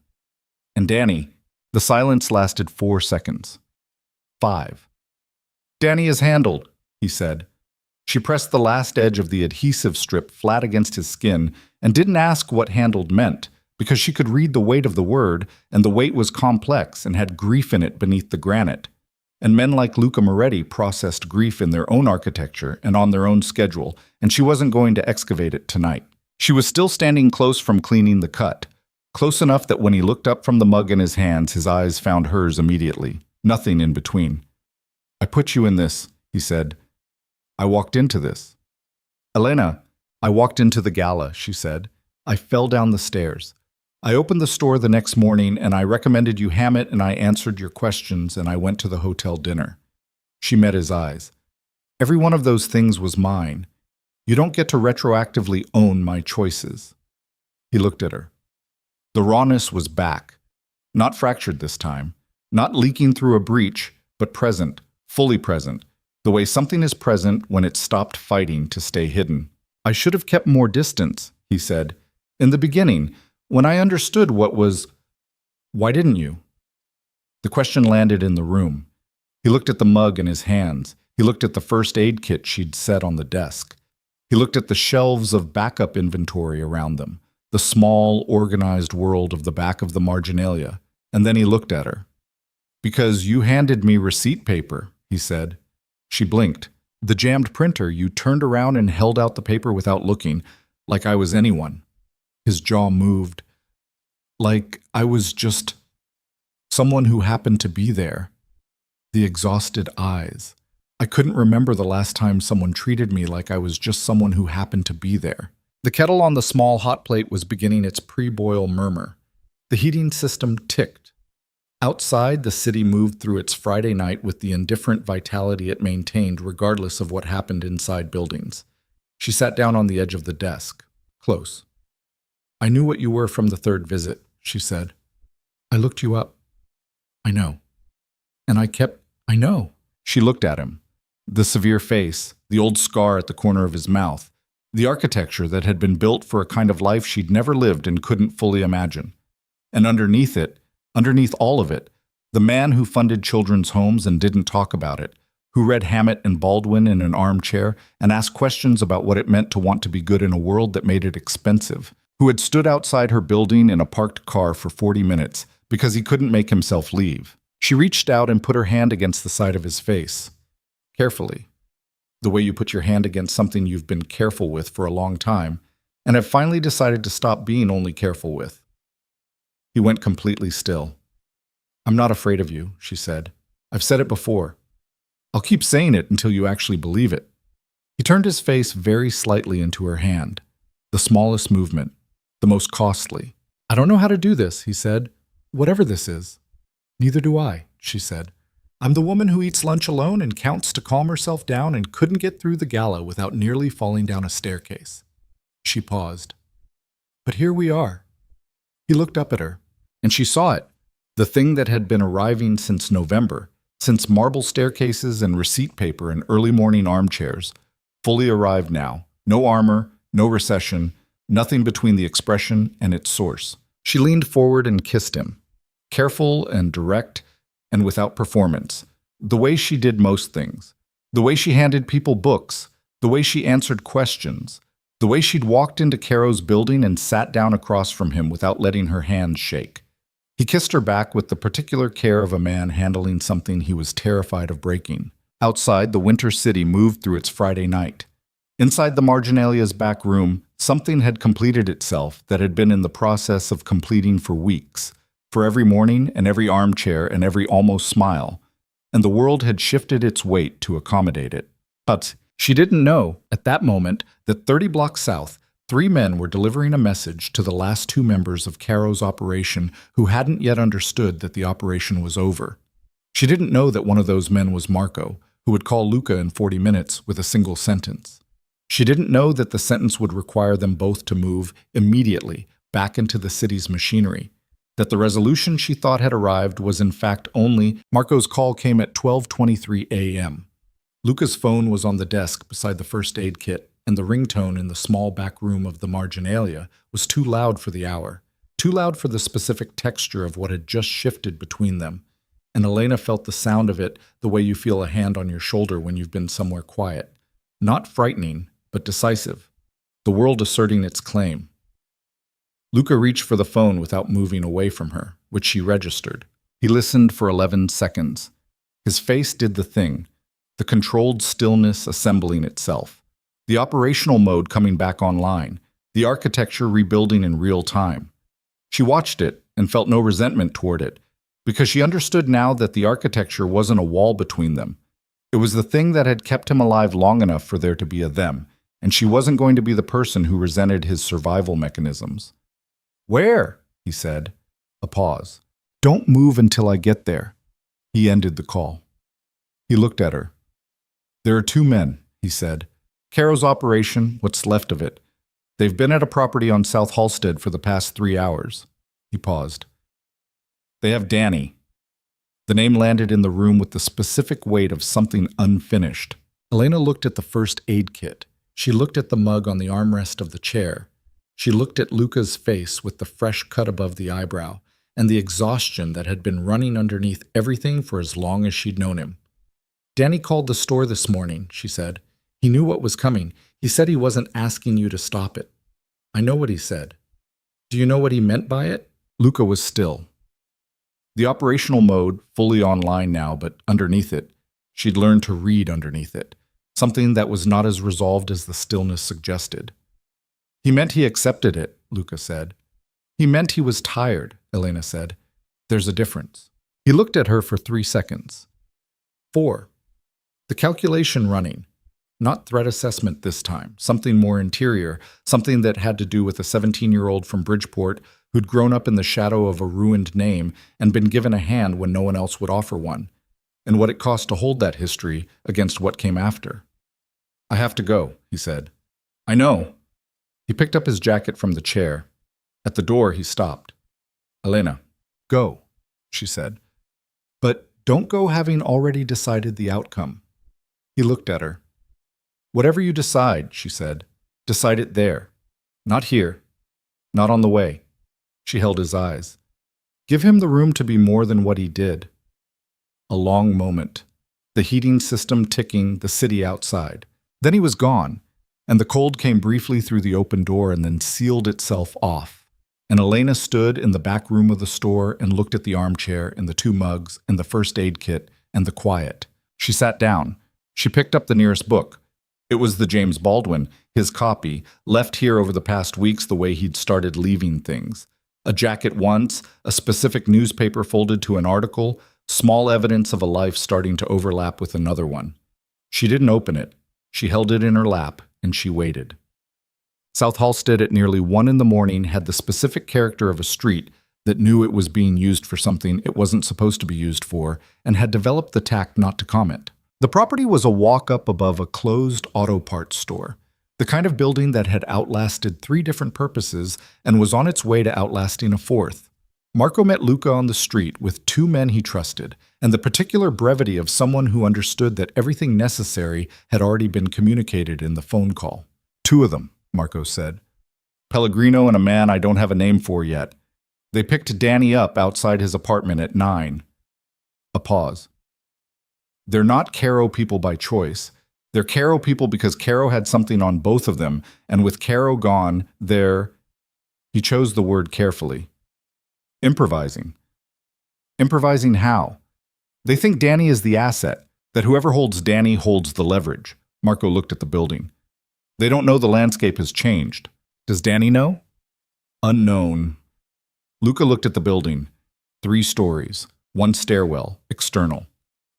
Speaker 1: And Danny, the silence lasted 4 seconds. 5. "Danny is handled," he said. She pressed the last edge of the adhesive strip flat against his skin and didn't ask what handled meant, because she could read the weight of the word, and the weight was complex and had grief in it beneath the granite. And men like Luca Moretti processed grief in their own architecture and on their own schedule, and she wasn't going to excavate it tonight. She was still standing close from cleaning the cut, close enough that when he looked up from the mug in his hands, his eyes found hers immediately, nothing in between. "I put you in this," he said. "I walked into this." "Elena, I walked into the gala," she said. "I fell down the stairs. I opened the store the next morning and I recommended you ham it and I answered your questions and I went to the hotel dinner." She met his eyes. "Every one of those things was mine. You don't get to retroactively own my choices." He looked at her. The rawness was back. Not fractured this time. Not leaking through a breach, but present, fully present. The way something is present when it stopped fighting to stay hidden. "I should have kept more distance," he said. "In the beginning, when I understood what was... Why didn't you?" The question landed in the room. He looked at the mug in his hands. He looked at the first aid kit she'd set on the desk. He looked at the shelves of backup inventory around them, the small, organized world of the back of the marginalia, and then he looked at her. "Because you handed me receipt paper," he said. She blinked. "The jammed printer, you turned around and held out the paper without looking, like I was anyone." His jaw moved. "Like I was just someone who happened to be there." The exhausted eyes. "I couldn't remember the last time someone treated me like I was just someone who happened to be there." The kettle on the small hot plate was beginning its pre-boil murmur. The heating system ticked. Outside, the city moved through its Friday night with the indifferent vitality it maintained regardless of what happened inside buildings. She sat down on the edge of the desk, close. "I knew what you were from the third visit," she said. "I looked you up." "I know." "And I know." She looked at him. The severe face, the old scar at the corner of his mouth, the architecture that had been built for a kind of life she'd never lived and couldn't fully imagine. And underneath it, underneath all of it, the man who funded children's homes and didn't talk about it, who read Hammett and Baldwin in an armchair and asked questions about what it meant to want to be good in a world that made it expensive, who had stood outside her building in a parked car for 40 minutes because he couldn't make himself leave. She reached out and put her hand against the side of his face. Carefully. The way you put your hand against something you've been careful with for a long time and have finally decided to stop being only careful with. He went completely still. "I'm not afraid of you," she said. "I've said it before. I'll keep saying it until you actually believe it." He turned his face very slightly into her hand. The smallest movement. The most costly. "I don't know how to do this," he said. "Whatever this is." "Neither do I," she said. "I'm the woman who eats lunch alone and counts to calm herself down and couldn't get through the gala without nearly falling down a staircase." She paused. "But here we are." He looked up at her, and she saw it, the thing that had been arriving since November, since marble staircases and receipt paper and early morning armchairs, fully arrived now. No armor, no recession, nothing between the expression and its source. She leaned forward and kissed him. Careful and direct and without performance, the way she did most things, the way she handed people books, the way she answered questions, the way she'd walked into Caro's building and sat down across from him without letting her hands shake. He kissed her back with the particular care of a man handling something he was terrified of breaking. Outside, the winter city moved through its Friday night. Inside the Marginalia's back room, something had completed itself that had been in the process of completing for weeks, for every morning and every armchair and every almost smile, and the world had shifted its weight to accommodate it. But she didn't know, at that moment, that 30 blocks south, 3 men were delivering a message to the last 2 members of Caro's operation who hadn't yet understood that the operation was over. She didn't know that one of those men was Marco, who would call Luca in 40 minutes with a single sentence. She didn't know that the sentence would require them both to move immediately back into the city's machinery, that the resolution she thought had arrived was in fact only Marco's call came at 12:23 a.m. Luca's phone was on the desk beside the first aid kit, and the ringtone in the small back room of the Marginalia was too loud for the hour, too loud for the specific texture of what had just shifted between them, and Elena felt the sound of it the way you feel a hand on your shoulder when you've been somewhere quiet. Not frightening, but decisive. The world asserting its claim. Luca reached for the phone without moving away from her, which she registered. He listened for 11 seconds. His face did the thing, the controlled stillness assembling itself, the operational mode coming back online, the architecture rebuilding in real time. She watched it and felt no resentment toward it, because she understood now that the architecture wasn't a wall between them. It was the thing that had kept him alive long enough for there to be a them, and she wasn't going to be the person who resented his survival mechanisms. "Where?" he said. A pause. "Don't move until I get there." He ended the call. He looked at her. "There are 2 men," he said. "Caro's operation, what's left of it. They've been at a property on South Halsted for the past 3 hours." He paused. "They have Danny." The name landed in the room with the specific weight of something unfinished. Elena looked at the first aid kit. She looked at the mug on the armrest of the chair. She looked at Luca's face with the fresh cut above the eyebrow and the exhaustion that had been running underneath everything for as long as she'd known him. "Danny called the store this morning," she said. "He knew what was coming. He said he wasn't asking you to stop it." "I know what he said." "Do you know what he meant by it?" Luca was still. The operational mode, fully online now, but underneath it, she'd learned to read underneath it, something that was not as resolved as the stillness suggested. "He meant he accepted it," Luca said. "He meant he was tired," Elena said. "There's a difference." He looked at her for 3 seconds. 4. The calculation running. Not threat assessment this time, something more interior, something that had to do with a 17-year-old from Bridgeport who'd grown up in the shadow of a ruined name and been given a hand when no one else would offer one, and what it cost to hold that history against what came after. "I have to go," he said. "I know." He picked up his jacket from the chair. At the door, he stopped. "Elena, go," she said. "But don't go having already decided the outcome." He looked at her. "Whatever you decide," she said, "decide it there. Not here. Not on the way." She held his eyes. "Give him the room to be more than what he did." A long moment. The heating system ticking, the city outside. Then he was gone, and the cold came briefly through the open door and then sealed itself off. And Elena stood in the back room of the store and looked at the armchair and the 2 mugs and the first aid kit and the quiet. She sat down. She picked up the nearest book. It was the James Baldwin, his copy, left here over the past weeks the way he'd started leaving things. A jacket once, a specific newspaper folded to an article, small evidence of a life starting to overlap with another one. She didn't open it. She held it in her lap, and she waited. South Halsted at nearly 1 in the morning had the specific character of a street that knew it was being used for something it wasn't supposed to be used for, and had developed the tact not to comment. The property was a walk up above a closed auto parts store, the kind of building that had outlasted 3 different purposes and was on its way to outlasting a 4th. Marco met Luca on the street with 2 men he trusted, and the particular brevity of someone who understood that everything necessary had already been communicated in the phone call. 2 of them, Marco said. Pellegrino and a man I don't have a name for yet. They picked Danny up outside his apartment at 9. A pause. They're not Caro people by choice. They're Caro people because Caro had something on both of them, and with Caro gone, they're... He chose the word carefully. Improvising. Improvising how? They think Danny is the asset, that whoever holds Danny holds the leverage. Marco looked at the building. They don't know the landscape has changed. Does Danny know? Unknown. Luca looked at the building. 3 stories, 1 stairwell, external.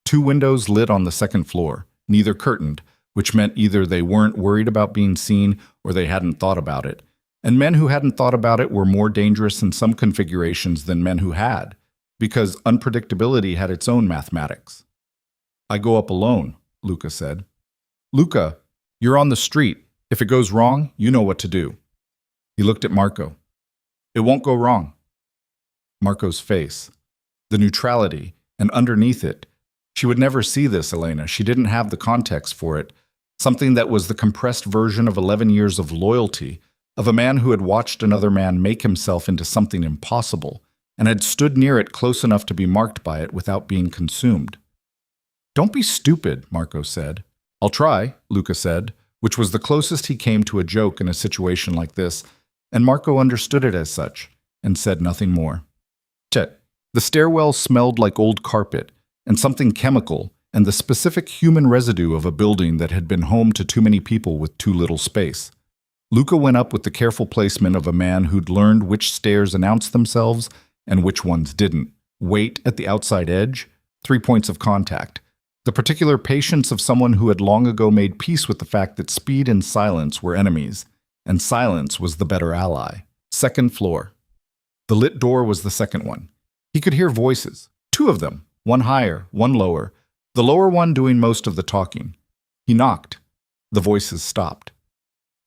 Speaker 1: 2 windows lit on the second floor, neither curtained, which meant either they weren't worried about being seen or they hadn't thought about it. And men who hadn't thought about it were more dangerous in some configurations than men who had, because unpredictability had its own mathematics. I go up alone, Luca said. Luca, you're on the street. If it goes wrong, you know what to do. He looked at Marco. It won't go wrong. Marco's face. The neutrality, and underneath it. She would never see this, Elena. She didn't have the context for it. Something that was the compressed version of 11 years of loyalty, of a man who had watched another man make himself into something impossible, and had stood near it close enough to be marked by it without being consumed. Don't be stupid, Marco said. I'll try, Luca said, which was the closest he came to a joke in a situation like this, and Marco understood it as such, and said nothing more. Chet, the stairwell smelled like old carpet, and something chemical, and the specific human residue of a building that had been home to too many people with too little space. Luca went up with the careful placement of a man who'd learned which stairs announced themselves and which ones didn't. Wait at the outside edge, 3 points of contact. The particular patience of someone who had long ago made peace with the fact that speed and silence were enemies, and silence was the better ally. Second floor. The lit door was the second one. He could hear voices, 2 of them, one higher, one lower, the lower one doing most of the talking. He knocked. The voices stopped.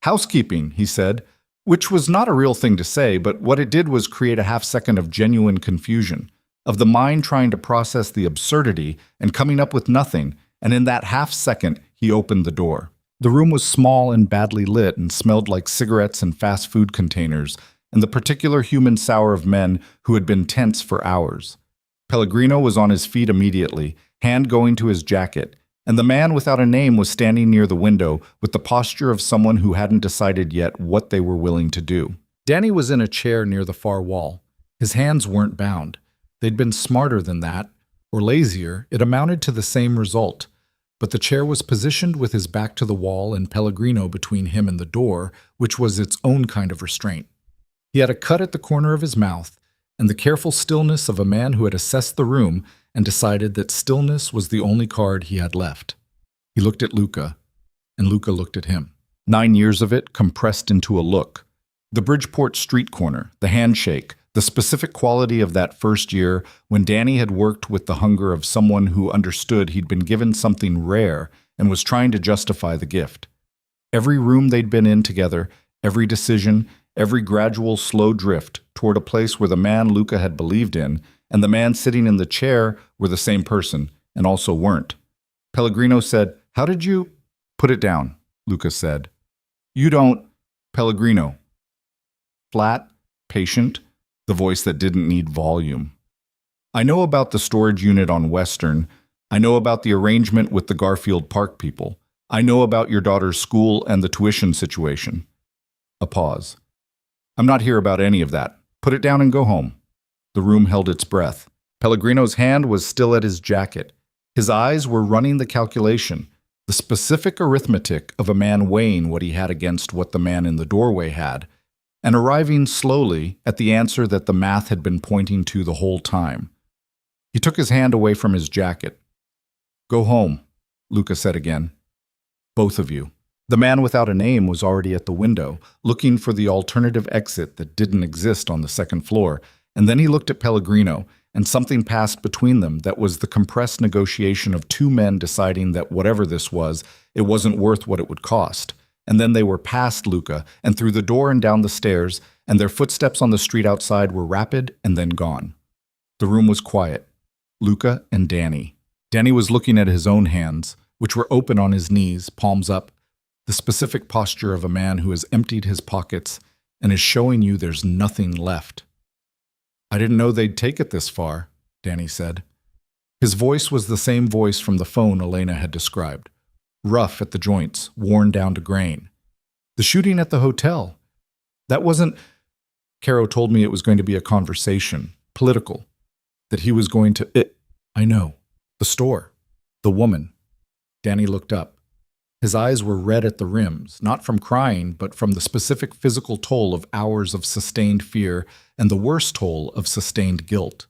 Speaker 1: Housekeeping, he said, which was not a real thing to say, but what it did was create a half-second of genuine confusion, of the mind trying to process the absurdity and coming up with nothing, and in that half-second, he opened the door. The room was small and badly lit and smelled like cigarettes and fast food containers, and the particular human sour of men who had been tense for hours. Pellegrino was on his feet immediately, hand going to his jacket, and the man without a name was standing near the window with the posture of someone who hadn't decided yet what they were willing to do. Danny was in a chair near the far wall. His hands weren't bound. They'd been smarter than that, or lazier. It amounted to the same result. But the chair was positioned with his back to the wall and Pellegrino between him and the door, which was its own kind of restraint. He had a cut at the corner of his mouth, and the careful stillness of a man who had assessed the room and decided that stillness was the only card he had left. He looked at Luca, and Luca looked at him. 9 years of it compressed into a look. The Bridgeport street corner, the handshake, the specific quality of that first year when Danny had worked with the hunger of someone who understood he'd been given something rare and was trying to justify the gift. Every room they'd been in together, every decision, every gradual slow drift toward a place where the man Luca had believed in and the man sitting in the chair were the same person, and also weren't. Pellegrino said, "How did you—" "Put it down," Luca said. "You don't—" Pellegrino. Flat, patient, the voice that didn't need volume. "I know about the storage unit on Western. I know about the arrangement with the Garfield Park people. I know about your daughter's school and the tuition situation." A pause. "I'm not here about any of that. Put it down and go home." The room held its breath. Pellegrino's hand was still at his jacket. His eyes were running the calculation, the specific arithmetic of a man weighing what he had against what the man in the doorway had, and arriving slowly at the answer that the math had been pointing to the whole time. He took his hand away from his jacket. "Go home," Luca said again. "Both of you." The man without a name was already at the window, looking for the alternative exit that didn't exist on the second floor, and then he looked at Pellegrino, and something passed between them that was the compressed negotiation of 2 men deciding that whatever this was, it wasn't worth what it would cost. And then they were past Luca, and through the door and down the stairs, and their footsteps on the street outside were rapid and then gone. The room was quiet. Luca and Danny. Danny was looking at his own hands, which were open on his knees, palms up, the specific posture of a man who has emptied his pockets and is showing you there's nothing left. "I didn't know they'd take it this far," Danny said. His voice was the same voice from the phone Elena had described. Rough at the joints, worn down to grain. "The shooting at the hotel. That wasn't—" Caro told me it was going to be a conversation, political, that he was going to— "I know. The store. The woman." Danny looked up. His eyes were red at the rims, not from crying, but from the specific physical toll of hours of sustained fear and the worst toll of sustained guilt.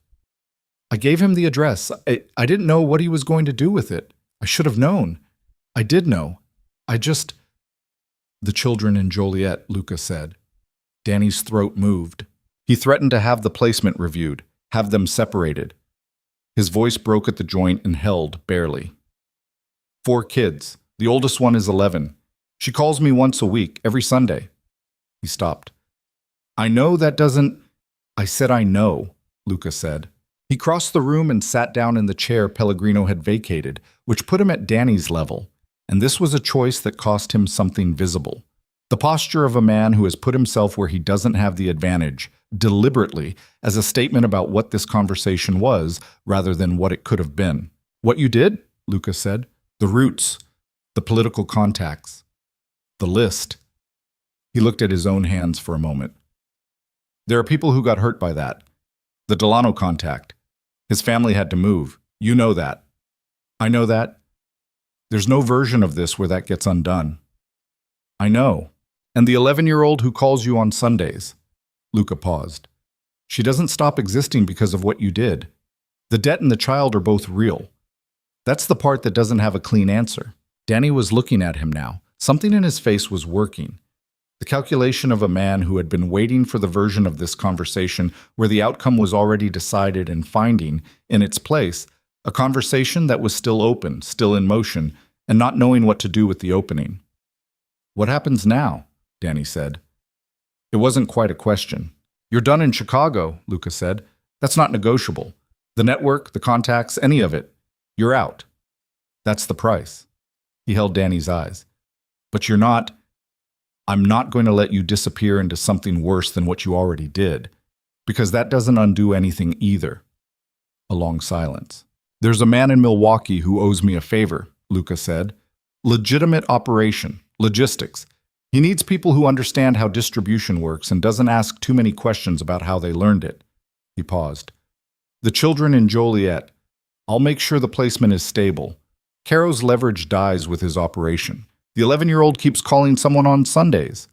Speaker 1: I gave him the address. I didn't know what he was going to do with it. I should have known. I did know. I just... The children in Joliet, Luca said. Danny's throat moved. He threatened to have the placement reviewed, have them separated. His voice broke at the joint and held, barely. 4 kids. The oldest one is 11. She calls me once a week, every Sunday. He stopped. I know that doesn't... I said I know, Luca said. He crossed the room and sat down in the chair Pellegrino had vacated, which put him at Danny's level, and this was a choice that cost him something visible. The posture of a man who has put himself where he doesn't have the advantage, deliberately, as a statement about what this conversation was, rather than what it could have been. What you did? Luca said. The roots, the political contacts, the list. He looked at his own hands for a moment. There are people who got hurt by that. The Delano contact. His family had to move. You know that. I know that. There's no version of this where that gets undone. I know. And the 11-year-old who calls you on Sundays. Luca paused. She doesn't stop existing because of what you did. The debt and the child are both real. That's the part that doesn't have a clean answer. Danny was looking at him now. Something in his face was working. The calculation of a man who had been waiting for the version of this conversation where the outcome was already decided and finding, in its place, a conversation that was still open, still in motion, and not knowing what to do with the opening. What happens now? Danny said. It wasn't quite a question. You're done in Chicago, Luca said. That's not negotiable. The network, the contacts, any of it. You're out. That's the price. He held Danny's eyes. But you're not... I'm not going to let you disappear into something worse than what you already did, because that doesn't undo anything either. A long silence. There's a man in Milwaukee who owes me a favor, Luca said. Legitimate operation, logistics. He needs people who understand how distribution works and doesn't ask too many questions about how they learned it. He paused. The children in Joliet. I'll make sure the placement is stable. Caro's leverage dies with his operation. The 11-year-old keeps calling someone on Sundays.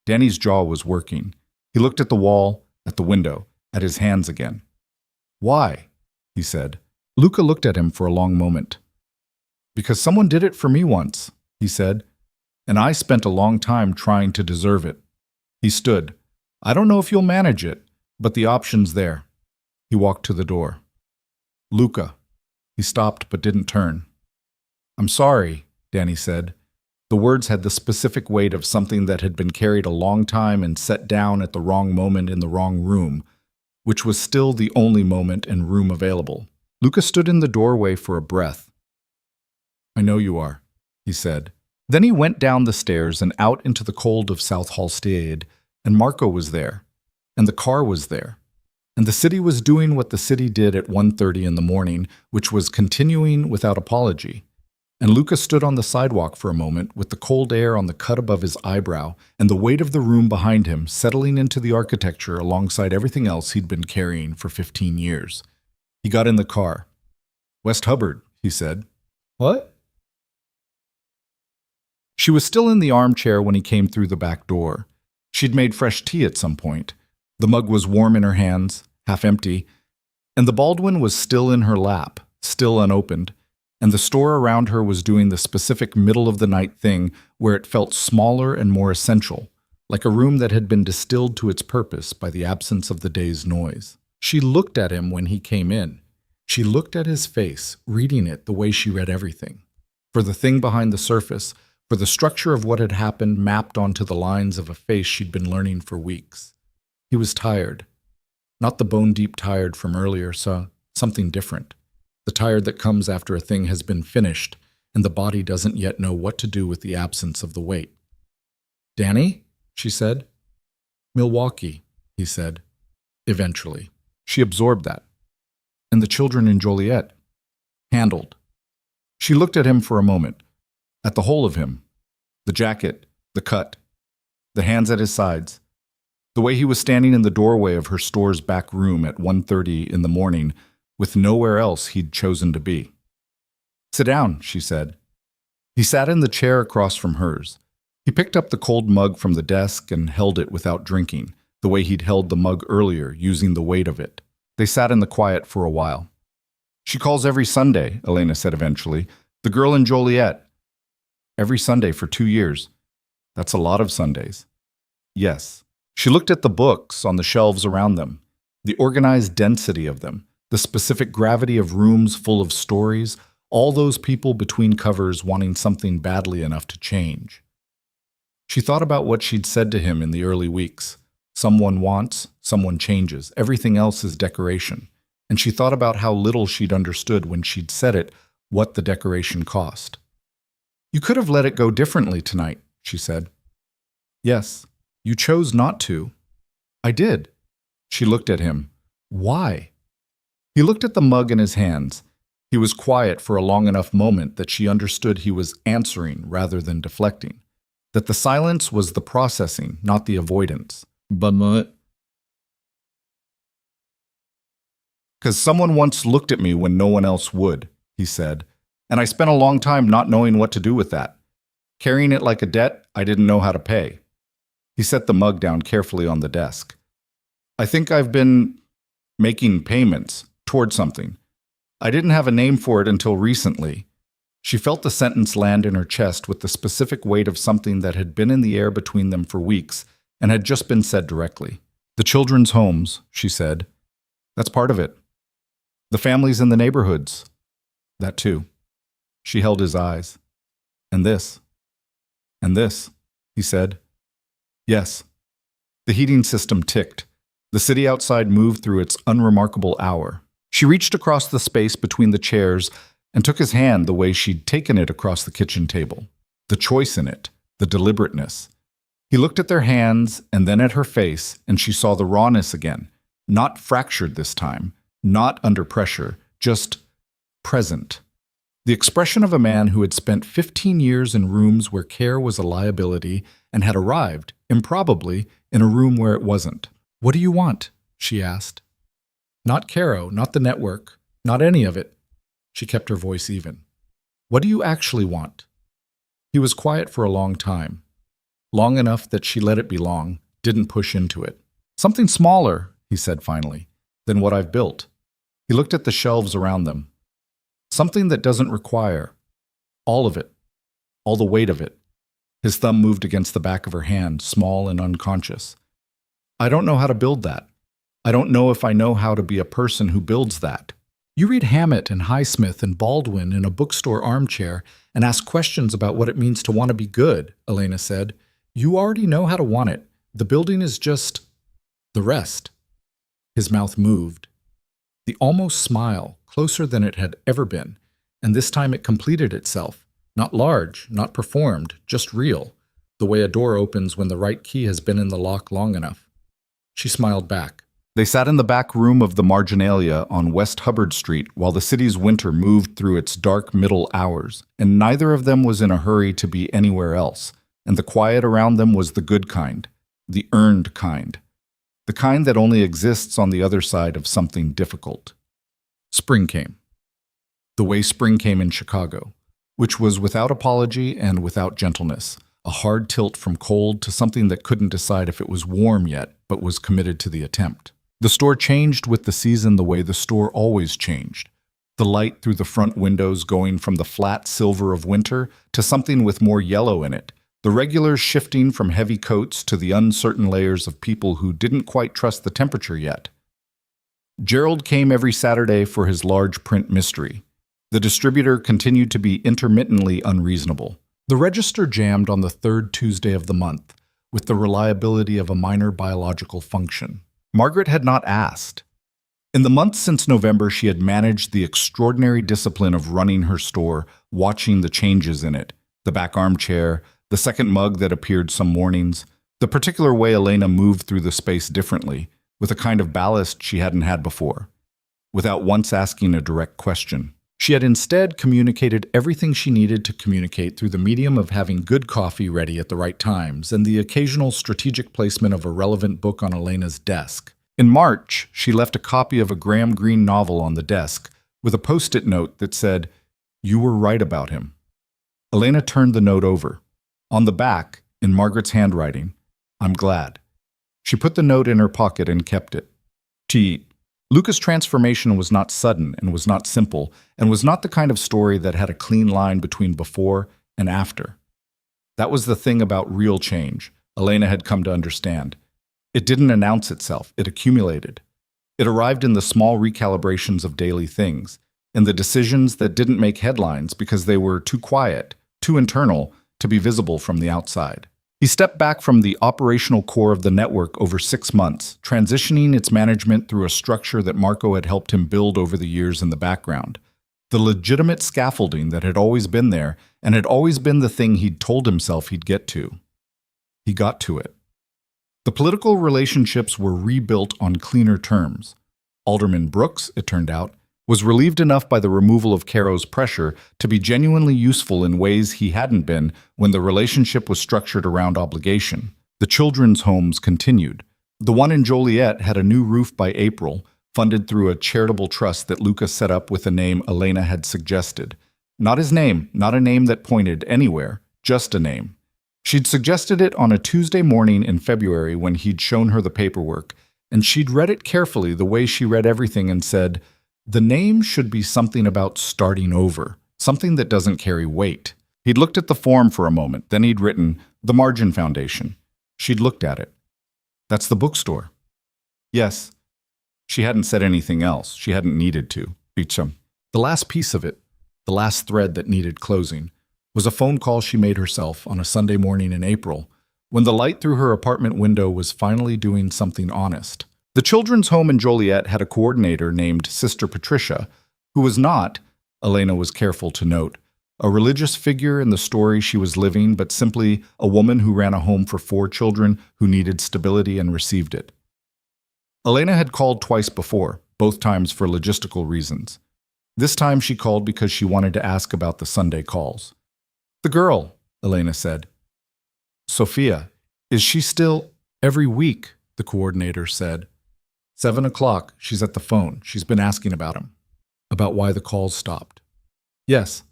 Speaker 1: Danny's jaw was working. He looked at the wall, at the window, at his hands again. Why? He said. Luca looked at him for a long moment. Because someone did it for me once, he said, and I spent a long time trying to deserve it. He stood. I don't know if you'll manage it, but the option's there. He walked to the door. Luca. He stopped but didn't turn. I'm sorry, Danny said. The words had the specific weight of something that had been carried a long time and set down at the wrong moment in the wrong room, which was still the only moment and room available. Luca stood in the doorway for a breath. I know you are, he said. Then he went down the stairs and out into the cold of South Halstead, and Marco was there, and the car was there, and the city was doing what the city did at 1:30 in the morning, which was continuing without apology. And Luca stood on the sidewalk for a moment with the cold air on the cut above his eyebrow and the weight of the room behind him settling into the architecture alongside everything else he'd been carrying for 15 years. He got in the car. West Hubbard, he said. What? She was still in the armchair when he came through the back door. She'd made fresh tea at some point. The mug was warm in her hands, half empty, and the Baldwin was still in her lap, still unopened. And the store around her was doing the specific middle-of-the-night thing where it felt smaller and more essential, like a room that had been distilled to its purpose by the absence of the day's noise. She looked at him when he came in. She looked at his face, reading it the way she read everything. For the thing behind the surface, for the structure of what had happened mapped onto the lines of a face she'd been learning for weeks. He was tired. Not the bone-deep tired from earlier, so something different. The tired that comes after a thing has been finished, and the body doesn't yet know what to do with the absence of the weight. Danny? She said. Milwaukee, he said. Eventually. She absorbed that. And the children in Joliet. Handled. She looked at him for a moment, at the whole of him. The jacket, the cut, the hands at his sides. The way he was standing in the doorway of her store's back room at 1:30 in the morning, with nowhere else he'd chosen to be. Sit down, she said. He sat in the chair across from hers. He picked up the cold mug from the desk and held it without drinking, the way he'd held the mug earlier, using the weight of it. They sat in the quiet for a while. "She calls every Sunday," Elena said eventually. "The girl in Joliet." "Every Sunday for 2 years. That's a lot of Sundays." "Yes." She looked at the books on the shelves around them, the organized density of them, the specific gravity of rooms full of stories, all those people between covers wanting something badly enough to change. She thought about what she'd said to him in the early weeks. Someone wants, someone changes, everything else is decoration. And she thought about how little she'd understood when she'd said it, what the decoration cost. "You could have let it go differently tonight," she said. "Yes, you chose not to." "I did." She looked at him. "Why?" He looked at the mug in his hands. He was quiet for a long enough moment that she understood he was answering rather than deflecting, that the silence was the processing, not the avoidance. "But because someone once looked at me when no one else would," he said, "and I spent a long time not knowing what to do with that. Carrying it like a debt I didn't know how to pay." He set the mug down carefully on the desk. "I think I've been making payments toward something. I didn't have a name for it until recently." She felt the sentence land in her chest with the specific weight of something that had been in the air between them for weeks and had just been said directly. "The children's homes," she said. "That's part of it. The families in the neighborhoods. That too." She held his eyes. "And this. And this," he said. "Yes." The heating system ticked. The city outside moved through its unremarkable hour. She reached across the space between the chairs and took his hand the way she'd taken it across the kitchen table. The choice in it, the deliberateness. He looked at their hands and then at her face, and she saw the rawness again, not fractured this time, not under pressure, just present. The expression of a man who had spent 15 years in rooms where care was a liability and had arrived, improbably, in a room where it wasn't. "What do you want?" she asked. "Not Caro, not the network, not any of it." She kept her voice even. "What do you actually want?" He was quiet for a long time. Long enough that she let it be long, didn't push into it. "Something smaller," he said finally, "than what I've built." He looked at the shelves around them. "Something that doesn't require all of it, all the weight of it." His thumb moved against the back of her hand, small and unconscious. "I don't know how to build that. I don't know if I know how to be a person who builds that." "You read Hammett and Highsmith and Baldwin in a bookstore armchair and ask questions about what it means to want to be good," Elena said. "You already know how to want it. The building is just the rest." His mouth moved. The almost smile, closer than it had ever been, and this time it completed itself. Not large, not performed, just real, the way a door opens when the right key has been in the lock long enough. She smiled back. They sat in the back room of the Marginalia on West Hubbard Street while the city's winter moved through its dark middle hours, and neither of them was in a hurry to be anywhere else, and the quiet around them was the good kind, the earned kind, the kind that only exists on the other side of something difficult. Spring came. The way spring came in Chicago, which was without apology and without gentleness, a hard tilt from cold to something that couldn't decide if it was warm yet, but was committed to the attempt. The store changed with the season the way the store always changed. The light through the front windows going from the flat silver of winter to something with more yellow in it. The regulars shifting from heavy coats to the uncertain layers of people who didn't quite trust the temperature yet. Gerald came every Saturday for his large print mystery. The distributor continued to be intermittently unreasonable. The register jammed on the third Tuesday of the month, with the reliability of a minor biological function. Margaret had not asked. In the months since November, she had managed the extraordinary discipline of running her store, watching the changes in it, the back armchair, the second mug that appeared some mornings, the particular way Elena moved through the space differently, with a kind of ballast she hadn't had before, without once asking a direct question. She had instead communicated everything she needed to communicate through the medium of having good coffee ready at the right times and the occasional strategic placement of a relevant book on Elena's desk. In March, she left a copy of a Graham Greene novel on the desk with a post-it note that said, "You were right about him." Elena turned the note over. On the back, in Margaret's handwriting, "I'm glad." She put the note in her pocket and kept it. Luca's transformation was not sudden and was not simple and was not the kind of story that had a clean line between before and after. That was the thing about real change, Elena had come to understand. It didn't announce itself, it accumulated. It arrived in the small recalibrations of daily things, in the decisions that didn't make headlines because they were too quiet, too internal to be visible from the outside. He stepped back from the operational core of the network over 6 months, transitioning its management through a structure that Marco had helped him build over the years in the background. The legitimate scaffolding that had always been there and had always been the thing he'd told himself he'd get to. He got to it. The political relationships were rebuilt on cleaner terms. Alderman Brooks, it turned out, was relieved enough by the removal of Caro's pressure to be genuinely useful in ways he hadn't been when the relationship was structured around obligation. The children's homes continued. The one in Joliet had a new roof by April, funded through a charitable trust that Luca set up with a name Elena had suggested. Not his name, not a name that pointed anywhere, just a name. She'd suggested it on a Tuesday morning in February when he'd shown her the paperwork, and she'd read it carefully the way she read everything and said, "The name should be something about starting over, something that doesn't carry weight." He'd looked at the form for a moment, then he'd written, "The Margin Foundation." She'd looked at it. "That's the bookstore." Yes. She hadn't said anything else. She hadn't needed to. The last piece of it, the last thread that needed closing, was a phone call she made herself on a Sunday morning in April, when the light through her apartment window was finally doing something honest. The children's home in Joliet had a coordinator named Sister Patricia, who was not, Elena was careful to note, a religious figure in the story she was living, but simply a woman who ran a home for 4 children who needed stability and received it. Elena had called twice before, both times for logistical reasons. This time she called because she wanted to ask about the Sunday calls. "The girl," Elena said. "Sophia, is she still—" "Every week," the coordinator said. 7 o'clock, she's at the phone. She's been asking about him. About why the calls stopped. Yes.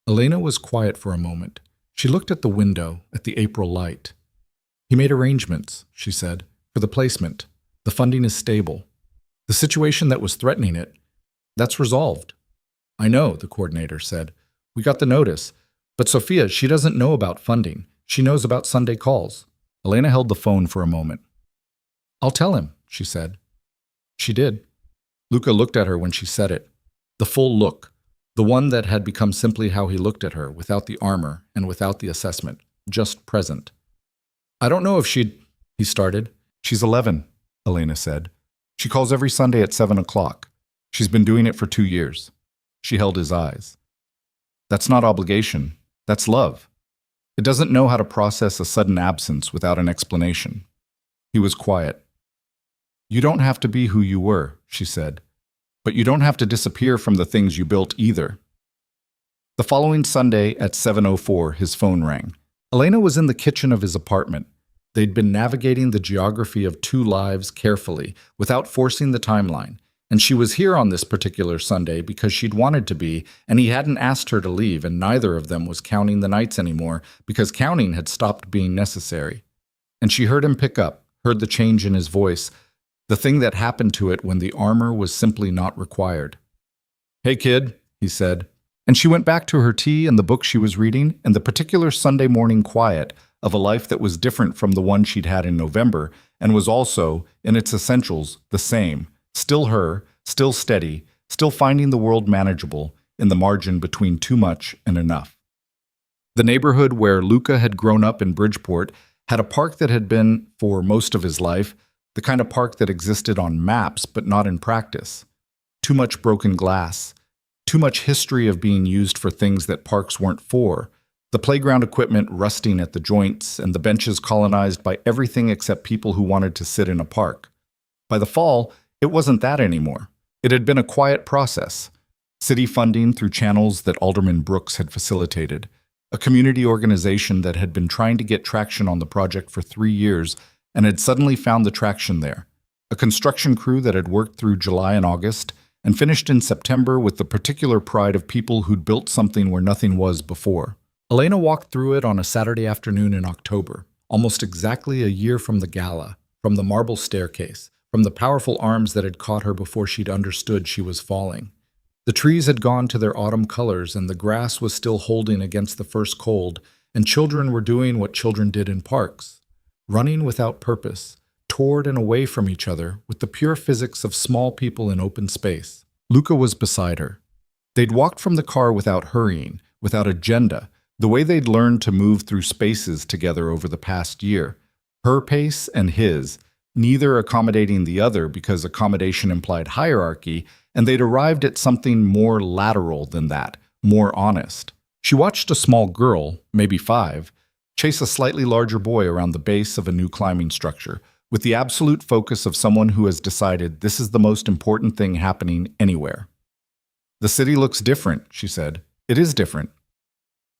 Speaker 1: Elena was quiet for a moment. She looked at the window, at the April light. "He made arrangements," she said, "for the placement. The funding is stable. The situation that was threatening it, that's resolved." "I know," the coordinator said. "We got the notice. But Sophia, she doesn't know about funding. She knows about Sunday calls." Elena held the phone for a moment. "I'll tell him," she said. She did. Luca looked at her when she said it. The full look. The one that had become simply how he looked at her, without the armor and without the assessment. Just present. "I don't know if she'd—" he started. "She's 11, Elena said. "She calls every Sunday at 7 o'clock. She's been doing it for 2 years. She held his eyes. "That's not obligation. That's love. It doesn't know how to process a sudden absence without an explanation." He was quiet. "You don't have to be who you were," she said. "But you don't have to disappear from the things you built either." The following Sunday at 7:04, his phone rang. Elena was in the kitchen of his apartment. They'd been navigating the geography of 2 lives carefully, without forcing the timeline. And she was here on this particular Sunday because she'd wanted to be, and he hadn't asked her to leave, and neither of them was counting the nights anymore because counting had stopped being necessary. And she heard him pick up, heard the change in his voice, the thing that happened to it when the armor was simply not required. "Hey, kid," he said. And she went back to her tea and the book she was reading and the particular Sunday morning quiet of a life that was different from the one she'd had in November and was also, in its essentials, the same. Still her, still steady, still finding the world manageable in the margin between too much and enough. The neighborhood where Luca had grown up in Bridgeport had a park that had been, for most of his life, the kind of park that existed on maps but not in practice. Too much broken glass, too much history of being used for things that parks weren't for, the playground equipment rusting at the joints and the benches colonized by everything except people who wanted to sit in a park. By the fall, it wasn't that anymore. It had been a quiet process. City funding through channels that Alderman Brooks had facilitated. A community organization that had been trying to get traction on the project for 3 years and had suddenly found the traction there. A construction crew that had worked through July and August and finished in September with the particular pride of people who'd built something where nothing was before. Elena walked through it on a Saturday afternoon in October, almost exactly a year from the gala, from the marble staircase, from the powerful arms that had caught her before she'd understood she was falling. The trees had gone to their autumn colors, and the grass was still holding against the first cold, and children were doing what children did in parks, running without purpose, toward and away from each other with the pure physics of small people in open space. Luca was beside her. They'd walked from the car without hurrying, without agenda, the way they'd learned to move through spaces together over the past year. Her pace and his, neither accommodating the other because accommodation implied hierarchy, and they'd arrived at something more lateral than that, more honest. She watched a small girl, maybe 5, chase a slightly larger boy around the base of a new climbing structure, with the absolute focus of someone who has decided this is the most important thing happening anywhere. "The city looks different," she said. "It is different.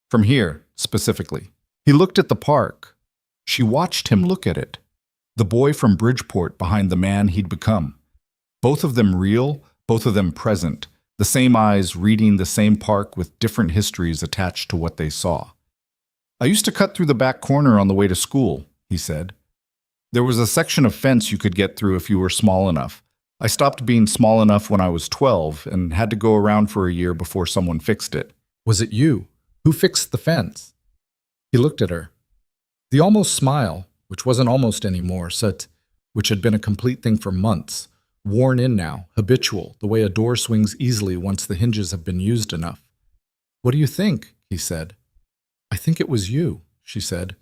Speaker 1: From here, specifically." He looked at the park. She watched him look at it. The boy from Bridgeport behind the man he'd become. Both of them real, both of them present, the same eyes reading the same park with different histories attached to what they saw. "I used to cut through the back corner on the way to school," he said. "There was a section of fence you could get through if you were small enough. I stopped being small enough when I was 12 and had to go around for a year before someone fixed it." "Was it you? Who fixed the fence?" He looked at her. The almost smile, which wasn't almost anymore, which had been a complete thing for months, worn in now, habitual, the way a door swings easily once the hinges have been used enough. "What do you think?" he said. "I think it was you," she said.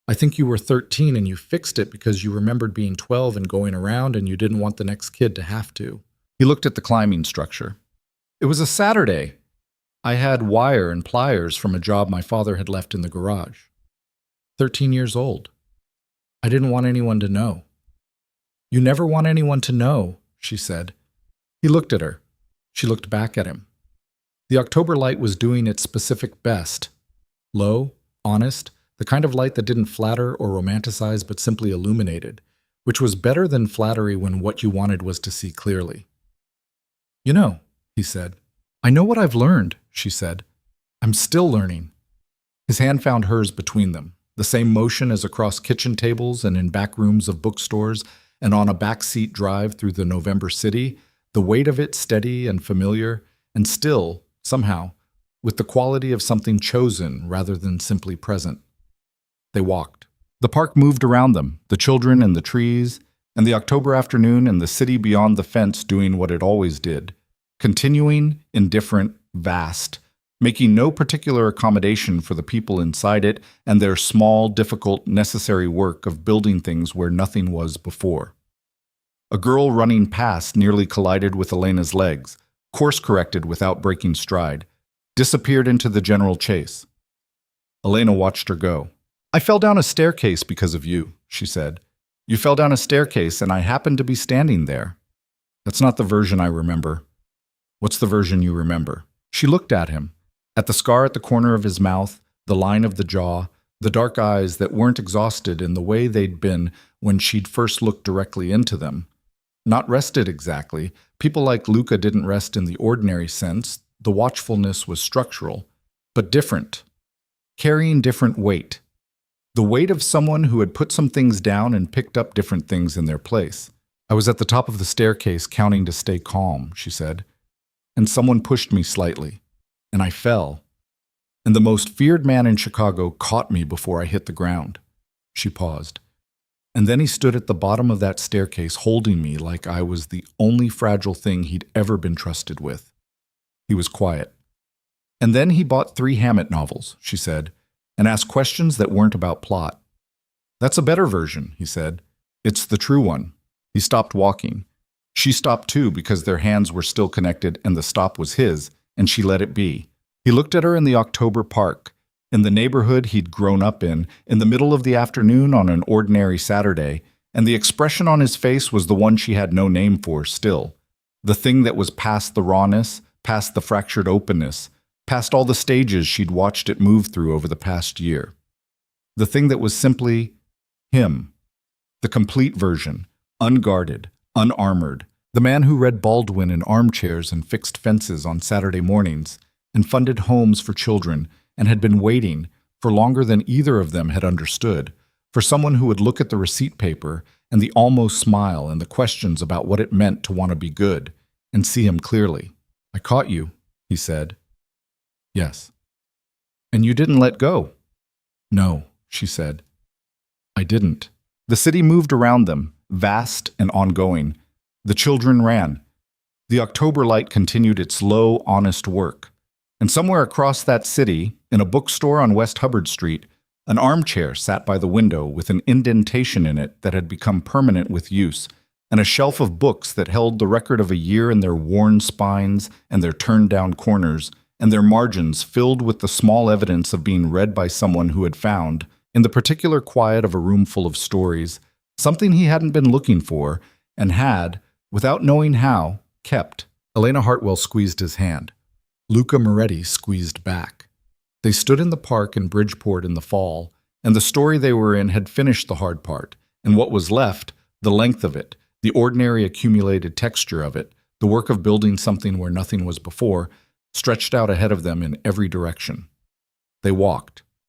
Speaker 1: "I think you were 13 and you fixed it because you remembered being 12 and going around and you didn't want the next kid to have to." He looked at the climbing structure. "It was a Saturday. I had wire and pliers from a job my father had left in the garage. 13 years old. I didn't want anyone to know." "You never want anyone to know," she said. He looked at her. She looked back at him. The October light was doing its specific best. Low, honest, the kind of light that didn't flatter or romanticize but simply illuminated, which was better than flattery when what you wanted was to see clearly. "You know," he said. "I know what I've learned," she said. "I'm still learning." His hand found hers between them, the same motion as across kitchen tables and in back rooms of bookstores and on a backseat drive through the November city, the weight of it steady and familiar, and still, somehow, with the quality of something chosen rather than simply present. They walked. The park moved around them, the children and the trees, and the October afternoon and the city beyond the fence doing what it always did, continuing, indifferent, vast, making no particular accommodation for the people inside it and their small, difficult, necessary work of building things where nothing was before. A girl running past nearly collided with Elena's legs, course-corrected without breaking stride, disappeared into the general chase. Elena watched her go. "I fell down a staircase because of you," she said. "You fell down a staircase and I happened to be standing there." "That's not the version I remember." "What's the version you remember?" She looked at him, at the scar at the corner of his mouth, the line of the jaw, the dark eyes that weren't exhausted in the way they'd been when she'd first looked directly into them. Not rested exactly. People like Luca didn't rest in the ordinary sense. The watchfulness was structural, but different, carrying different weight. The weight of someone who had put some things down and picked up different things in their place. "I was at the top of the staircase counting to stay calm," she said, "and someone pushed me slightly, and I fell. And the most feared man in Chicago caught me before I hit the ground." She paused. "And then he stood at the bottom of that staircase holding me like I was the only fragile thing he'd ever been trusted with." He was quiet. "And then he bought 3 Hammett novels," she said, "and asked questions that weren't about plot." "That's a better version," he said. "It's the true one." He stopped walking. She stopped too because their hands were still connected and the stop was his, and she let it be. He looked at her in the October park, in the neighborhood he'd grown up in the middle of the afternoon on an ordinary Saturday, and the expression on his face was the one she had no name for still, the thing that was past the rawness, past the fractured openness, past all the stages she'd watched it move through over the past year. The thing that was simply him, the complete version, unguarded, unarmored, the man who read Baldwin in armchairs and fixed fences on Saturday mornings and funded homes for children and had been waiting, for longer than either of them had understood, for someone who would look at the receipt paper and the almost smile and the questions about what it meant to want to be good, and see him clearly. "I caught you," he said. "Yes." "And you didn't let go?" "No," she said. "I didn't." The city moved around them, vast and ongoing. The children ran. The October light continued its low, honest work. And somewhere across that city, in a bookstore on West Hubbard Street, an armchair sat by the window with an indentation in it that had become permanent with use, and a shelf of books that held the record of a year in their worn spines and their turned-down corners, and their margins filled with the small evidence of being read by someone who had found, in the particular quiet of a room full of stories, something he hadn't been looking for, and had, without knowing how, kept. Elena Hartwell squeezed his hand. Luca Moretti squeezed back. They stood in the park in Bridgeport in the fall, and the story they were in had finished the hard part, and what was left, the length of it, the ordinary accumulated texture of it, the work of building something where nothing was before, stretched out ahead of them in every direction. They walked.